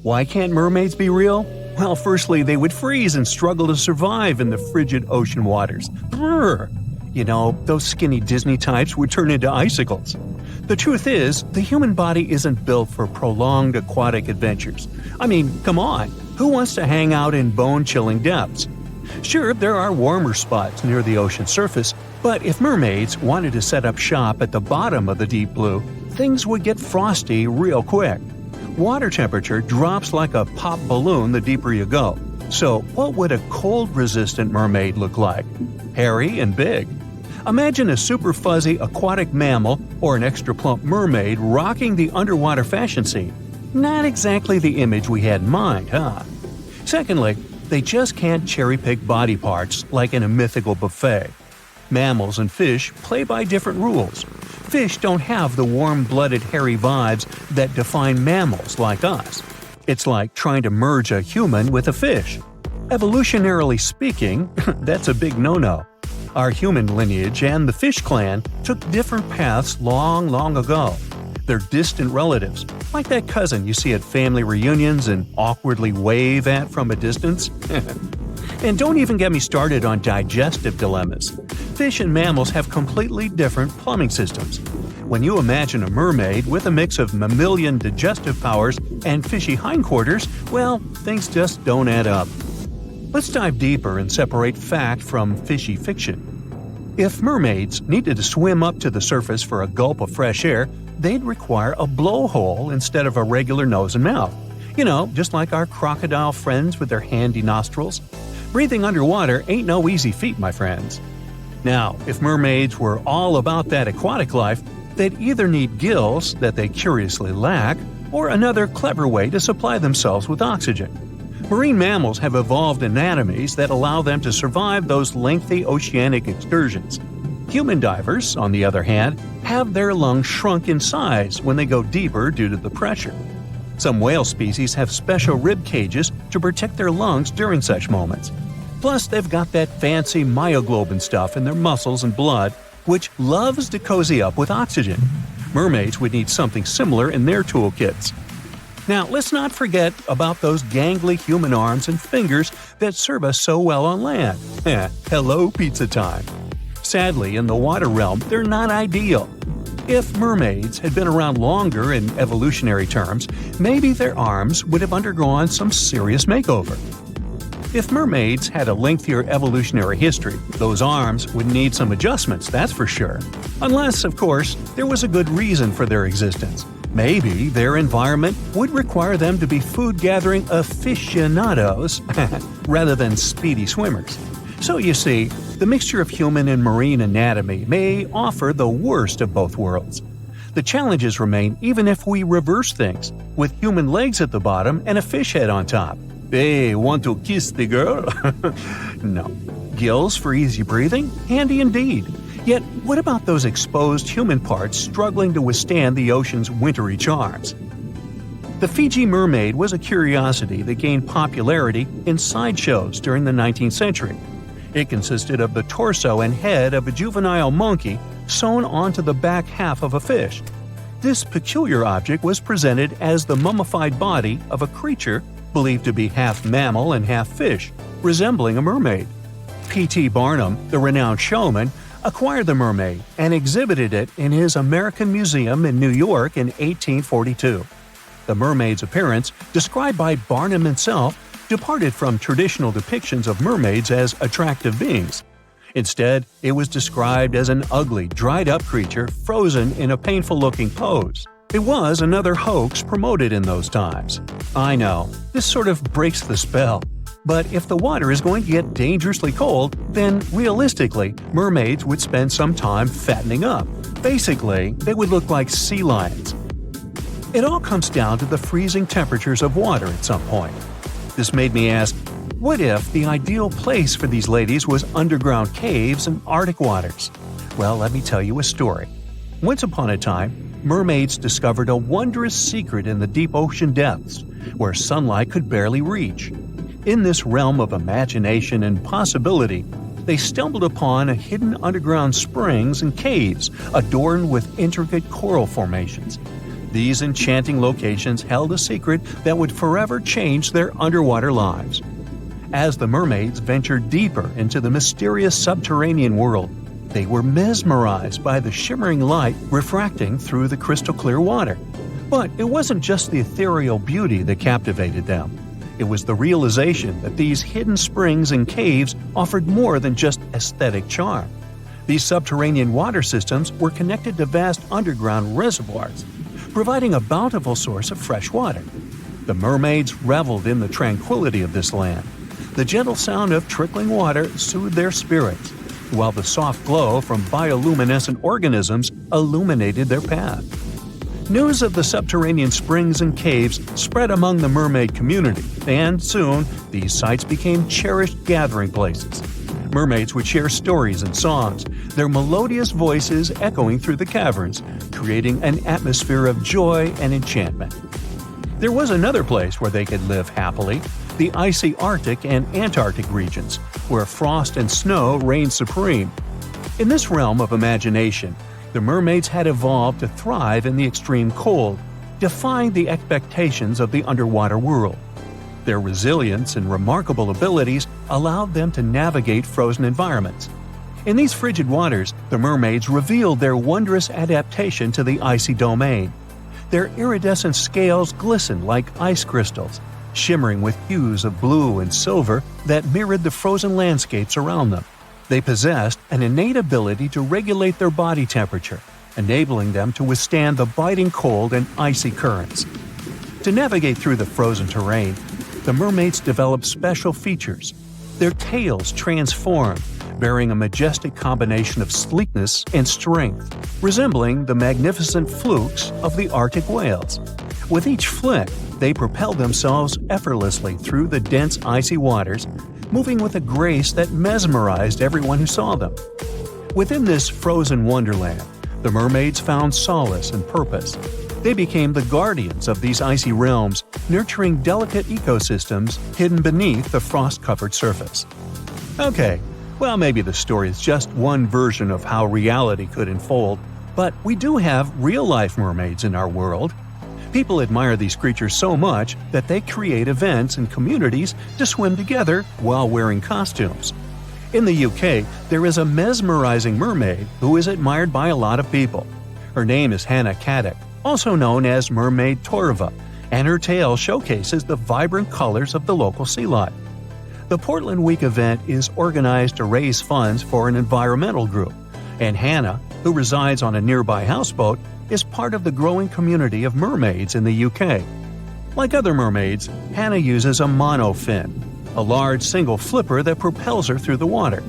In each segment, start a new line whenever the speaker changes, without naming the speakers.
Why can't mermaids be real? Well, firstly, they would freeze and struggle to survive in the frigid ocean waters. Brrr! You know, those skinny Disney types would turn into icicles. The truth is, the human body isn't built for prolonged aquatic adventures. I mean, come on, who wants to hang out in bone-chilling depths? Sure, there are warmer spots near the ocean surface, but if mermaids wanted to set up shop at the bottom of the deep blue, things would get frosty real quick. Water temperature drops like a pop balloon the deeper you go. So what would a cold-resistant mermaid look like? Hairy and big. Imagine a super fuzzy aquatic mammal or an extra plump mermaid rocking the underwater fashion scene. Not exactly the image we had in mind, huh? Secondly, they just can't cherry-pick body parts like in a mythical buffet. Mammals and fish play by different rules. Fish don't have the warm-blooded hairy vibes that define mammals like us. It's like trying to merge a human with a fish. Evolutionarily speaking, that's a big no-no. Our human lineage and the fish clan took different paths long ago. They're distant relatives, like that cousin you see at family reunions and awkwardly wave at from a distance. And don't even get me started on digestive dilemmas. Fish and mammals have completely different plumbing systems. When you imagine a mermaid with a mix of mammalian digestive powers and fishy hindquarters, well, things just don't add up. Let's dive deeper and separate fact from fishy fiction. If mermaids needed to swim up to the surface for a gulp of fresh air, they'd require a blowhole instead of a regular nose and mouth. You know, just like our crocodile friends with their handy nostrils. Breathing underwater ain't no easy feat, my friends. Now, if mermaids were all about that aquatic life, they'd either need gills that they curiously lack, or another clever way to supply themselves with oxygen. Marine mammals have evolved anatomies that allow them to survive those lengthy oceanic excursions. Human divers, on the other hand, have their lungs shrunk in size when they go deeper due to the pressure. Some whale species have special rib cages to protect their lungs during such moments. Plus, they've got that fancy myoglobin stuff in their muscles and blood, which loves to cozy up with oxygen. Mermaids would need something similar in their toolkits. Now, let's not forget about those gangly human arms and fingers that serve us so well on land. Hello, pizza time. Sadly, in the water realm, they're not ideal. If mermaids had been around longer in evolutionary terms, maybe their arms would have undergone some serious makeover. If mermaids had a lengthier evolutionary history, those arms would need some adjustments, that's for sure. Unless, of course, there was a good reason for their existence. Maybe their environment would require them to be food-gathering aficionados rather than speedy swimmers. So you see, the mixture of human and marine anatomy may offer the worst of both worlds. The challenges remain even if we reverse things, with human legs at the bottom and a fish head on top. Hey, want to kiss the girl? No. Gills for easy breathing? Handy indeed. Yet, what about those exposed human parts struggling to withstand the ocean's wintry charms? The Fiji mermaid was a curiosity that gained popularity in sideshows during the 19th century. It consisted of the torso and head of a juvenile monkey sewn onto the back half of a fish. This peculiar object was presented as the mummified body of a creature believed to be half mammal and half fish, resembling a mermaid. P.T. Barnum, the renowned showman, acquired the mermaid and exhibited it in his American Museum in New York in 1842. The mermaid's appearance, described by Barnum himself, departed from traditional depictions of mermaids as attractive beings. Instead, it was described as an ugly, dried-up creature frozen in a painful-looking pose. It was another hoax promoted in those times. I know, this sort of breaks the spell. But if the water is going to get dangerously cold, then realistically, mermaids would spend some time fattening up. Basically, they would look like sea lions. It all comes down to the freezing temperatures of water at some point. This made me ask, what if the ideal place for these ladies was underground caves and Arctic waters? Well, let me tell you a story. Once upon a time, mermaids discovered a wondrous secret in the deep ocean depths, where sunlight could barely reach. In this realm of imagination and possibility, they stumbled upon a hidden underground springs and caves adorned with intricate coral formations. These enchanting locations held a secret that would forever change their underwater lives. As the mermaids ventured deeper into the mysterious subterranean world, they were mesmerized by the shimmering light refracting through the crystal-clear water. But it wasn't just the ethereal beauty that captivated them. It was the realization that these hidden springs and caves offered more than just aesthetic charm. These subterranean water systems were connected to vast underground reservoirs, providing a bountiful source of fresh water. The mermaids reveled in the tranquility of this land. The gentle sound of trickling water soothed their spirits, while the soft glow from bioluminescent organisms illuminated their path. News of the subterranean springs and caves spread among the mermaid community, and soon these sites became cherished gathering places. Mermaids would share stories and songs, their melodious voices echoing through the caverns, creating an atmosphere of joy and enchantment. There was another place where they could live happily, the icy Arctic and Antarctic regions, where frost and snow reigned supreme. In this realm of imagination, the mermaids had evolved to thrive in the extreme cold, defying the expectations of the underwater world. Their resilience and remarkable abilities allowed them to navigate frozen environments. In these frigid waters, the mermaids revealed their wondrous adaptation to the icy domain. Their iridescent scales glistened like ice crystals, shimmering with hues of blue and silver that mirrored the frozen landscapes around them. They possessed an innate ability to regulate their body temperature, enabling them to withstand the biting cold and icy currents. To navigate through the frozen terrain, the mermaids developed special features. Their tails transformed, bearing a majestic combination of sleekness and strength, resembling the magnificent flukes of the Arctic whales. With each flick, they propelled themselves effortlessly through the dense icy waters, moving with a grace that mesmerized everyone who saw them. Within this frozen wonderland, the mermaids found solace and purpose. They became the guardians of these icy realms, nurturing delicate ecosystems hidden beneath the frost-covered surface. Okay, well, maybe the story is just one version of how reality could unfold, but we do have real-life mermaids in our world. People admire these creatures so much that they create events and communities to swim together while wearing costumes. In the UK, there is a mesmerizing mermaid who is admired by a lot of people. Her name is Hannah Caddick, also known as Mermaid Torva, and her tale showcases the vibrant colors of the local sea life. The Portland Week event is organized to raise funds for an environmental group, and Hannah, who resides on a nearby houseboat, is part of the growing community of mermaids in the UK. Like other mermaids, Hannah uses a monofin, a large single flipper that propels her through the water.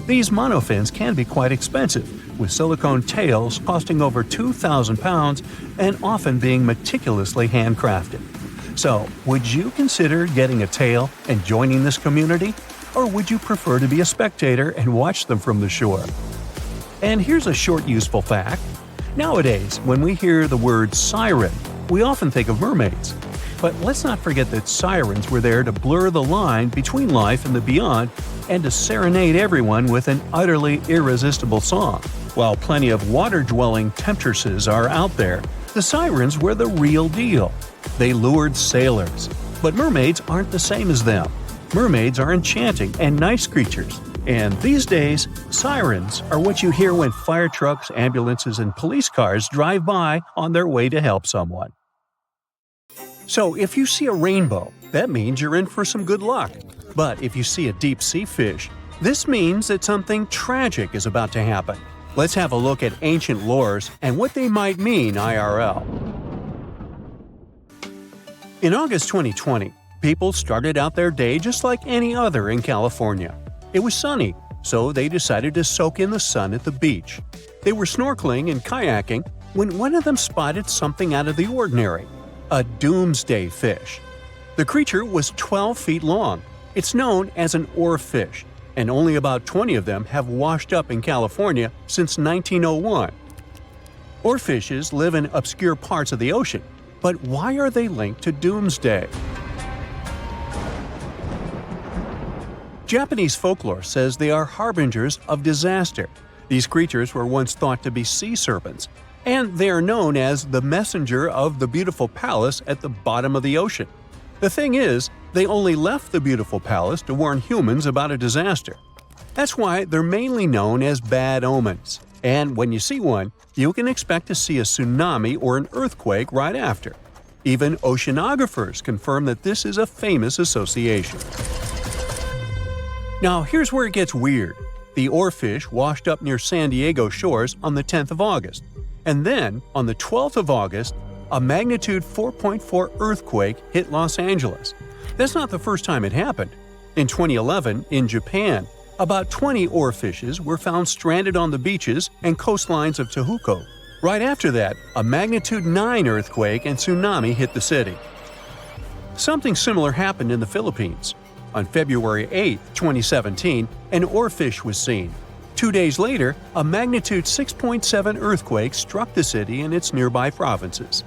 These monofins can be quite expensive, with silicone tails costing over £2,000 and often being meticulously handcrafted. So, would you consider getting a tail and joining this community? Or would you prefer to be a spectator and watch them from the shore? And here's a short useful fact. Nowadays, when we hear the word siren, we often think of mermaids. But let's not forget that sirens were there to blur the line between life and the beyond and to serenade everyone with an utterly irresistible song. While plenty of water-dwelling temptresses are out there, the sirens were the real deal. They lured sailors. But mermaids aren't the same as them. Mermaids are enchanting and nice creatures. And these days, sirens are what you hear when fire trucks, ambulances, and police cars drive by on their way to help someone. So if you see a rainbow, that means you're in for some good luck. But if you see a deep-sea fish, this means that something tragic is about to happen. Let's have a look at ancient lores and what they might mean IRL. In August 2020, people started out their day just like any other in California. It was sunny, so they decided to soak in the sun at the beach. They were snorkeling and kayaking when one of them spotted something out of the ordinary – a doomsday fish. The creature was 12 feet long. It's known as an oarfish, and only about 20 of them have washed up in California since 1901. Oarfishes live in obscure parts of the ocean, but why are they linked to doomsday? Japanese folklore says they are harbingers of disaster. These creatures were once thought to be sea serpents. And they are known as the messenger of the beautiful palace at the bottom of the ocean. The thing is, they only left the beautiful palace to warn humans about a disaster. That's why they're mainly known as bad omens. And when you see one, you can expect to see a tsunami or an earthquake right after. Even oceanographers confirm that this is a famous association. Now here's where it gets weird. The oarfish washed up near San Diego shores on the 10th of August. And then, on the 12th of August, a magnitude 4.4 earthquake hit Los Angeles. That's not the first time it happened. In 2011, in Japan, about 20 oarfishes were found stranded on the beaches and coastlines of Tehuco. Right after that, a magnitude 9 earthquake and tsunami hit the city. Something similar happened in the Philippines. On February 8, 2017, an oarfish was seen. 2 days later, a magnitude 6.7 earthquake struck the city and its nearby provinces.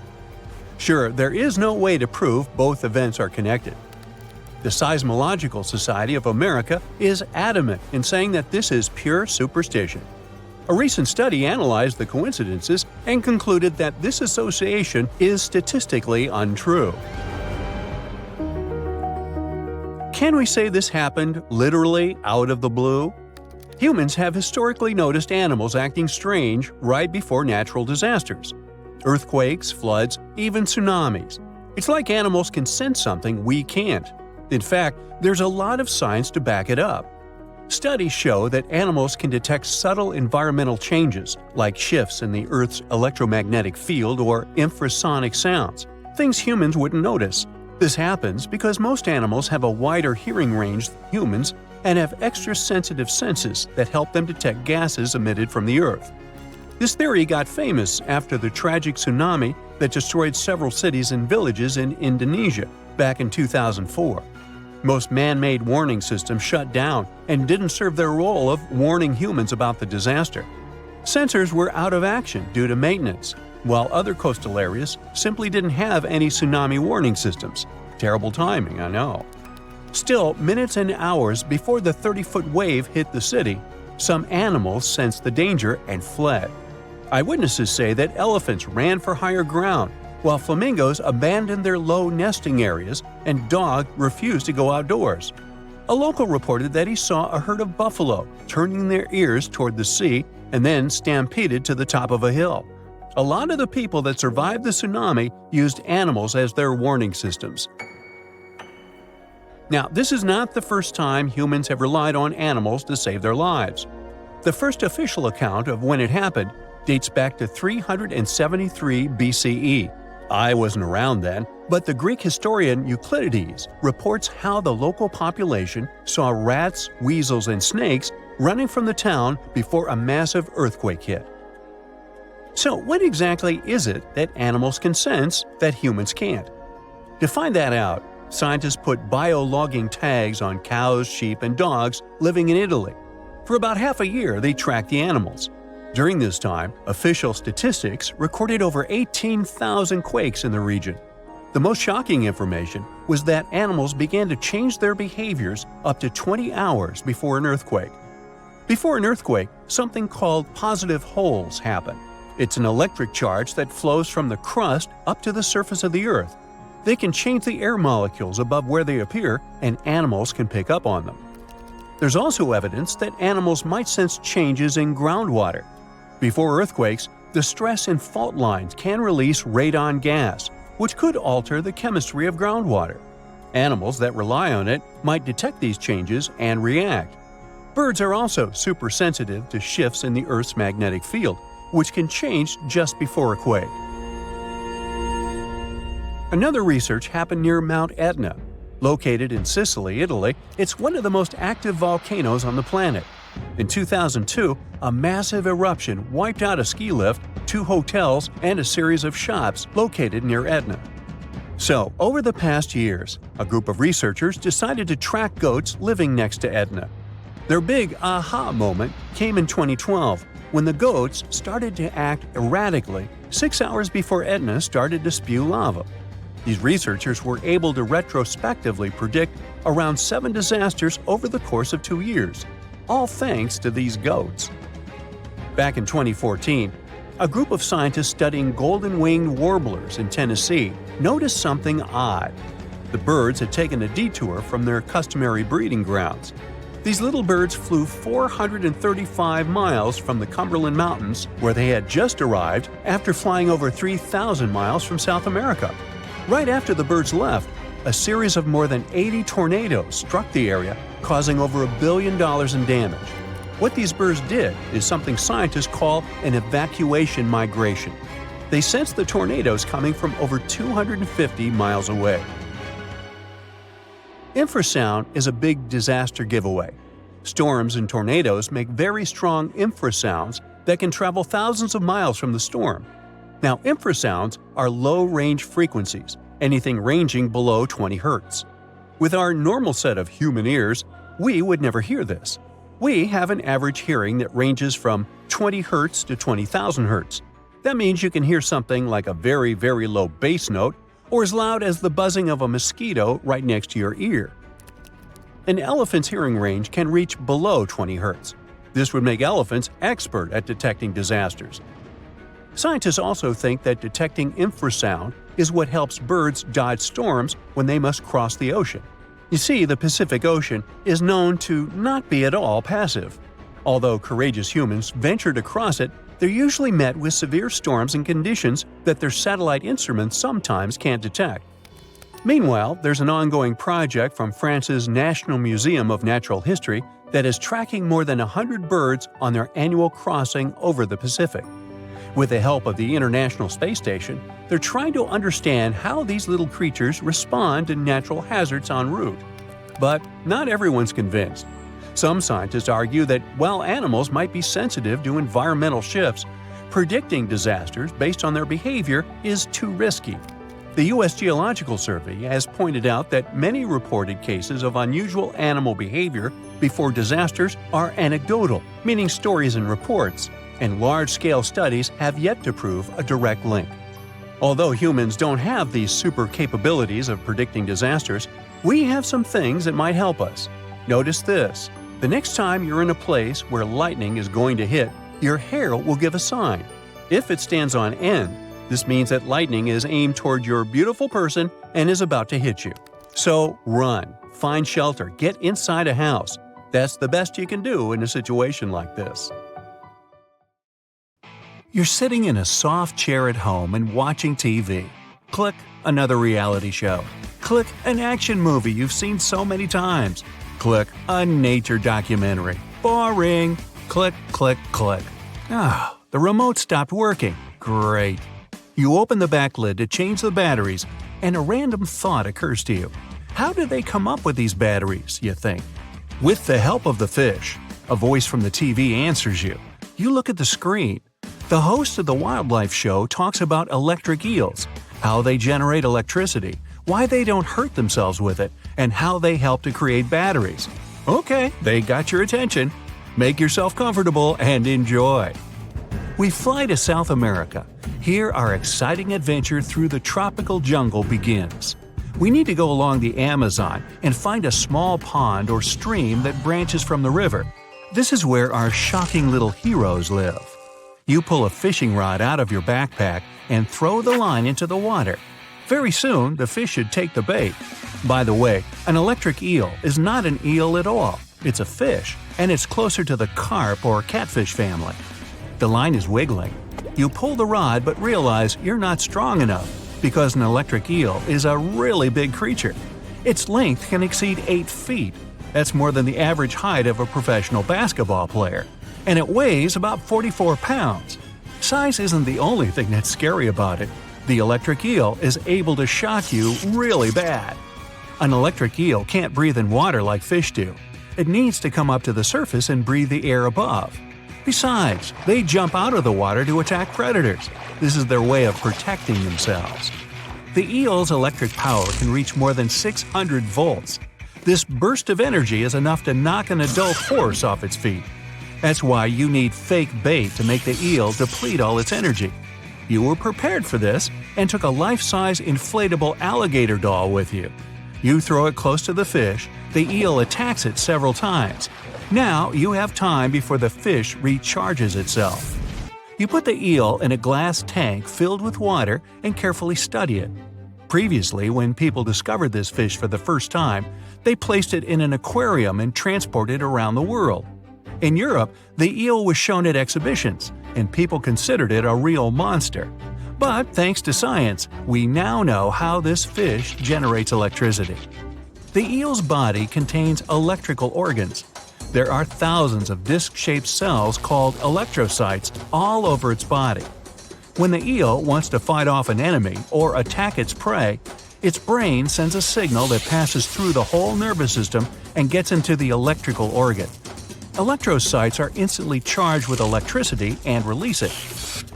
Sure, there is no way to prove both events are connected. The Seismological Society of America is adamant in saying that this is pure superstition. A recent study analyzed the coincidences and concluded that this association is statistically untrue. Can we say this happened literally out of the blue? Humans have historically noticed animals acting strange right before natural disasters. Earthquakes, floods, even tsunamis. It's like animals can sense something we can't. In fact, there's a lot of science to back it up. Studies show that animals can detect subtle environmental changes, like shifts in the Earth's electromagnetic field or infrasonic sounds, things humans wouldn't notice. This happens because most animals have a wider hearing range than humans and have extra sensitive senses that help them detect gases emitted from the Earth. This theory got famous after the tragic tsunami that destroyed several cities and villages in Indonesia back in 2004. Most man-made warning systems shut down and didn't serve their role of warning humans about the disaster. Sensors were out of action due to maintenance, while other coastal areas simply didn't have any tsunami warning systems. Terrible timing, I know. Still, minutes and hours before the 30-foot wave hit the city, some animals sensed the danger and fled. Eyewitnesses say that elephants ran for higher ground, while flamingos abandoned their low nesting areas and dogs refused to go outdoors. A local reported that he saw a herd of buffalo turning their ears toward the sea and then stampeded to the top of a hill. A lot of the people that survived the tsunami used animals as their warning systems. Now, this is not the first time humans have relied on animals to save their lives. The first official account of when it happened dates back to 373 BCE. I wasn't around then, but the Greek historian Euclides reports how the local population saw rats, weasels, and snakes running from the town before a massive earthquake hit. So, what exactly is it that animals can sense that humans can't? To find that out, scientists put biologging tags on cows, sheep, and dogs living in Italy. For about half a year, they tracked the animals. During this time, official statistics recorded over 18,000 quakes in the region. The most shocking information was that animals began to change their behaviors up to 20 hours before an earthquake. Before an earthquake, something called positive holes happen. It's an electric charge that flows from the crust up to the surface of the Earth. They can change the air molecules above where they appear, and animals can pick up on them. There's also evidence that animals might sense changes in groundwater. Before earthquakes, the stress in fault lines can release radon gas, which could alter the chemistry of groundwater. Animals that rely on it might detect these changes and react. Birds are also super sensitive to shifts in the Earth's magnetic field, which can change just before a quake. Another research happened near Mount Etna. Located in Sicily, Italy, it's one of the most active volcanoes on the planet. In 2002, a massive eruption wiped out a ski lift, 2 hotels, and a series of shops located near Etna. So, over the past years, a group of researchers decided to track goats living next to Etna. Their big aha moment came in 2012, when the goats started to act erratically 6 hours before Etna started to spew lava. These researchers were able to retrospectively predict around 7 disasters over the course of 2 years, all thanks to these goats. Back in 2014, A group of scientists studying golden-winged warblers in Tennessee noticed something odd. The birds had taken a detour from their customary breeding grounds. These little birds flew 435 miles from the Cumberland Mountains, where they had just arrived after flying over 3,000 miles from South America. Right after the birds left, a series of more than 80 tornadoes struck the area, causing over $1 billion in damage. What these birds did is something scientists call an evacuation migration. They sensed the tornadoes coming from over 250 miles away. Infrasound is a big disaster giveaway. Storms and tornadoes make very strong infrasounds that can travel thousands of miles from the storm. Now, infrasounds are low-range frequencies, anything ranging below 20 Hz. With our normal set of human ears, we would never hear this. We have an average hearing that ranges from 20 Hz to 20,000 Hz. That means you can hear something like a very, very low bass note or as loud as the buzzing of a mosquito right next to your ear. An elephant's hearing range can reach below 20 Hz. This would make elephants expert at detecting disasters. Scientists also think that detecting infrasound is what helps birds dodge storms when they must cross the ocean. You see, the Pacific Ocean is known to not be at all passive. Although courageous humans venture to cross it, they're usually met with severe storms and conditions that their satellite instruments sometimes can't detect. Meanwhile, there's an ongoing project from France's National Museum of Natural History that is tracking more than 100 birds on their annual crossing over the Pacific. With the help of the International Space Station, they're trying to understand how these little creatures respond to natural hazards en route. But not everyone's convinced. Some scientists argue that while animals might be sensitive to environmental shifts, predicting disasters based on their behavior is too risky. The U.S. Geological Survey has pointed out that many reported cases of unusual animal behavior before disasters are anecdotal, meaning stories and reports, and large-scale studies have yet to prove a direct link. Although humans don't have these super capabilities of predicting disasters, we have some things that might help us. Notice this. The next time you're in a place where lightning is going to hit, your hair will give a sign. If it stands on end, this means that lightning is aimed toward your beautiful person and is about to hit you. So run, find shelter, get inside a house. That's the best you can do in a situation like this. You're sitting in a soft chair at home and watching TV. Click another reality show. Click an action movie you've seen so many times. Click a nature documentary. Boring. Click, click, click. The remote stopped working. Great. You open the back lid to change the batteries, and a random thought occurs to you. How did they come up with these batteries, you think? With the help of the fish, a voice from the TV answers you. You look at the screen. The host of the wildlife show talks about electric eels, how they generate electricity, why they don't hurt themselves with it, and how they help to create batteries. Okay, they got your attention. Make yourself comfortable and enjoy. We fly to South America. Here our exciting adventure through the tropical jungle begins. We need to go along the Amazon and find a small pond or stream that branches from the river. This is where our shocking little heroes live. You pull a fishing rod out of your backpack and throw the line into the water. Very soon, the fish should take the bait. By the way, an electric eel is not an eel at all. It's a fish, and it's closer to the carp or catfish family. The line is wiggling. You pull the rod but realize you're not strong enough because an electric eel is a really big creature. Its length can exceed 8 feet. That's more than the average height of a professional basketball player. And it weighs about 44 pounds. Size isn't the only thing that's scary about it. The electric eel is able to shock you really bad. An electric eel can't breathe in water like fish do. It needs to come up to the surface and breathe the air above. Besides, they jump out of the water to attack predators. This is their way of protecting themselves. The eel's electric power can reach more than 600 volts. This burst of energy is enough to knock an adult horse off its feet. That's why you need fake bait to make the eel deplete all its energy. You were prepared for this and took a life-size inflatable alligator doll with you. You throw it close to the fish, the eel attacks it several times. Now you have time before the fish recharges itself. You put the eel in a glass tank filled with water and carefully study it. Previously, when people discovered this fish for the first time, they placed it in an aquarium and transported it around the world. In Europe, the eel was shown at exhibitions, and people considered it a real monster. But thanks to science, we now know how this fish generates electricity. The eel's body contains electrical organs. There are thousands of disc-shaped cells called electrocytes all over its body. When the eel wants to fight off an enemy or attack its prey, its brain sends a signal that passes through the whole nervous system and gets into the electrical organ. Electrocytes are instantly charged with electricity and release it.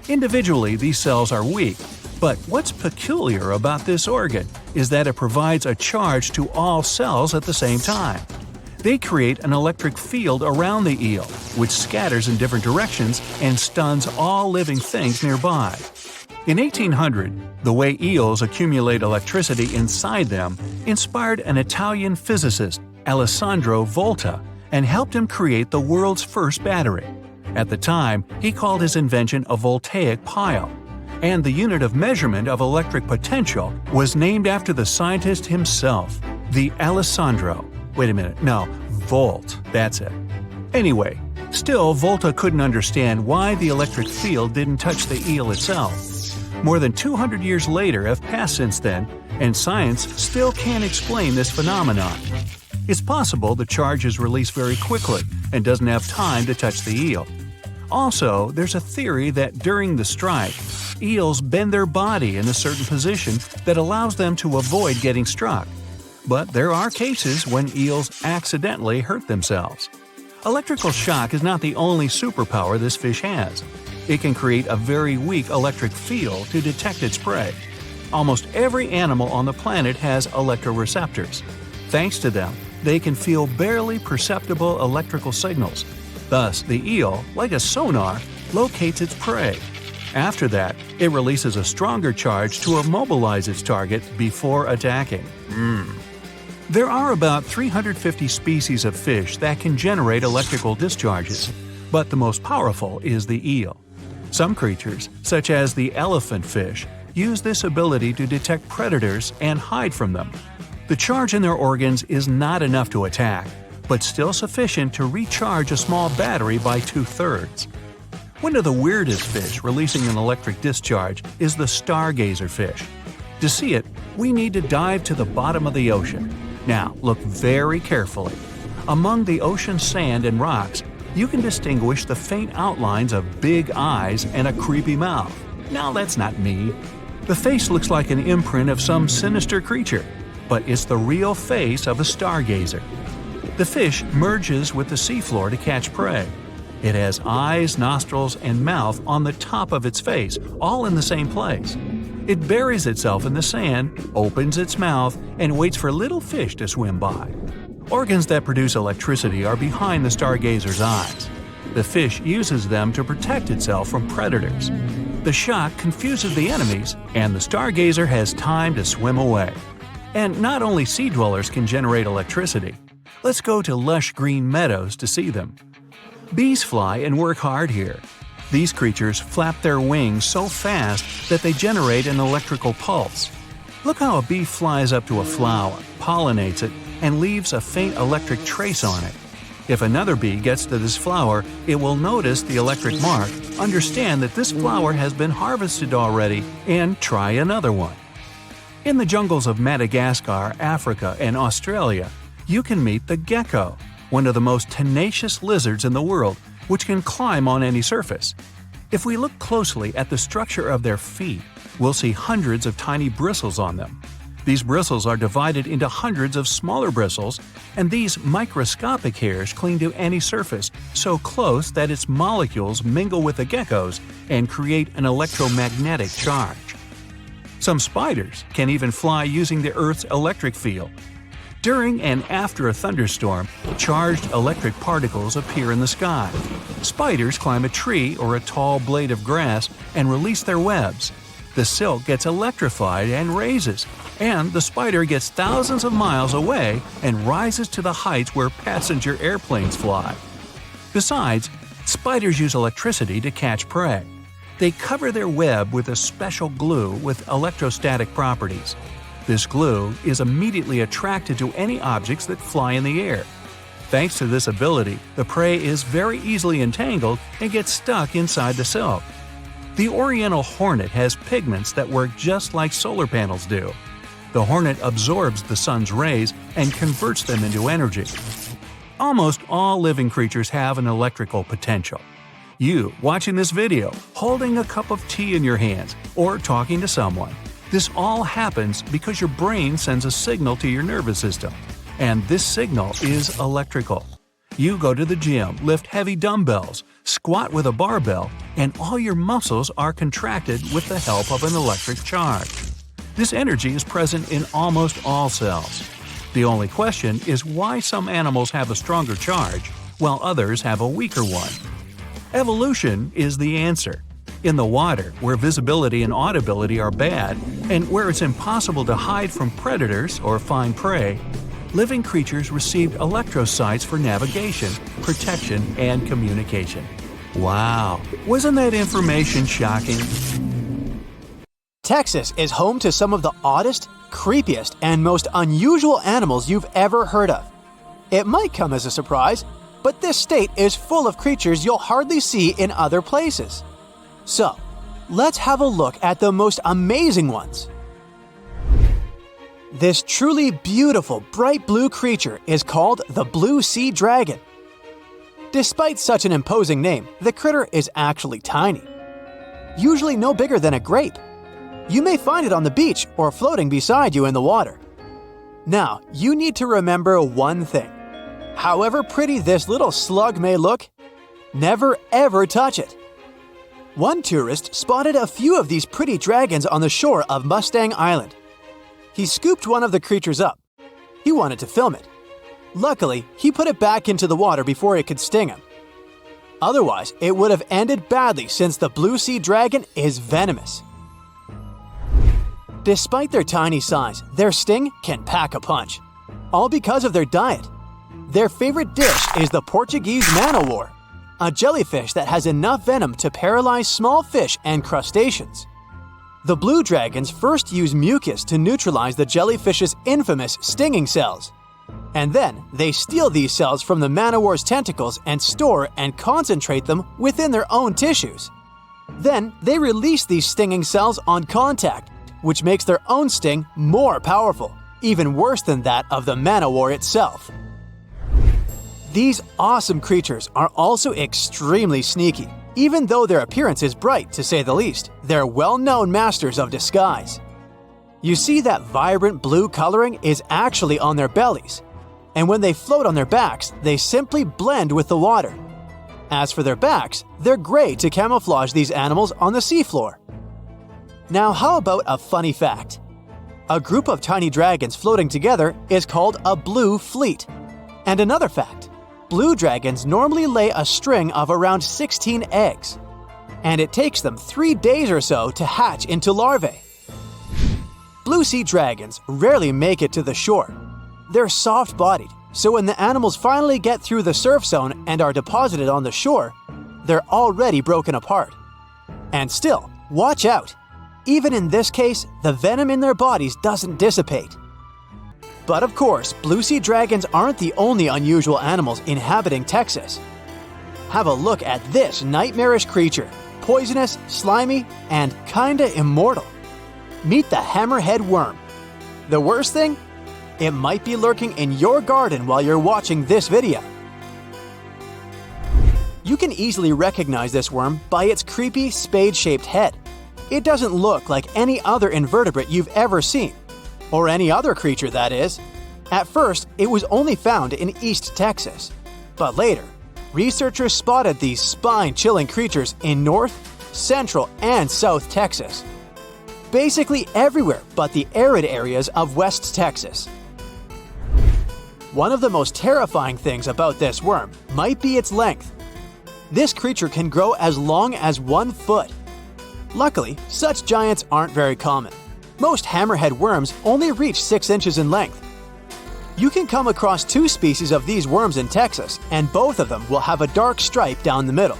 Individually, these cells are weak, but what's peculiar about this organ is that it provides a charge to all cells at the same time. They create an electric field around the eel, which scatters in different directions and stuns all living things nearby. In 1800, the way eels accumulate electricity inside them inspired an Italian physicist, Alessandro Volta, and helped him create the world's first battery. At the time, he called his invention a voltaic pile, and the unit of measurement of electric potential was named after the scientist himself, the Volt, that's it. Anyway, still Volta couldn't understand why the electric field didn't touch the eel itself. More than 200 years later have passed since then, and science still can't explain this phenomenon. It's possible the charge is released very quickly and doesn't have time to touch the eel. Also, there's a theory that during the strike, eels bend their body in a certain position that allows them to avoid getting struck. But there are cases when eels accidentally hurt themselves. Electrical shock is not the only superpower this fish has. It can create a very weak electric field to detect its prey. Almost every animal on the planet has electroreceptors. Thanks to them, they can feel barely perceptible electrical signals. Thus, the eel, like a sonar, locates its prey. After that, it releases a stronger charge to immobilize its target before attacking. There are about 350 species of fish that can generate electrical discharges, but the most powerful is the eel. Some creatures, such as the elephant fish, use this ability to detect predators and hide from them. The charge in their organs is not enough to attack, but still sufficient to recharge a small battery by 2/3. One of the weirdest fish releasing an electric discharge is the stargazer fish. To see it, we need to dive to the bottom of the ocean. Now, look very carefully. Among the ocean sand and rocks, you can distinguish the faint outlines of big eyes and a creepy mouth. Now, that's not me. The face looks like an imprint of some sinister creature, but it's the real face of a stargazer. The fish merges with the seafloor to catch prey. It has eyes, nostrils, and mouth on the top of its face, all in the same place. It buries itself in the sand, opens its mouth, and waits for little fish to swim by. Organs that produce electricity are behind the stargazer's eyes. The fish uses them to protect itself from predators. The shock confuses the enemies, and the stargazer has time to swim away. And not only sea dwellers can generate electricity. Let's go to lush green meadows to see them. Bees fly and work hard here. These creatures flap their wings so fast that they generate an electrical pulse. Look how a bee flies up to a flower, pollinates it, and leaves a faint electric trace on it. If another bee gets to this flower, it will notice the electric mark, understand that this flower has been harvested already, and try another one. In the jungles of Madagascar, Africa, and Australia, you can meet the gecko, one of the most tenacious lizards in the world, which can climb on any surface. If we look closely at the structure of their feet, we'll see hundreds of tiny bristles on them. These bristles are divided into hundreds of smaller bristles, and these microscopic hairs cling to any surface so close that its molecules mingle with the gecko's and create an electromagnetic charge. Some spiders can even fly using the Earth's electric field. During and after a thunderstorm, charged electric particles appear in the sky. Spiders climb a tree or a tall blade of grass and release their webs. The silk gets electrified and raises, and the spider gets thousands of miles away and rises to the heights where passenger airplanes fly. Besides, spiders use electricity to catch prey. They cover their web with a special glue with electrostatic properties. This glue is immediately attracted to any objects that fly in the air. Thanks to this ability, the prey is very easily entangled and gets stuck inside the silk. The oriental hornet has pigments that work just like solar panels do. The hornet absorbs the sun's rays and converts them into energy. Almost all living creatures have an electrical potential. You, watching this video, holding a cup of tea in your hands, or talking to someone. This all happens because your brain sends a signal to your nervous system, and this signal is electrical. You go to the gym, lift heavy dumbbells, squat with a barbell, and all your muscles are contracted with the help of an electric charge. This energy is present in almost all cells. The only question is why some animals have a stronger charge, while others have a weaker one. Evolution is the answer. In the water, where visibility and audibility are bad, and where it's impossible to hide from predators or find prey, living creatures received electrosites for navigation, protection, and communication. Wow! Wasn't that information shocking?
Texas is home to some of the oddest, creepiest, and most unusual animals you've ever heard of. It might come as a surprise, but this state is full of creatures you'll hardly see in other places. So, let's have a look at the most amazing ones. This truly beautiful bright blue creature is called the blue sea dragon. Despite such an imposing name, the critter is actually tiny. Usually no bigger than a grape. You may find it on the beach or floating beside you in the water. Now, you need to remember one thing. However pretty this little slug may look, never ever touch it. One tourist spotted a few of these pretty dragons on the shore of Mustang Island. He scooped one of the creatures up. He wanted to film it. Luckily, he put it back into the water before it could sting him. Otherwise, it would have ended badly since the blue sea dragon is venomous. Despite their tiny size, their sting can pack a punch. All because of their diet. Their favorite dish is the Portuguese man-o-war, a jellyfish that has enough venom to paralyze small fish and crustaceans. The blue dragons first use mucus to neutralize the jellyfish's infamous stinging cells. And then they steal these cells from the man-o-war's tentacles and store and concentrate them within their own tissues. Then they release these stinging cells on contact, which makes their own sting more powerful, even worse than that of the man-o-war itself. These awesome creatures are also extremely sneaky. Even though their appearance is bright, to say the least, they're well-known masters of disguise. You see that vibrant blue coloring is actually on their bellies, and when they float on their backs, they simply blend with the water. As for their backs, they're gray to camouflage these animals on the seafloor. Now how about a funny fact? A group of tiny dragons floating together is called a blue fleet. And another fact, blue dragons normally lay a string of around 16 eggs, and it takes them 3 days or so to hatch into larvae. Blue sea dragons rarely make it to the shore. They're soft-bodied, so when the animals finally get through the surf zone and are deposited on the shore, they're already broken apart. And still, watch out! Even in this case, the venom in their bodies doesn't dissipate. But of course, blue sea dragons aren't the only unusual animals inhabiting Texas. Have a look at this nightmarish creature, poisonous, slimy, and kinda immortal. Meet the hammerhead worm. The worst thing? It might be lurking in your garden while you're watching this video. You can easily recognize this worm by its creepy spade-shaped head. It doesn't look like any other invertebrate you've ever seen. Or any other creature, that is. At first, it was only found in East Texas. But later, researchers spotted these spine-chilling creatures in North, Central, and South Texas. Basically everywhere but the arid areas of West Texas. One of the most terrifying things about this worm might be its length. This creature can grow as long as 1 foot. Luckily, such giants aren't very common. Most hammerhead worms only reach 6 inches in length. You can come across 2 species of these worms in Texas, and both of them will have a dark stripe down the middle.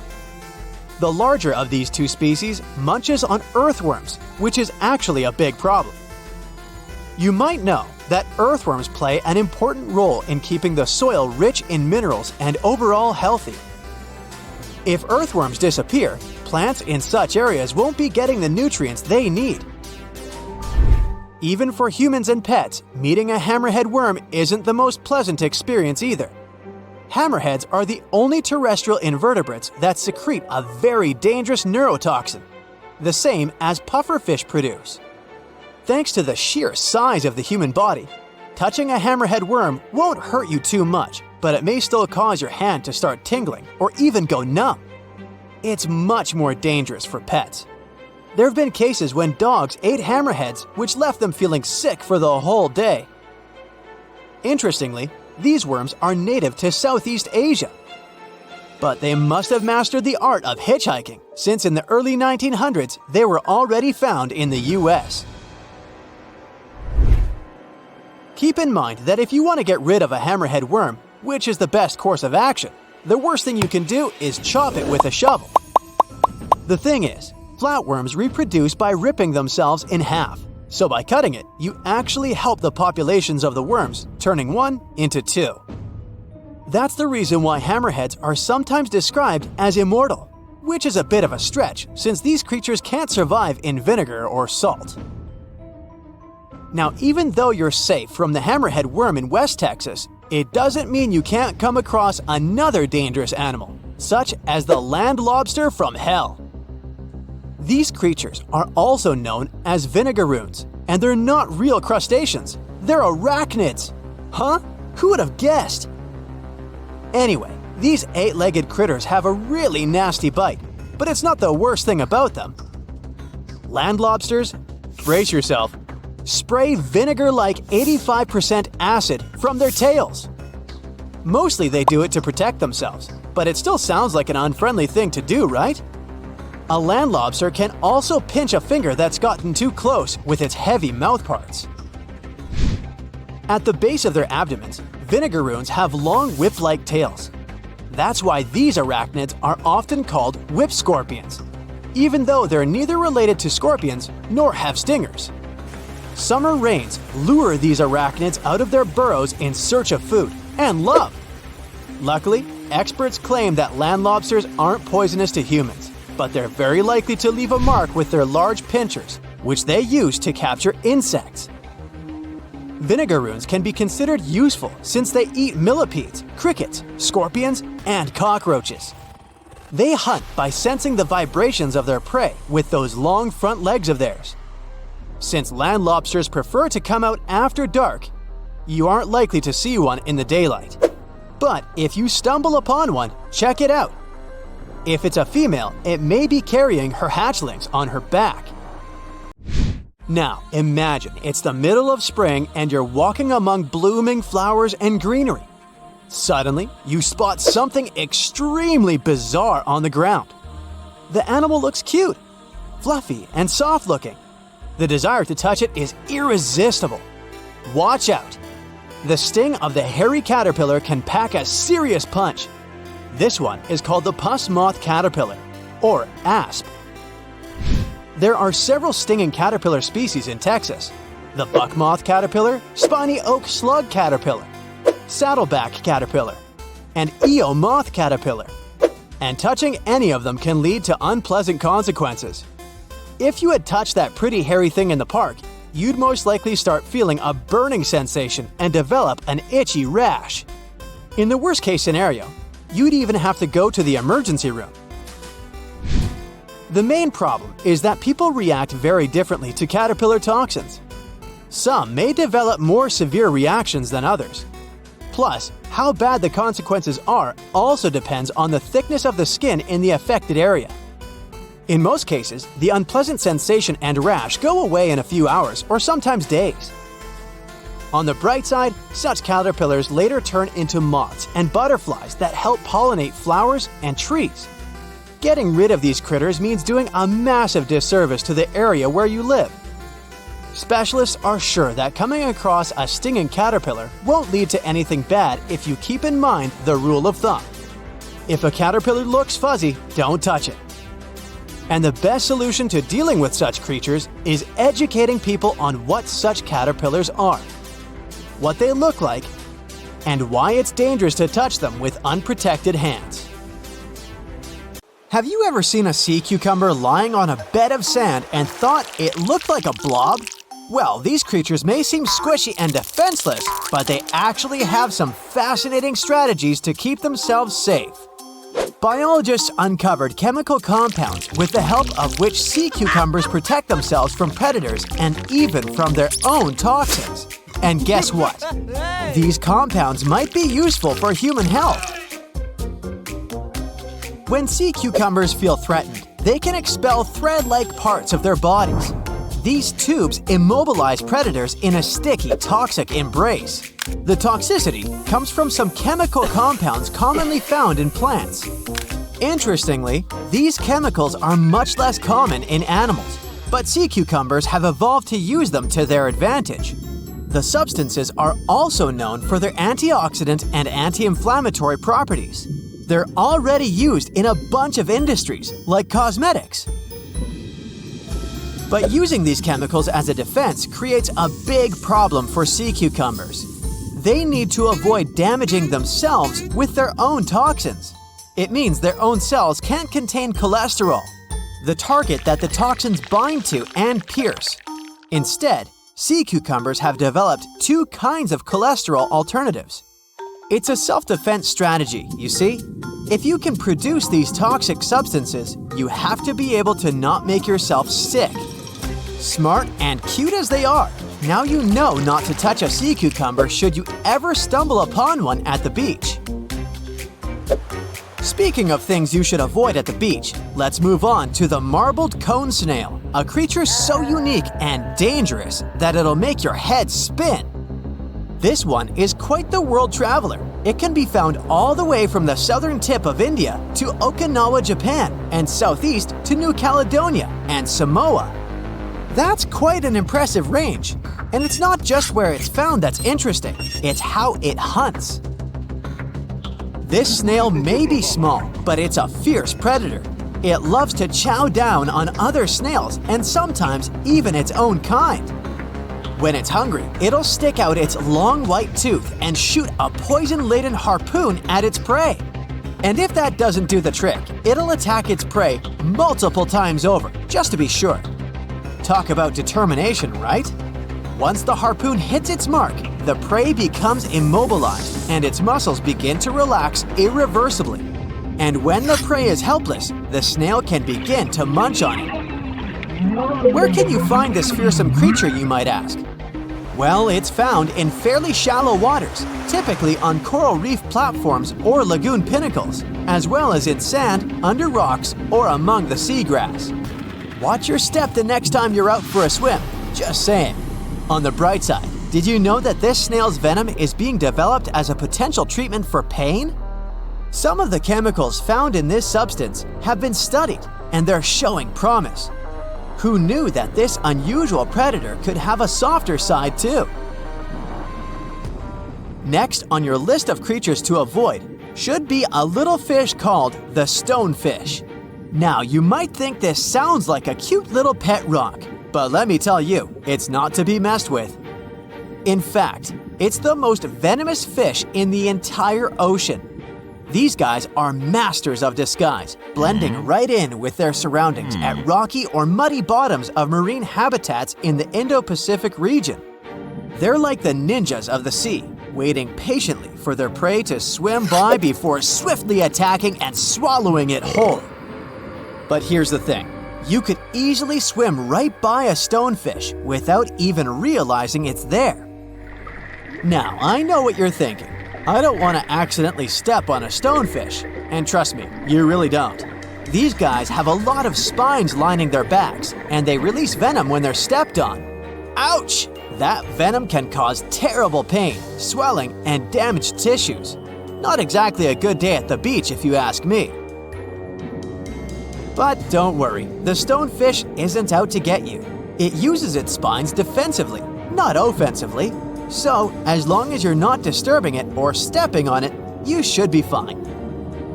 The larger of these two species munches on earthworms, which is actually a big problem. You might know that earthworms play an important role in keeping the soil rich in minerals and overall healthy. If earthworms disappear, plants in such areas won't be getting the nutrients they need. Even for humans and pets, meeting a hammerhead worm isn't the most pleasant experience either. Hammerheads are the only terrestrial invertebrates that secrete a very dangerous neurotoxin, the same as pufferfish produce. Thanks to the sheer size of the human body, touching a hammerhead worm won't hurt you too much, but it may still cause your hand to start tingling or even go numb. It's much more dangerous for pets. There have been cases when dogs ate hammerheads, which left them feeling sick for the whole day. Interestingly, these worms are native to Southeast Asia. But they must have mastered the art of hitchhiking, since in the early 1900s they were already found in the US. Keep in mind that if you want to get rid of a hammerhead worm, which is the best course of action, the worst thing you can do is chop it with a shovel. The thing is, flatworms reproduce by ripping themselves in half, so by cutting it, you actually help the populations of the worms, turning one into two. That's the reason why hammerheads are sometimes described as immortal, which is a bit of a stretch since these creatures can't survive in vinegar or salt. Now, even though you're safe from the hammerhead worm in West Texas, it doesn't mean you can't come across another dangerous animal, such as the land lobster from hell. These creatures are also known as vinegaroons, and they're not real crustaceans, they're arachnids. Huh? Who would have guessed? Anyway, these 8-legged critters have a really nasty bite, but it's not the worst thing about them. Land lobsters, brace yourself, spray vinegar-like 85% acid from their tails. Mostly they do it to protect themselves, but it still sounds like an unfriendly thing to do, right? A land lobster can also pinch a finger that's gotten too close with its heavy mouthparts. At the base of their abdomens, vinegaroons have long whip-like tails. That's why these arachnids are often called whip scorpions, even though they're neither related to scorpions nor have stingers. Summer rains lure these arachnids out of their burrows in search of food and love. Luckily, experts claim that land lobsters aren't poisonous to humans, but they're very likely to leave a mark with their large pinchers, which they use to capture insects. Vinegaroons can be considered useful since they eat millipedes, crickets, scorpions, and cockroaches. They hunt by sensing the vibrations of their prey with those long front legs of theirs. Since land lobsters prefer to come out after dark, you aren't likely to see one in the daylight. But if you stumble upon one, check it out. If it's a female, it may be carrying her hatchlings on her back. Now, imagine it's the middle of spring and you're walking among blooming flowers and greenery. Suddenly, you spot something extremely bizarre on the ground. The animal looks cute, fluffy, and soft-looking. The desire to touch it is irresistible. Watch out! The sting of the hairy caterpillar can pack a serious punch. This one is called the puss moth caterpillar, or asp. There are several stinging caterpillar species in Texas: the buck moth caterpillar, spiny oak slug caterpillar, saddleback caterpillar, and eo moth caterpillar. And touching any of them can lead to unpleasant consequences. If you had touched that pretty hairy thing in the park, you'd most likely start feeling a burning sensation and develop an itchy rash. In the worst-case scenario, you'd even have to go to the emergency room. The main problem is that people react very differently to caterpillar toxins. Some may develop more severe reactions than others. Plus, how bad the consequences are also depends on the thickness of the skin in the affected area. In most cases, the unpleasant sensation and rash go away in a few hours or sometimes days. On the bright side, such caterpillars later turn into moths and butterflies that help pollinate flowers and trees. Getting rid of these critters means doing a massive disservice to the area where you live. Specialists are sure that coming across a stinging caterpillar won't lead to anything bad if you keep in mind the rule of thumb. If a caterpillar looks fuzzy, don't touch it. And the best solution to dealing with such creatures is educating people on what such caterpillars are, what they look like, and why it's dangerous to touch them with unprotected hands. Have you ever seen a sea cucumber lying on a bed of sand and thought it looked like a blob? Well, these creatures may seem squishy and defenseless, but they actually have some fascinating strategies to keep themselves safe. Biologists uncovered chemical compounds with the help of which sea cucumbers protect themselves from predators and even from their own toxins. And guess what? These compounds might be useful for human health. When sea cucumbers feel threatened, they can expel thread-like parts of their bodies. These tubes immobilize predators in a sticky, toxic embrace. The toxicity comes from some chemical compounds commonly found in plants. Interestingly, these chemicals are much less common in animals, but sea cucumbers have evolved to use them to their advantage. The substances are also known for their antioxidant and anti-inflammatory properties. They're already used in a bunch of industries, like cosmetics. But using these chemicals as a defense creates a big problem for sea cucumbers. They need to avoid damaging themselves with their own toxins. It means their own cells can't contain cholesterol, the target that the toxins bind to and pierce. Instead, sea cucumbers have developed two kinds of cholesterol alternatives. It's a self-defense strategy, you see? If you can produce these toxic substances, you have to be able to not make yourself sick. Smart and cute as they are, now you know not to touch a sea cucumber should you ever stumble upon one at the beach. Speaking of things you should avoid at the beach, let's move on to the marbled cone snail, a creature so unique and dangerous that it'll make your head spin. This one is quite the world traveler. It can be found all the way from the southern tip of India to Okinawa, Japan, and southeast to New Caledonia and Samoa. That's quite an impressive range. And it's not just where it's found that's interesting, it's how it hunts. This snail may be small, but it's a fierce predator. It loves to chow down on other snails and sometimes even its own kind. When it's hungry, it'll stick out its long white tooth and shoot a poison-laden harpoon at its prey. And if that doesn't do the trick, it'll attack its prey multiple times over, just to be sure. Talk about determination, right? Once the harpoon hits its mark, the prey becomes immobilized and its muscles begin to relax irreversibly. And when the prey is helpless, the snail can begin to munch on it. Where can you find this fearsome creature, you might ask? Well, it's found in fairly shallow waters, typically on coral reef platforms or lagoon pinnacles, as well as in sand, under rocks, or among the seagrass. Watch your step the next time you're out for a swim, just saying. On the bright side, did you know that this snail's venom is being developed as a potential treatment for pain? Some of the chemicals found in this substance have been studied, and they're showing promise. Who knew that this unusual predator could have a softer side too? Next on your list of creatures to avoid should be a little fish called the stonefish. Now, you might think this sounds like a cute little pet rock, but let me tell you, it's not to be messed with. In fact, it's the most venomous fish in the entire ocean. These guys are masters of disguise, blending right in with their surroundings at rocky or muddy bottoms of marine habitats in the Indo-Pacific region. They're like the ninjas of the sea, waiting patiently for their prey to swim by before swiftly attacking and swallowing it whole. But here's the thing. You could easily swim right by a stonefish without even realizing it's there. Now, I know what you're thinking. I don't want to accidentally step on a stonefish. And trust me, you really don't. These guys have a lot of spines lining their backs, and they release venom when they're stepped on. Ouch! That venom can cause terrible pain, swelling, and damaged tissues. Not exactly a good day at the beach if you ask me. But don't worry, the stonefish isn't out to get you. It uses its spines defensively, not offensively. So, as long as you're not disturbing it or stepping on it, you should be fine.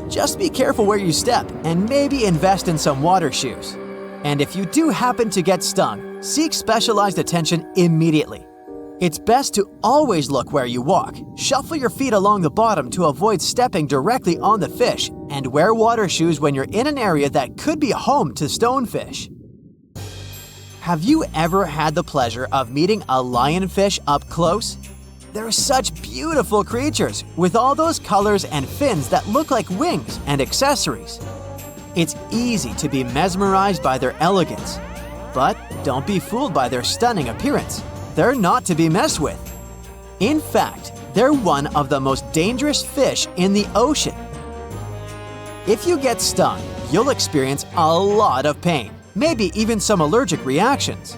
Just be careful where you step and maybe invest in some water shoes. And if you do happen to get stung, seek specialized attention immediately. It's best to always look where you walk, shuffle your feet along the bottom to avoid stepping directly on the fish, and wear water shoes when you're in an area that could be home to stonefish. Have you ever had the pleasure of meeting a lionfish up close? They're such beautiful creatures with all those colors and fins that look like wings and accessories. It's easy to be mesmerized by their elegance, but don't be fooled by their stunning appearance. They're not to be messed with. In fact, they're one of the most dangerous fish in the ocean. If you get stung, you'll experience a lot of pain, maybe even some allergic reactions.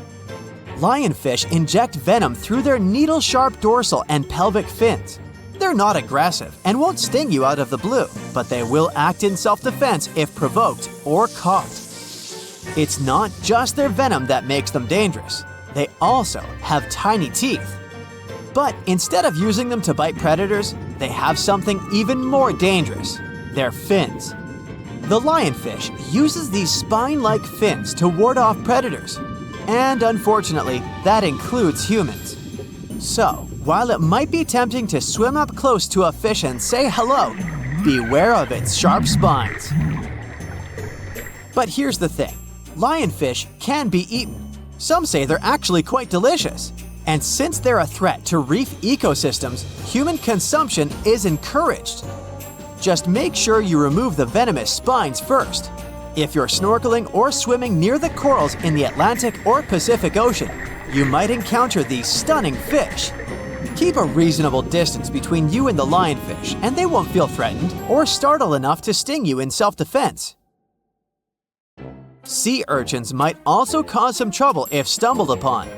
Lionfish inject venom through their needle-sharp dorsal and pelvic fins. They're not aggressive and won't sting you out of the blue, but they will act in self-defense if provoked or caught. It's not just their venom that makes them dangerous. They also have tiny teeth. But instead of using them to bite predators, they have something even more dangerous: their fins. The lionfish uses these spine-like fins to ward off predators. And unfortunately, that includes humans. So, while it might be tempting to swim up close to a fish and say hello, beware of its sharp spines. But here's the thing: lionfish can be eaten. Some say they're actually quite delicious. And since they're a threat to reef ecosystems, human consumption is encouraged. Just make sure you remove the venomous spines first. If you're snorkeling or swimming near the corals in the Atlantic or Pacific Ocean, you might encounter these stunning fish. Keep a reasonable distance between you and the lionfish, and they won't feel threatened or startled enough to sting you in self-defense. Sea urchins might also cause some trouble if stumbled upon.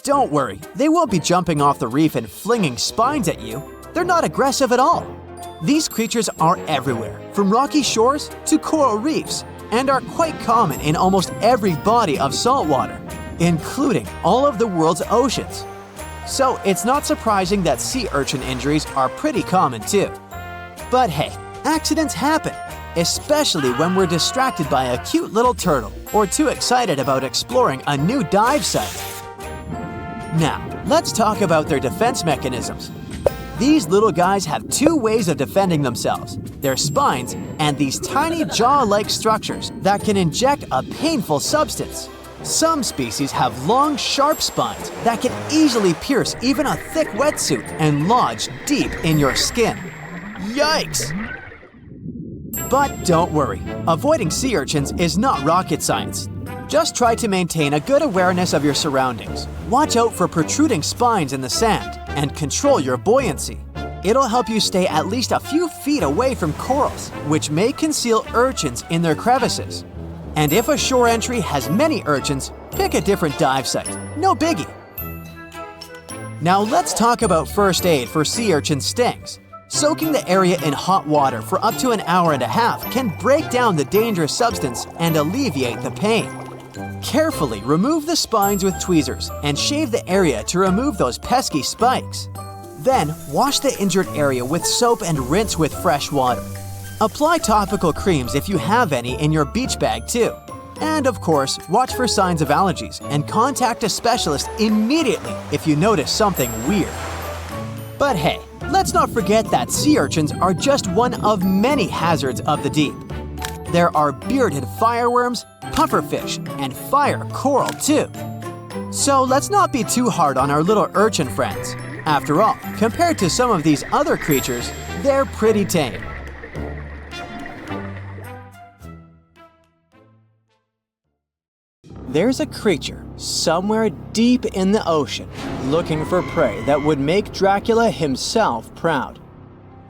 Don't worry, they won't be jumping off the reef and flinging spines at you. They're not aggressive at all. These creatures are everywhere, from rocky shores to coral reefs, and are quite common in almost every body of salt water, including all of the world's oceans. So it's not surprising that sea urchin injuries are pretty common too. But hey, accidents happen, especially when we're distracted by a cute little turtle or too excited about exploring a new dive site. Now, let's talk about their defense mechanisms. These little guys have two ways of defending themselves: their spines and these tiny jaw-like structures that can inject a painful substance. Some species have long, sharp spines that can easily pierce even a thick wetsuit and lodge deep in your skin. Yikes! But don't worry, avoiding sea urchins is not rocket science. Just try to maintain a good awareness of your surroundings. Watch out for protruding spines in the sand and control your buoyancy. It'll help you stay at least a few feet away from corals, which may conceal urchins in their crevices. And if a shore entry has many urchins, pick a different dive site. No biggie. Now let's talk about first aid for sea urchin stings. Soaking the area in hot water for up to an hour and a half can break down the dangerous substance and alleviate the pain. Carefully remove the spines with tweezers and shave the area to remove those pesky spikes. Then, wash the injured area with soap and rinse with fresh water. Apply topical creams if you have any in your beach bag too. And of course, watch for signs of allergies and contact a specialist immediately if you notice something weird. But hey, let's not forget that sea urchins are just one of many hazards of the deep. There are bearded fireworms, pufferfish, and fire coral too. So let's not be too hard on our little urchin friends. After all, compared to some of these other creatures, they're pretty tame. There's a creature somewhere deep in the ocean looking for prey that would make Dracula himself proud.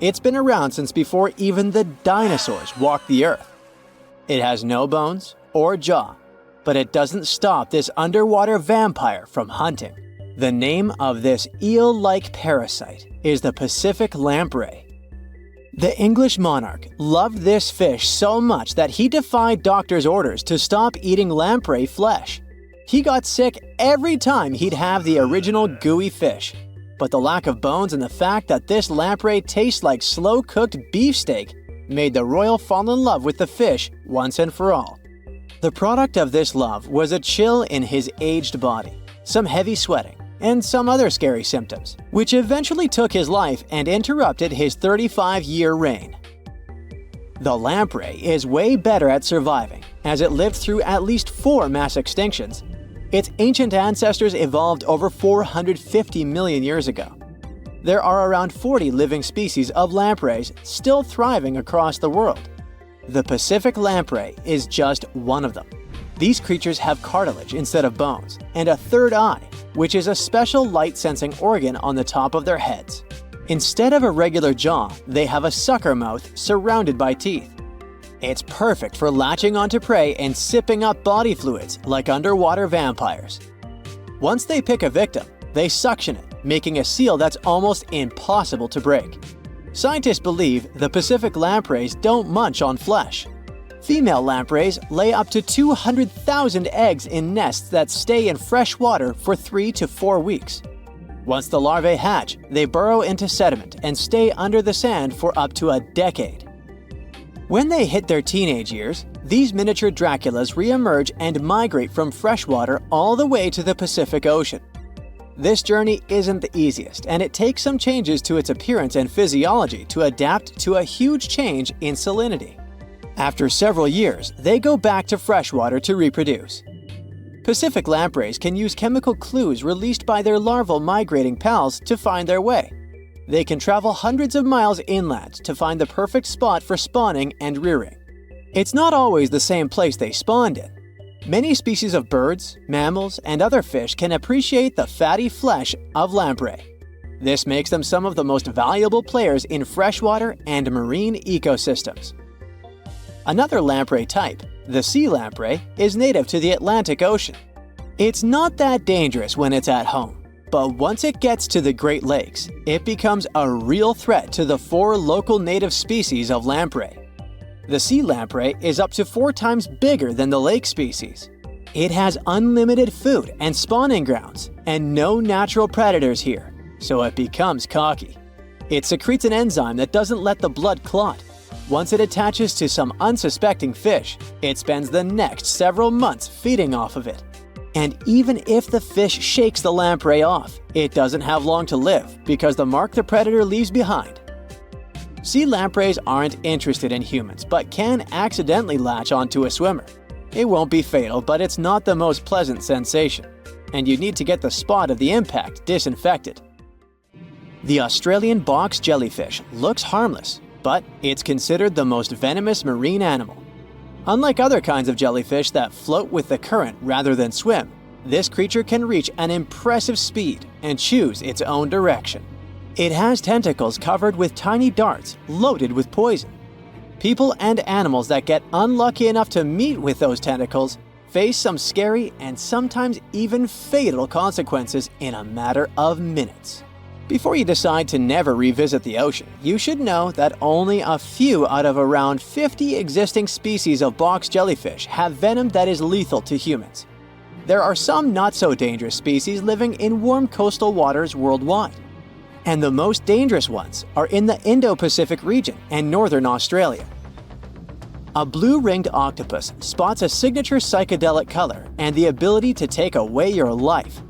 It's been around since before even the dinosaurs walked the earth. It has no bones or jaw, but it doesn't stop this underwater vampire from hunting. The name of this eel-like parasite is the Pacific lamprey. The English monarch loved this fish so much that he defied doctors' orders to stop eating lamprey flesh. He got sick every time he'd have the original gooey fish. But the lack of bones and the fact that this lamprey tastes like slow-cooked beefsteak made the royal fall in love with the fish once and for all. The product of this love was a chill in his aged body, some heavy sweating, and some other scary symptoms, which eventually took his life and interrupted his 35-year reign. The lamprey is way better at surviving, as it lived through at least 4 mass extinctions. Its ancient ancestors evolved over 450 million years ago. There are around 40 living species of lampreys still thriving across the world. The Pacific lamprey is just one of them. These creatures have cartilage instead of bones, and a third eye, which is a special light-sensing organ on the top of their heads. Instead of a regular jaw, they have a sucker mouth surrounded by teeth. It's perfect for latching onto prey and sipping up body fluids like underwater vampires. Once they pick a victim, they suction it, making a seal that's almost impossible to break. Scientists believe the Pacific lampreys don't munch on flesh. Female lampreys lay up to 200,000 eggs in nests that stay in fresh water for 3 to 4 weeks. Once the larvae hatch, they burrow into sediment and stay under the sand for up to a decade. When they hit their teenage years, these miniature Draculas re-emerge and migrate from freshwater all the way to the Pacific Ocean. This journey isn't the easiest, and it takes some changes to its appearance and physiology to adapt to a huge change in salinity. After several years, they go back to freshwater to reproduce. Pacific lampreys can use chemical clues released by their larval migrating pals to find their way. They can travel hundreds of miles inland to find the perfect spot for spawning and rearing. It's not always the same place they spawned in. Many species of birds, mammals, and other fish can appreciate the fatty flesh of lamprey. This makes them some of the most valuable players in freshwater and marine ecosystems. Another lamprey type, the sea lamprey, is native to the Atlantic Ocean. It's not that dangerous when it's at home, but once it gets to the Great Lakes, it becomes a real threat to the 4 local native species of lamprey. The sea lamprey is up to 4 times bigger than the lake species. It has unlimited food and spawning grounds, and no natural predators here, so it becomes cocky. It secretes an enzyme that doesn't let the blood clot. Once it attaches to some unsuspecting fish, it spends the next several months feeding off of it. And even if the fish shakes the lamprey off, it doesn't have long to live because the mark the predator leaves behind. Sea lampreys aren't interested in humans, but can accidentally latch onto a swimmer. It won't be fatal, but it's not the most pleasant sensation, and you need to get the spot of the impact disinfected. The Australian box jellyfish looks harmless, but it's considered the most venomous marine animal. Unlike other kinds of jellyfish that float with the current rather than swim, this creature can reach an impressive speed and choose its own direction. It has tentacles covered with tiny darts loaded with poison. People and animals that get unlucky enough to meet with those tentacles face some scary and sometimes even fatal consequences in a matter of minutes. Before you decide to never revisit the ocean, you should know that only a few out of around 50 existing species of box jellyfish have venom that is lethal to humans. There are some not-so-dangerous species living in warm coastal waters worldwide. And the most dangerous ones are in the Indo-Pacific region and northern Australia. A blue-ringed octopus spots a signature psychedelic color and the ability to take away your life.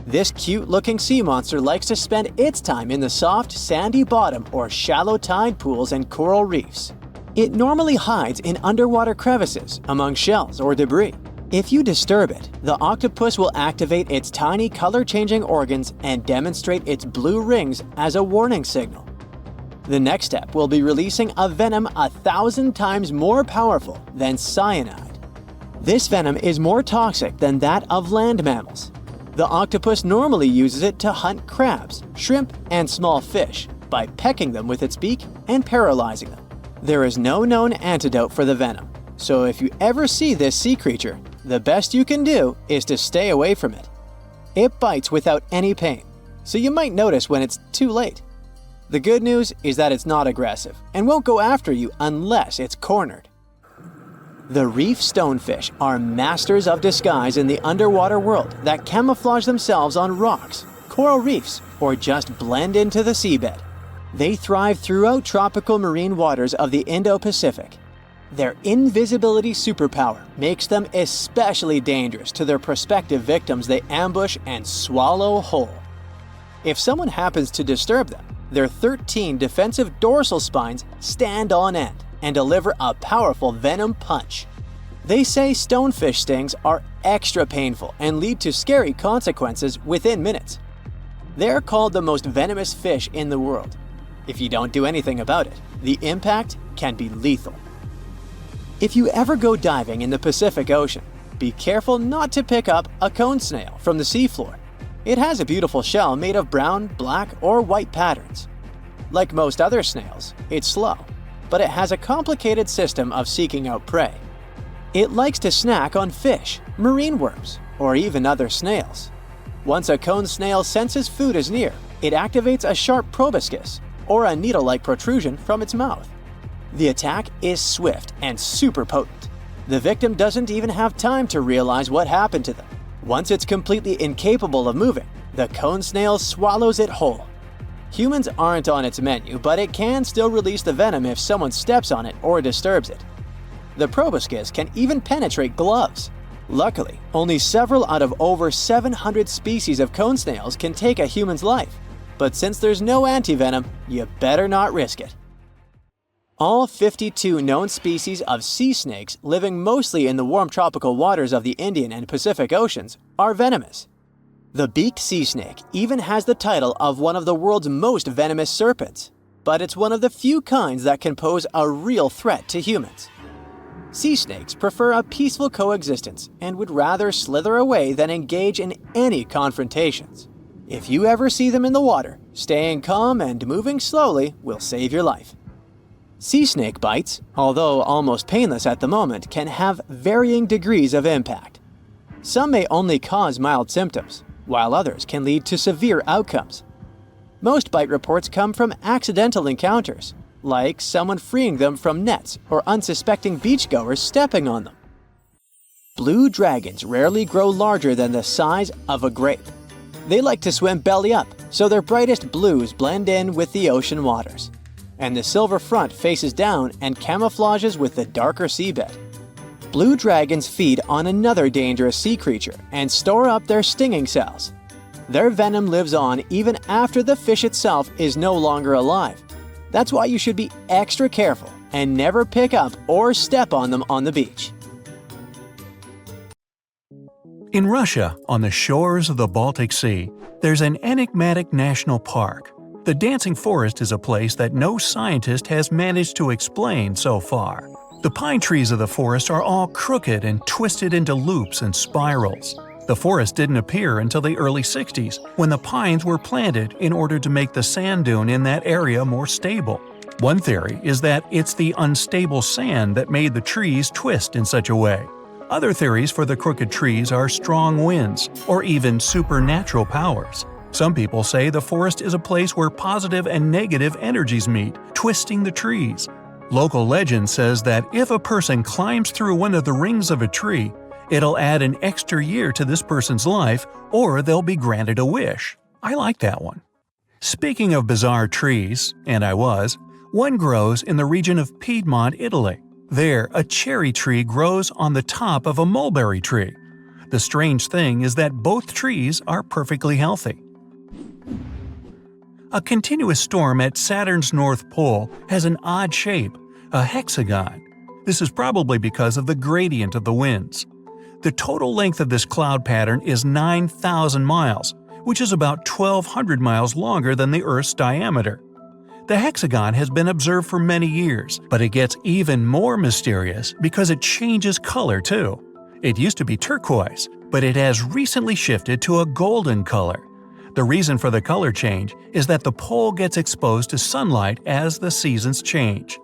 This cute-looking sea monster likes to spend its time in the soft, sandy bottom or shallow tide pools and coral reefs. It normally hides in underwater crevices, among shells or debris. If you disturb it, the octopus will activate its tiny color-changing organs and demonstrate its blue rings as a warning signal. The next step will be releasing a venom 1,000 times more powerful than cyanide. This venom is more toxic than that of land mammals. The octopus normally uses it to hunt crabs, shrimp, and small fish by pecking them with its beak and paralyzing them. There is no known antidote for the venom, so if you ever see this sea creature, the best you can do is to stay away from it. It bites without any pain, so you might notice when it's too late. The good news is that it's not aggressive and won't go after you unless it's cornered. The reef stonefish are masters of disguise in the underwater world that camouflage themselves on rocks, coral reefs, or just blend into the seabed. They thrive throughout tropical marine waters of the Indo-Pacific. Their invisibility superpower makes them especially dangerous to their prospective victims they ambush and swallow whole. If someone happens to disturb them, their 13 defensive dorsal spines stand on end and deliver a powerful venom punch. They say stonefish stings are extra painful and lead to scary consequences within minutes. They're called the most venomous fish in the world. If you don't do anything about it, the impact can be lethal. If you ever go diving in the Pacific Ocean, be careful not to pick up a cone snail from the seafloor. It has a beautiful shell made of brown, black, or white patterns. Like most other snails, it's slow, but it has a complicated system of seeking out prey. It likes to snack on fish, marine worms, or even other snails. Once a cone snail senses food is near, it activates a sharp proboscis, or a needle-like protrusion from its mouth. The attack is swift and super potent. The victim doesn't even have time to realize what happened to them. Once it's completely incapable of moving, the cone snail swallows it whole. Humans aren't on its menu, but it can still release the venom if someone steps on it or disturbs it. The proboscis can even penetrate gloves. Luckily, only several out of over 700 species of cone snails can take a human's life. But since there's no antivenom, you better not risk it. All 52 known species of sea snakes living mostly in the warm tropical waters of the Indian and Pacific Oceans are venomous. The beaked sea snake even has the title of one of the world's most venomous serpents, but it's one of the few kinds that can pose a real threat to humans. Sea snakes prefer a peaceful coexistence and would rather slither away than engage in any confrontations. If you ever see them in the water, staying calm and moving slowly will save your life. Sea snake bites, although almost painless at the moment, can have varying degrees of impact. Some may only cause mild symptoms, while others can lead to severe outcomes. Most bite reports come from accidental encounters, like someone freeing them from nets or unsuspecting beachgoers stepping on them. Blue dragons rarely grow larger than the size of a grape. They like to swim belly up, so their brightest blues blend in with the ocean waters. And the silver front faces down and camouflages with the darker seabed. Blue dragons feed on another dangerous sea creature and store up their stinging cells. Their venom lives on even after the fish itself is no longer alive. That's why you should be extra careful and never pick up or step on them on the beach.
In Russia, on the shores of the Baltic Sea, there's an enigmatic national park. The Dancing Forest is a place that no scientist has managed to explain so far. The pine trees of the forest are all crooked and twisted into loops and spirals. The forest didn't appear until the early 60s, when the pines were planted in order to make the sand dune in that area more stable. One theory is that it's the unstable sand that made the trees twist in such a way. Other theories for the crooked trees are strong winds, or even supernatural powers. Some people say the forest is a place where positive and negative energies meet, twisting the trees. Local legend says that if a person climbs through one of the rings of a tree, it'll add an extra year to this person's life, or they'll be granted a wish. I like that one. Speaking of bizarre trees, and one grows in the region of Piedmont, Italy. There, a cherry tree grows on the top of a mulberry tree. The strange thing is that both trees are perfectly healthy. A continuous storm at Saturn's North Pole has an odd shape, a hexagon. This is probably because of the gradient of the winds. The total length of this cloud pattern is 9,000 miles, which is about 1,200 miles longer than the Earth's diameter. The hexagon has been observed for many years, but it gets even more mysterious because it changes color too. It used to be turquoise, but it has recently shifted to a golden color. The reason for the color change is that the pole gets exposed to sunlight as the seasons change.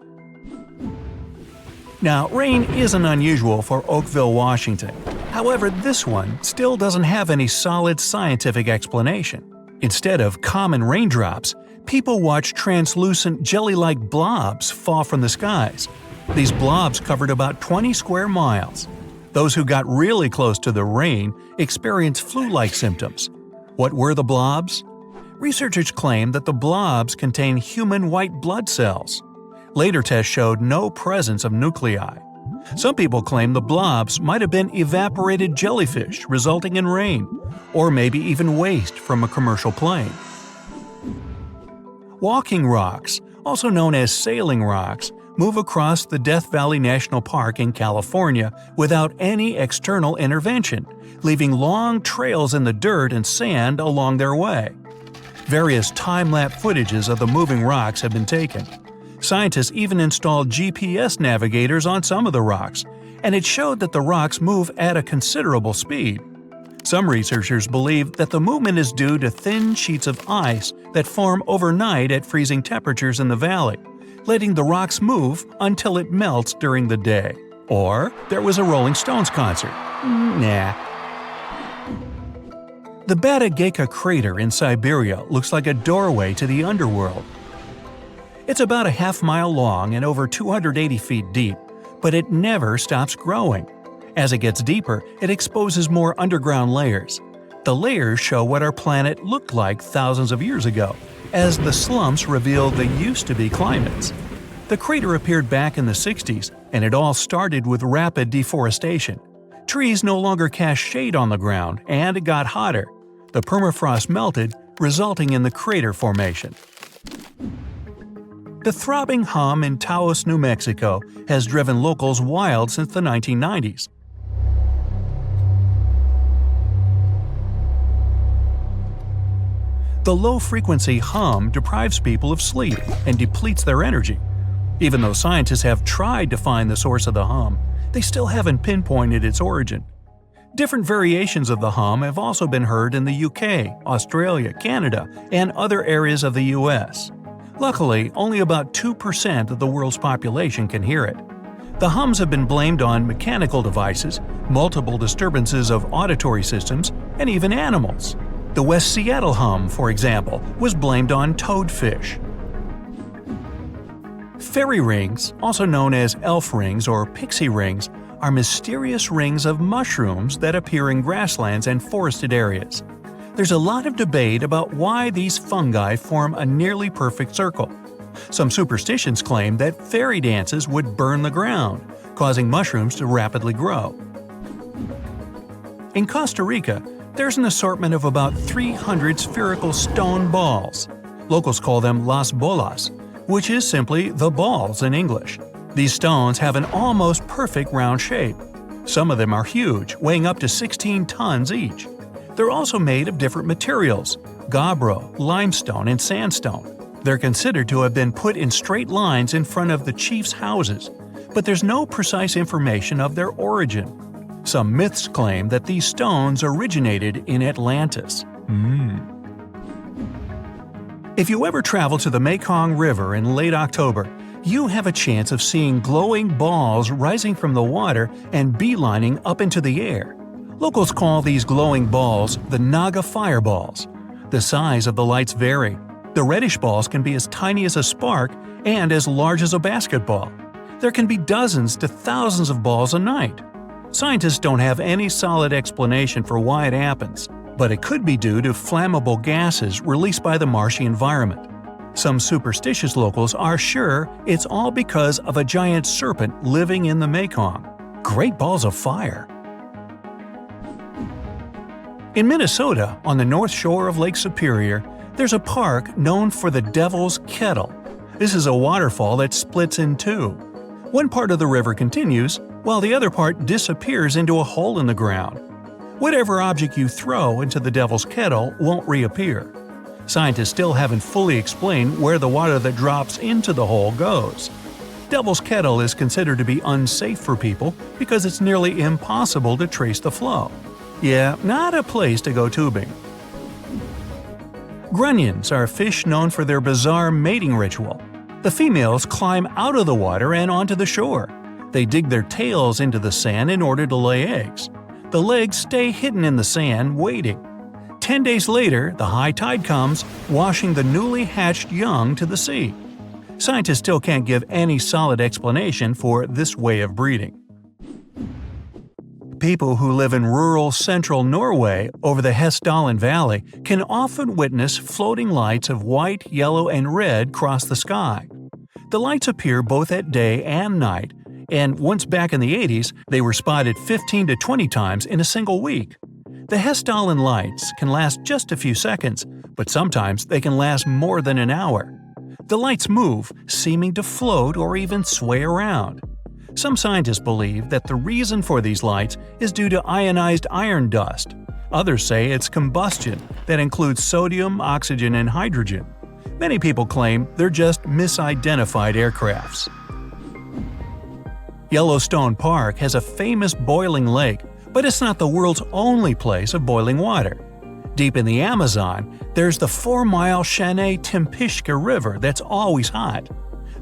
Now, rain isn't unusual for Oakville, Washington. However, this one still doesn't have any solid scientific explanation. Instead of common raindrops, people watch translucent jelly-like blobs fall from the skies. These blobs covered about 20 square miles. Those who got really close to the rain experienced flu-like symptoms. What were the blobs? Researchers claim that the blobs contain human white blood cells. Later tests showed no presence of nuclei. Some people claim the blobs might have been evaporated jellyfish resulting in rain, or maybe even waste from a commercial plane. Walking rocks, also known as sailing rocks, move across the Death Valley National Park in California without any external intervention, leaving long trails in the dirt and sand along their way. Various time-lapse footages of the moving rocks have been taken. Scientists even installed GPS navigators on some of the rocks, and it showed that the rocks move at a considerable speed. Some researchers believe that the movement is due to thin sheets of ice that form overnight at freezing temperatures in the valley, letting the rocks move until it melts during the day. Or there was a Rolling Stones concert. Nah. The Batagayka crater in Siberia looks like a doorway to the underworld. It's about a half-mile long and over 280 feet deep, but it never stops growing. As it gets deeper, it exposes more underground layers. The layers show what our planet looked like thousands of years ago, as the slumps reveal the used-to-be climates. The crater appeared back in the 60s, and it all started with rapid deforestation. Trees no longer cast shade on the ground, and it got hotter. The permafrost melted, resulting in the crater formation. The throbbing hum in Taos, New Mexico has driven locals wild since the 1990s. The low-frequency hum deprives people of sleep and depletes their energy. Even though scientists have tried to find the source of the hum, they still haven't pinpointed its origin. Different variations of the hum have also been heard in the UK, Australia, Canada, and other areas of the US. Luckily, only about 2% of the world's population can hear it. The hums have been blamed on mechanical devices, multiple disturbances of auditory systems, and even animals. The West Seattle hum, for example, was blamed on toadfish. Fairy rings, also known as elf rings or pixie rings, are mysterious rings of mushrooms that appear in grasslands and forested areas. There's a lot of debate about why these fungi form a nearly perfect circle. Some superstitions claim that fairy dances would burn the ground, causing mushrooms to rapidly grow. In Costa Rica, there's an assortment of about 300 spherical stone balls. Locals call them las bolas, which is simply the balls in English. These stones have an almost perfect round shape. Some of them are huge, weighing up to 16 tons each. They're also made of different materials – gabbro, limestone, and sandstone. They're considered to have been put in straight lines in front of the chief's houses, but there's no precise information of their origin. Some myths claim that these stones originated in Atlantis. If you ever travel to the Mekong River in late October, you have a chance of seeing glowing balls rising from the water and beelining up into the air. Locals call these glowing balls the Naga fireballs. The size of the lights vary. The reddish balls can be as tiny as a spark and as large as a basketball. There can be dozens to thousands of balls a night. Scientists don't have any solid explanation for why it happens, but it could be due to flammable gases released by the marshy environment. Some superstitious locals are sure it's all because of a giant serpent living in the Mekong. Great balls of fire! In Minnesota, on the north shore of Lake Superior, there's a park known for the Devil's Kettle. This is a waterfall that splits in two. One part of the river continues, while the other part disappears into a hole in the ground. Whatever object you throw into the Devil's Kettle won't reappear. Scientists still haven't fully explained where the water that drops into the hole goes. Devil's Kettle is considered to be unsafe for people because it's nearly impossible to trace the flow. Yeah, not a place to go tubing. Grunions are fish known for their bizarre mating ritual. The females climb out of the water and onto the shore. They dig their tails into the sand in order to lay eggs. The legs stay hidden in the sand, waiting. 10 days later, the high tide comes, washing the newly hatched young to the sea. Scientists still can't give any solid explanation for this way of breeding. People who live in rural central Norway over the Hessdalen Valley can often witness floating lights of white, yellow, and red cross the sky. The lights appear both at day and night, and once back in the 80s, they were spotted 15 to 20 times in a single week. The Hessdalen lights can last just a few seconds, but sometimes they can last more than an hour. The lights move, seeming to float or even sway around. Some scientists believe that the reason for these lights is due to ionized iron dust. Others say it's combustion that includes sodium, oxygen, and hydrogen. Many people claim they're just misidentified aircrafts. Yellowstone Park has a famous boiling lake, but it's not the world's only place of boiling water. Deep in the Amazon, there's the 4-mile Shanay Timpishka River that's always hot.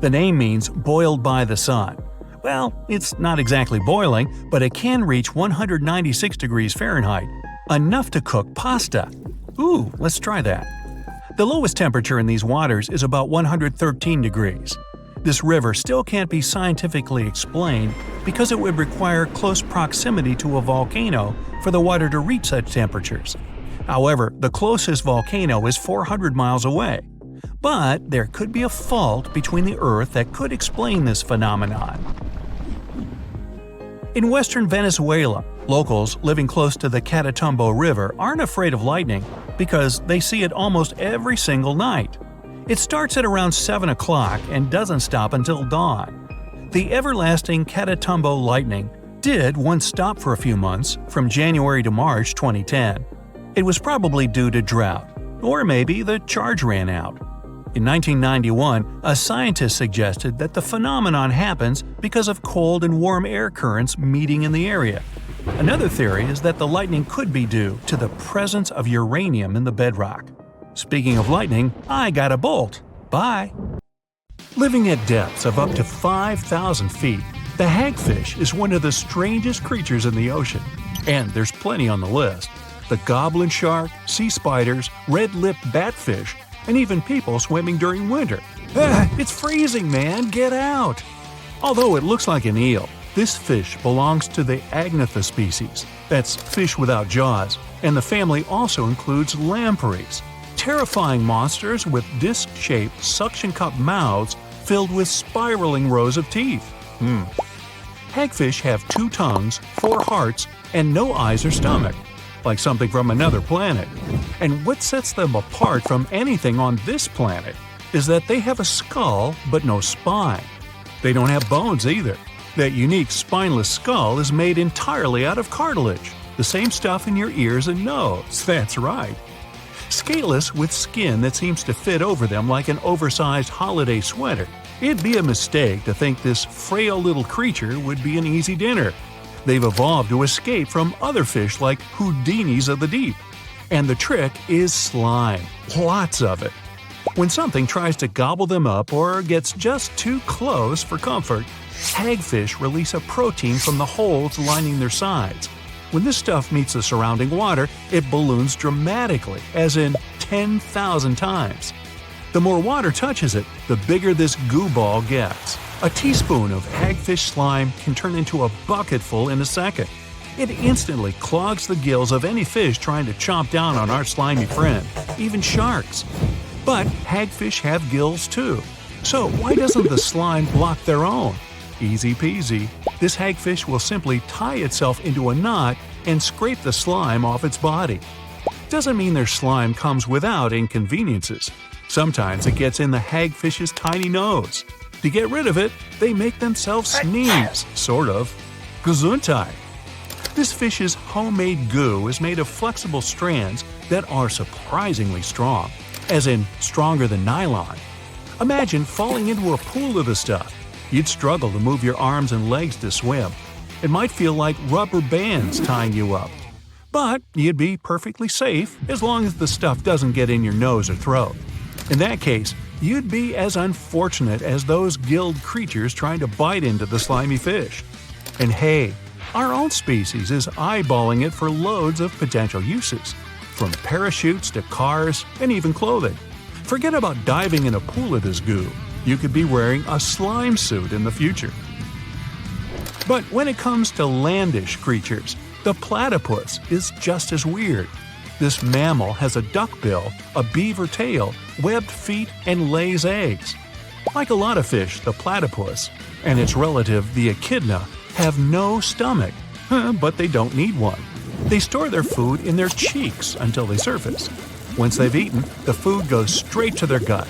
The name means boiled by the sun. Well, it's not exactly boiling, but it can reach 196 degrees Fahrenheit, enough to cook pasta. Ooh, let's try that. The lowest temperature in these waters is about 113 degrees. This river still can't be scientifically explained because it would require close proximity to a volcano for the water to reach such temperatures. However, the closest volcano is 400 miles away. But there could be a fault between the Earth that could explain this phenomenon. In western Venezuela, locals living close to the Catatumbo River aren't afraid of lightning because they see it almost every single night. It starts at around 7 o'clock and doesn't stop until dawn. The everlasting Catatumbo lightning did once stop for a few months, from January to March 2010. It was probably due to drought, or maybe the charge ran out. In 1991, a scientist suggested that the phenomenon happens because of cold and warm air currents meeting in the area. Another theory is that the lightning could be due to the presence of uranium in the bedrock. Speaking of lightning, I got a bolt. Bye! Living at depths of up to 5,000 feet, the hagfish is one of the strangest creatures in the ocean. And there's plenty on the list. The goblin shark, sea spiders, red-lipped batfish, and even people swimming during winter. It's freezing, man! Get out! Although it looks like an eel, this fish belongs to the Agnatha species. That's fish without jaws, and the family also includes lampreys. Terrifying monsters with disc-shaped suction cup mouths filled with spiraling rows of teeth. Hagfish have 2 tongues, 4 hearts, and no eyes or stomach, like something from another planet. And what sets them apart from anything on this planet is that they have a skull but no spine. They don't have bones either. That unique spineless skull is made entirely out of cartilage, the same stuff in your ears and nose. That's right. Scaleless with skin that seems to fit over them like an oversized holiday sweater. It'd be a mistake to think this frail little creature would be an easy dinner. They've evolved to escape from other fish like Houdinis of the deep. And the trick is slime. Lots of it. When something tries to gobble them up or gets just too close for comfort, hagfish release a protein from the holes lining their sides. When this stuff meets the surrounding water, it balloons dramatically, as in 10,000 times. The more water touches it, the bigger this goo ball gets. A teaspoon of hagfish slime can turn into a bucketful in a second. It instantly clogs the gills of any fish trying to chomp down on our slimy friend, even sharks. But hagfish have gills too. So why doesn't the slime block their own? Easy peasy. This hagfish will simply tie itself into a knot and scrape the slime off its body. Doesn't mean their slime comes without inconveniences. Sometimes it gets in the hagfish's tiny nose. To get rid of it, they make themselves sneeze, sort of. Gesundheit. This fish's homemade goo is made of flexible strands that are surprisingly strong, as in stronger than nylon. Imagine falling into a pool of the stuff. You'd struggle to move your arms and legs to swim. It might feel like rubber bands tying you up. But you'd be perfectly safe as long as the stuff doesn't get in your nose or throat. In that case, you'd be as unfortunate as those gilled creatures trying to bite into the slimy fish. And hey, our own species is eyeballing it for loads of potential uses, from parachutes to cars and even clothing. Forget about diving in a pool of this goo. You could be wearing a slime suit in the future. But when it comes to landish creatures, the platypus is just as weird. This mammal has a duck bill, a beaver tail, webbed feet, and lays eggs. Like a lot of fish, the platypus and its relative, the echidna, have no stomach, but they don't need one. They store their food in their cheeks until they surface. Once they've eaten, the food goes straight to their gut.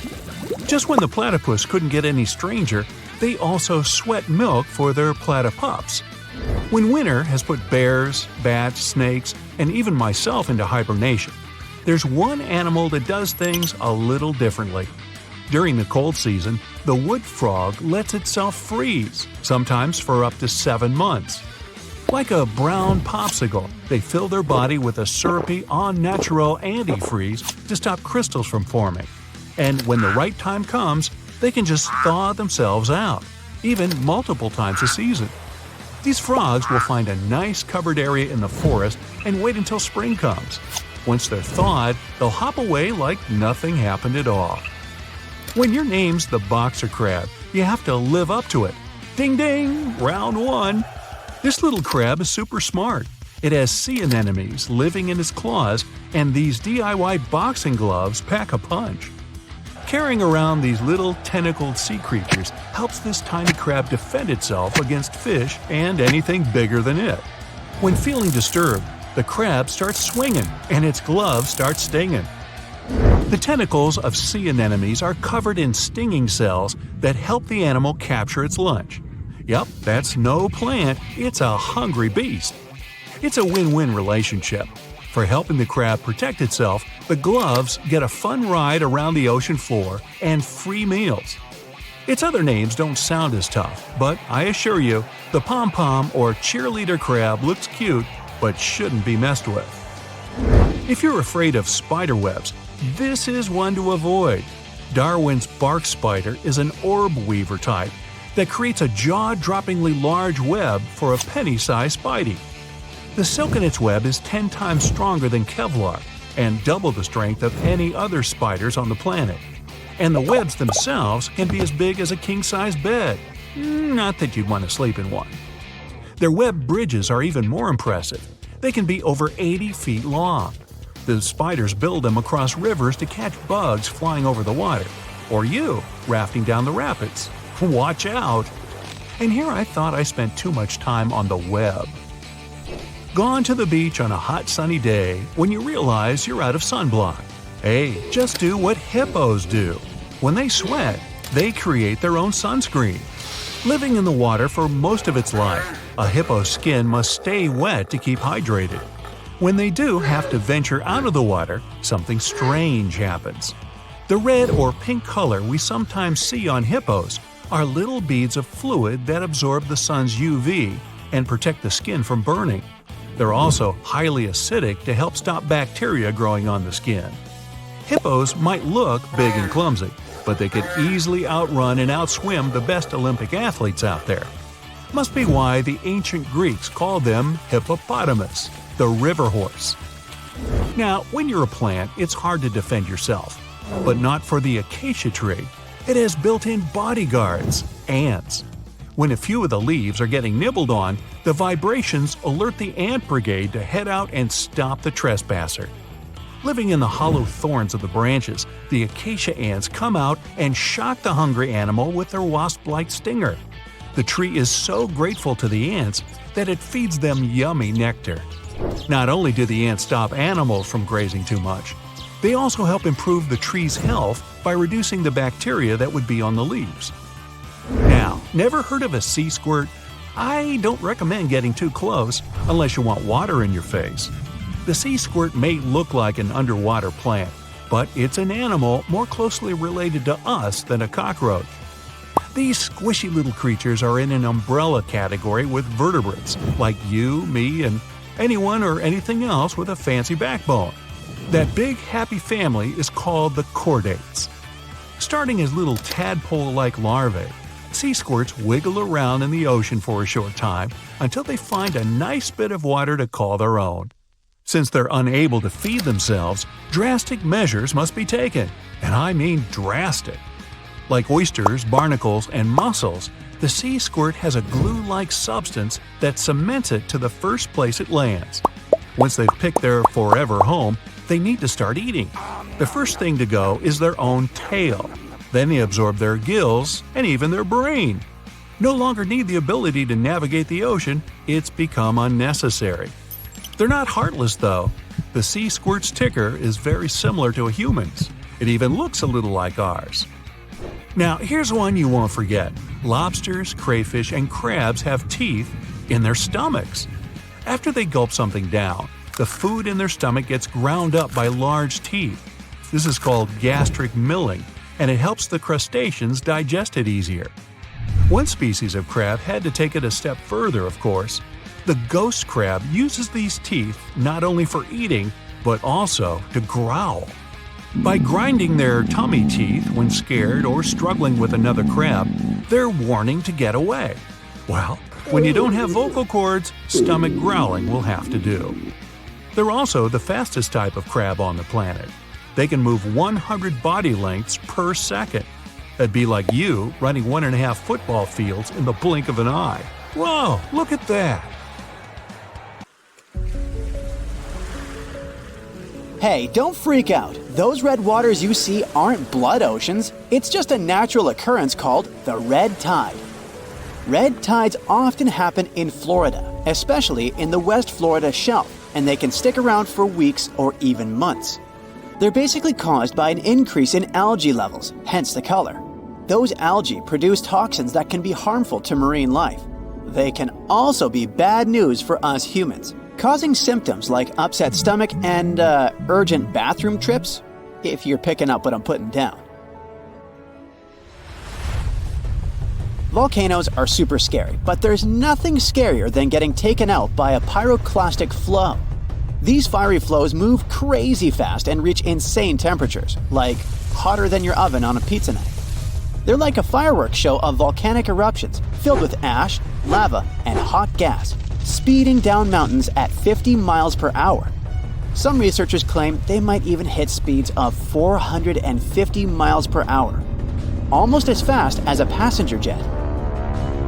Just when the platypus couldn't get any stranger, they also sweat milk for their platypups. When winter has put bears, bats, snakes, and even myself into hibernation, there's one animal that does things a little differently. During the cold season, the wood frog lets itself freeze, sometimes for up to 7 months. Like a brown popsicle, they fill their body with a syrupy, au-naturel antifreeze to stop crystals from forming. And when the right time comes, they can just thaw themselves out, even multiple times a season. These frogs will find a nice covered area in the forest and wait until spring comes. Once they're thawed, they'll hop away like nothing happened at all. When your name's the boxer crab, you have to live up to it. Ding ding! Round 1! This little crab is super smart. It has sea anemones living in its claws, and these DIY boxing gloves pack a punch. Carrying around these little tentacled sea creatures helps this tiny crab defend itself against fish and anything bigger than it. When feeling disturbed, the crab starts swinging and its gloves start stinging. The tentacles of sea anemones are covered in stinging cells that help the animal capture its lunch. Yep, that's no plant, it's a hungry beast. It's a win-win relationship. For helping the crab protect itself, the gloves get a fun ride around the ocean floor and free meals. Its other names don't sound as tough, but I assure you, the pom-pom or cheerleader crab looks cute but shouldn't be messed with. If you're afraid of spider webs, this is one to avoid. Darwin's bark spider is an orb weaver type that creates a jaw-droppingly large web for a penny-sized spidey. The silk in its web is 10 times stronger than Kevlar and double the strength of any other spiders on the planet. And the webs themselves can be as big as a king-size bed. Not that you'd want to sleep in one. Their web bridges are even more impressive. They can be over 80 feet long. The spiders build them across rivers to catch bugs flying over the water, or you rafting down the rapids. Watch out! And here I thought I spent too much time on the web. Gone to the beach on a hot sunny day when you realize you're out of sunblock. Hey, just do what hippos do. When they sweat, they create their own sunscreen. Living in the water for most of its life, a hippo's skin must stay wet to keep hydrated. When they do have to venture out of the water, something strange happens. The red or pink color we sometimes see on hippos are little beads of fluid that absorb the sun's UV and protect the skin from burning. They're also highly acidic to help stop bacteria growing on the skin. Hippos might look big and clumsy, but they could easily outrun and outswim the best Olympic athletes out there. Must be why the ancient Greeks called them hippopotamus, the river horse. Now, when you're a plant, it's hard to defend yourself, but not for the acacia tree. It has built-in bodyguards, ants. When a few of the leaves are getting nibbled on, the vibrations alert the ant brigade to head out and stop the trespasser. Living in the hollow thorns of the branches, the acacia ants come out and shock the hungry animal with their wasp-like stinger. The tree is so grateful to the ants that it feeds them yummy nectar. Not only do the ants stop animals from grazing too much, they also help improve the tree's health by reducing the bacteria that would be on the leaves. Now, never heard of a sea squirt? I don't recommend getting too close unless you want water in your face. The sea squirt may look like an underwater plant, but it's an animal more closely related to us than a cockroach. These squishy little creatures are in an umbrella category with vertebrates, like you, me, and anyone or anything else with a fancy backbone. That big happy family is called the chordates. Starting as little tadpole-like larvae, sea squirts wiggle around in the ocean for a short time until they find a nice bit of water to call their own. Since they're unable to feed themselves, drastic measures must be taken, and I mean drastic. Like oysters, barnacles, and mussels, the sea squirt has a glue-like substance that cements it to the first place it lands. Once they've picked their forever home, they need to start eating. The first thing to go is their own tail. Then they absorb their gills and even their brain. No longer need the ability to navigate the ocean, it's become unnecessary. They're not heartless though. The sea squirt's ticker is very similar to a human's. It even looks a little like ours. Now here's one you won't forget. Lobsters, crayfish, and crabs have teeth in their stomachs. After they gulp something down, the food in their stomach gets ground up by large teeth. This is called gastric milling, and it helps the crustaceans digest it easier. One species of crab had to take it a step further, of course. The ghost crab uses these teeth not only for eating, but also to growl. By grinding their tummy teeth when scared or struggling with another crab, they're warning to get away. Well, when you don't have vocal cords, stomach growling will have to do. They're also the fastest type of crab on the planet. They can move 100 body lengths per second. That'd be like you running 1.5 football fields in the blink of an eye. Whoa, look at that!
Hey, don't freak out. Those red waters you see aren't blood oceans. It's just a natural occurrence called the red tide. Red tides often happen in Florida, especially in the West Florida shelf, and they can stick around for weeks or even months. They're basically caused by an increase in algae levels, hence the color. Those algae produce toxins that can be harmful to marine life. They can also be bad news for us humans, causing symptoms like upset stomach and urgent bathroom trips, if you're picking up what I'm putting down. Volcanoes are super scary, but there's nothing scarier than getting taken out by a pyroclastic flow. These fiery flows move crazy fast and reach insane temperatures, like hotter than your oven on a pizza night. They're like a fireworks show of volcanic eruptions filled with ash, lava, and hot gas, speeding down mountains at 50 miles per hour. Some researchers claim they might even hit speeds of 450 miles per hour, almost as fast as a passenger jet.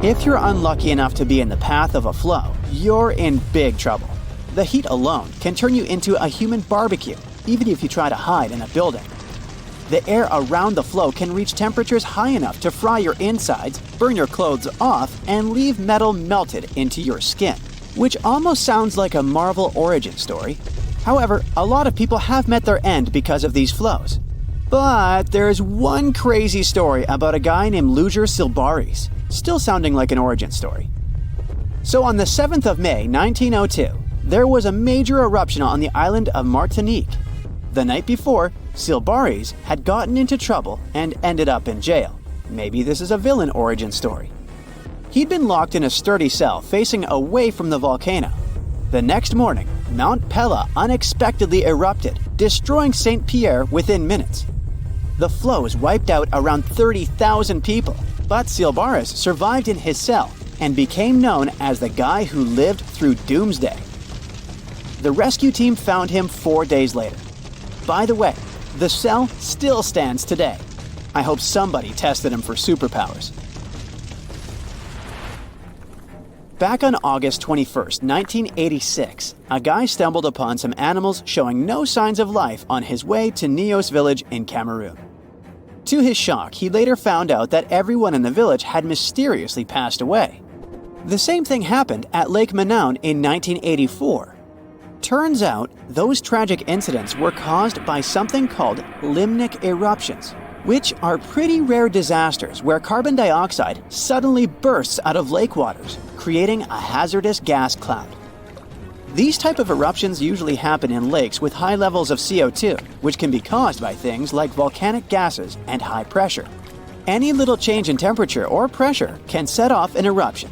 If you're unlucky enough to be in the path of a flow, you're in big trouble. The heat alone can turn you into a human barbecue, even if you try to hide in a building. The air around the flow can reach temperatures high enough to fry your insides, burn your clothes off, and leave metal melted into your skin, which almost sounds like a Marvel origin story. However, a lot of people have met their end because of these flows. But there's one crazy story about a guy named Luger Silbaris, still sounding like an origin story. So on the 7th of May, 1902, there was a major eruption on the island of Martinique. The night before, Silbaris had gotten into trouble and ended up in jail. Maybe this is a villain origin story. He'd been locked in a sturdy cell facing away from the volcano. The next morning, Mount Pella unexpectedly erupted, destroying St. Pierre within minutes. The flows wiped out around 30,000 people, but Silbaris survived in his cell and became known as the guy who lived through doomsday. The rescue team found him 4 days later. By the way, the cell still stands today. I hope somebody tested him for superpowers. Back on August 21st, 1986, a guy stumbled upon some animals showing no signs of life on his way to Nios village in Cameroon. To his shock, he later found out that everyone in the village had mysteriously passed away. The same thing happened at Lake Manaun in 1984. Turns out, those tragic incidents were caused by something called limnic eruptions, which are pretty rare disasters where carbon dioxide suddenly bursts out of lake waters, creating a hazardous gas cloud. These type of eruptions usually happen in lakes with high levels of CO2, which can be caused by things like volcanic gases and high pressure. Any little change in temperature or pressure can set off an eruption.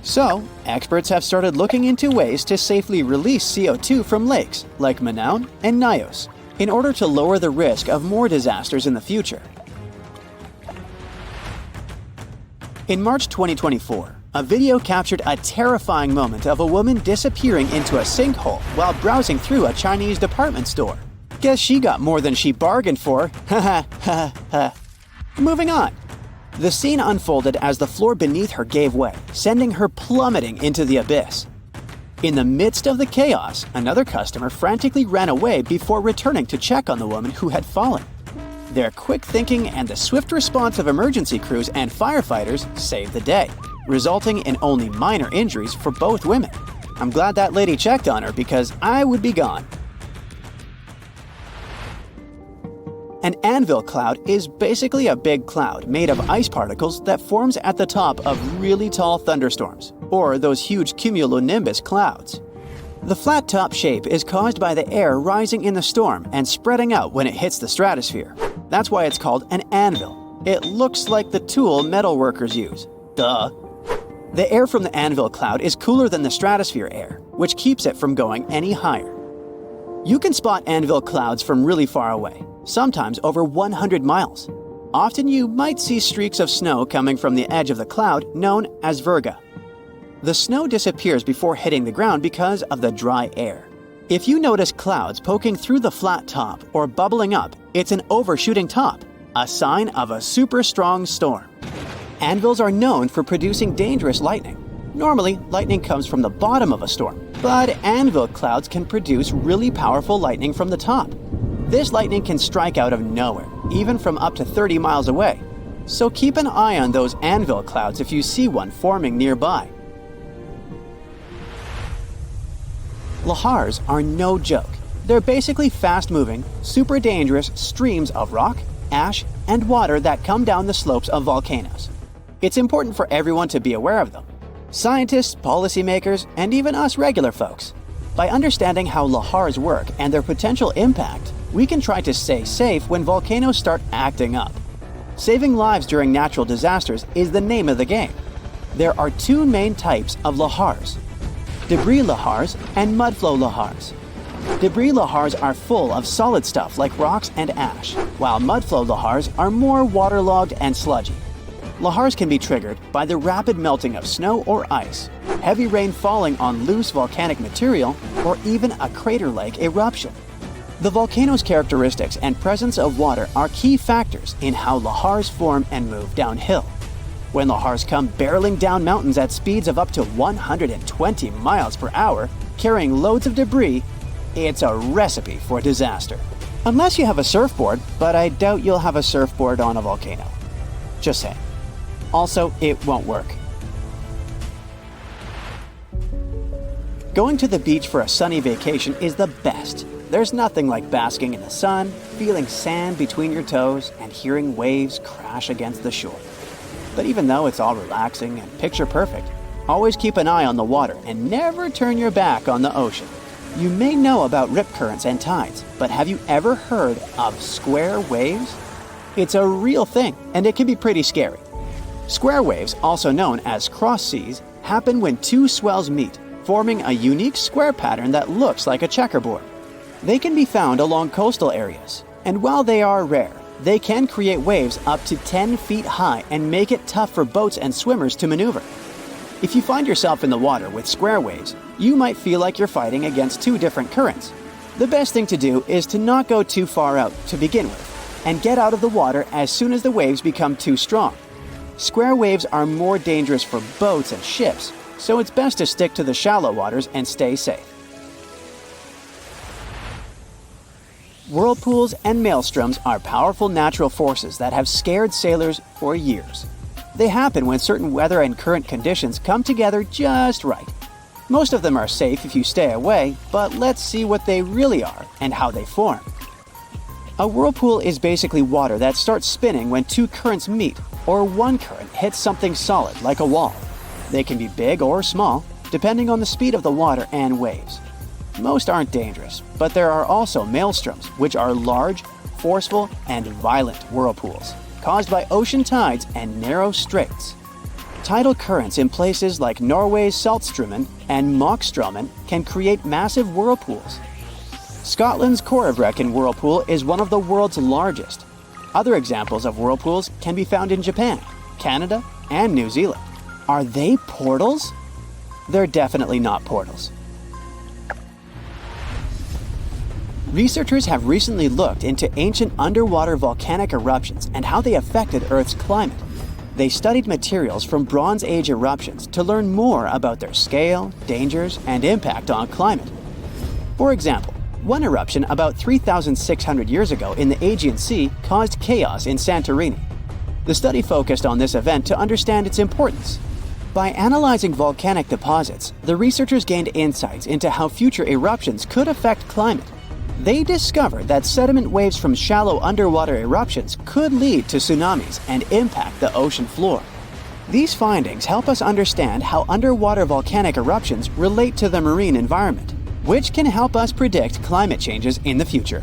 So, experts have started looking into ways to safely release CO2 from lakes like Manaun and Nios in order to lower the risk of more disasters in the future. In March 2024, a video captured a terrifying moment of a woman disappearing into a sinkhole while browsing through a Chinese department store. Guess she got more than she bargained for. Ha ha ha. Moving on. The scene unfolded as the floor beneath her gave way, sending her plummeting into the abyss. In the midst of the chaos, another customer frantically ran away before returning to check on the woman who had fallen. Their quick thinking and the swift response of emergency crews and firefighters saved the day, resulting in only minor injuries for both women. I'm glad that lady checked on her because I would be gone. An anvil cloud is basically a big cloud made of ice particles that forms at the top of really tall thunderstorms, or those huge cumulonimbus clouds. The flat top shape is caused by the air rising in the storm and spreading out when it hits the stratosphere. That's why it's called an anvil. It looks like the tool metal workers use. Duh. The air from the anvil cloud is cooler than the stratosphere air, which keeps it from going any higher. You can spot anvil clouds from really far away, sometimes over 100 miles. Often you might see streaks of snow coming from the edge of the cloud known as virga. The snow disappears before hitting the ground because of the dry air. If you notice clouds poking through the flat top or bubbling up, it's an overshooting top, a sign of a super strong storm. Anvils are known for producing dangerous lightning. Normally, lightning comes from the bottom of a storm, but anvil clouds can produce really powerful lightning from the top. This lightning can strike out of nowhere, even from up to 30 miles away. So keep an eye on those anvil clouds if you see one forming nearby. Lahars are no joke. They're basically fast-moving, super dangerous streams of rock, ash, and water that come down the slopes of volcanoes. It's important for everyone to be aware of them. Scientists, policymakers, and even us regular folks. By understanding how lahars work and their potential impact, we can try to stay safe when volcanoes start acting up. Saving lives during natural disasters is the name of the game. There are two main types of lahars: debris lahars and mudflow lahars. Debris lahars are full of solid stuff like rocks and ash, while mudflow lahars are more waterlogged and sludgy. Lahars can be triggered by the rapid melting of snow or ice, heavy rain falling on loose volcanic material, or even a crater-like eruption. The volcano's characteristics and presence of water are key factors in how lahars form and move downhill. When lahars come barreling down mountains at speeds of up to 120 miles per hour, carrying loads of debris, it's a recipe for disaster. Unless you have a surfboard, but I doubt you'll have a surfboard on a volcano. Just saying. Also, it won't work. Going to the beach for a sunny vacation is the best. There's nothing like basking in the sun, feeling sand between your toes, and hearing waves crash against the shore. But even though it's all relaxing and picture perfect, always keep an eye on the water and never turn your back on the ocean. You may know about rip currents and tides, but have you ever heard of square waves? It's a real thing, and it can be pretty scary. Square waves, also known as cross seas, happen when two swells meet, forming a unique square pattern that looks like a checkerboard. They can be found along coastal areas, and while they are rare, they can create waves up to 10 feet high and make it tough for boats and swimmers to maneuver. If you find yourself in the water with square waves, you might feel like you're fighting against two different currents. The best thing to do is to not go too far out to begin with, and get out of the water as soon as the waves become too strong. Square waves are more dangerous for boats and ships, so it's best to stick to the shallow waters and stay safe. Whirlpools and maelstroms are powerful natural forces that have scared sailors for years. They happen when certain weather and current conditions come together just right. Most of them are safe if you stay away, but let's see what they really are and how they form. A whirlpool is basically water that starts spinning when two currents meet, or one current hits something solid like a wall. They can be big or small, depending on the speed of the water and waves. Most aren't dangerous, but there are also maelstroms, which are large, forceful, and violent whirlpools, caused by ocean tides and narrow straits. Tidal currents in places like Norway's Saltstraumen and Moxstraumen can create massive whirlpools. Scotland's Corryvreckan whirlpool is one of the world's largest. Other examples of whirlpools can be found in Japan, Canada, and New Zealand. Are they portals? They're definitely not portals. Researchers have recently looked into ancient underwater volcanic eruptions and how they affected Earth's climate. They studied materials from Bronze Age eruptions to learn more about their scale, dangers, and impact on climate. For example, One eruption about 3,600 years ago in the Aegean Sea caused chaos in Santorini. The study focused on this event to understand its importance. By analyzing volcanic deposits, the researchers gained insights into how future eruptions could affect climate. They discovered that sediment waves from shallow underwater eruptions could lead to tsunamis and impact the ocean floor. These findings help us understand how underwater volcanic eruptions relate to the marine environment, which can help us predict climate changes in the future.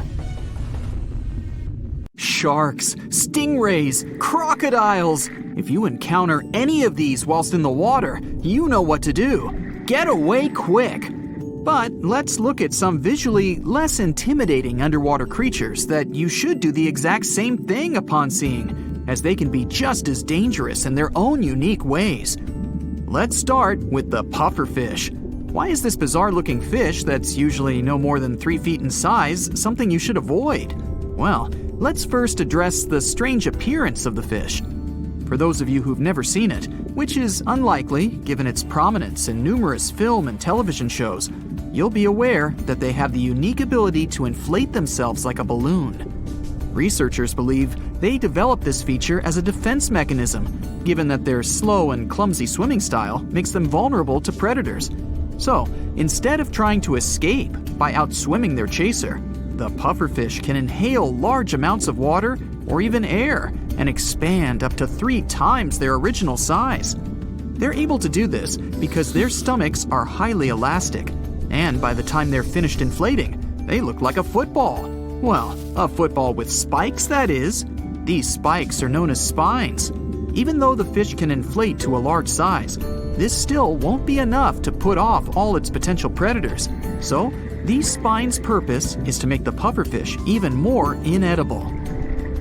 Sharks, stingrays, crocodiles. If you encounter any of these whilst in the water, you know what to do. Get away quick. But let's look at some visually less intimidating underwater creatures that you should do the exact same thing upon seeing, as they can be just as dangerous in their own unique ways. Let's start with the pufferfish. Why is this bizarre-looking fish that's usually no more than 3 feet in size something you should avoid? Well, let's first address the strange appearance of the fish. For those of you who've never seen it, which is unlikely given its prominence in numerous film and television shows, you'll be aware that they have the unique ability to inflate themselves like a balloon. Researchers believe they developed this feature as a defense mechanism, given that their slow and clumsy swimming style makes them vulnerable to predators. So, instead of trying to escape by outswimming their chaser, the pufferfish can inhale large amounts of water or even air and expand up to 3 times their original size. They're able to do this because their stomachs are highly elastic, and by the time they're finished inflating, they look like a football. Well, a football with spikes, that is. These spikes are known as spines. Even though the fish can inflate to a large size, this still won't be enough to put off all its potential predators. So, these spines' purpose is to make the pufferfish even more inedible.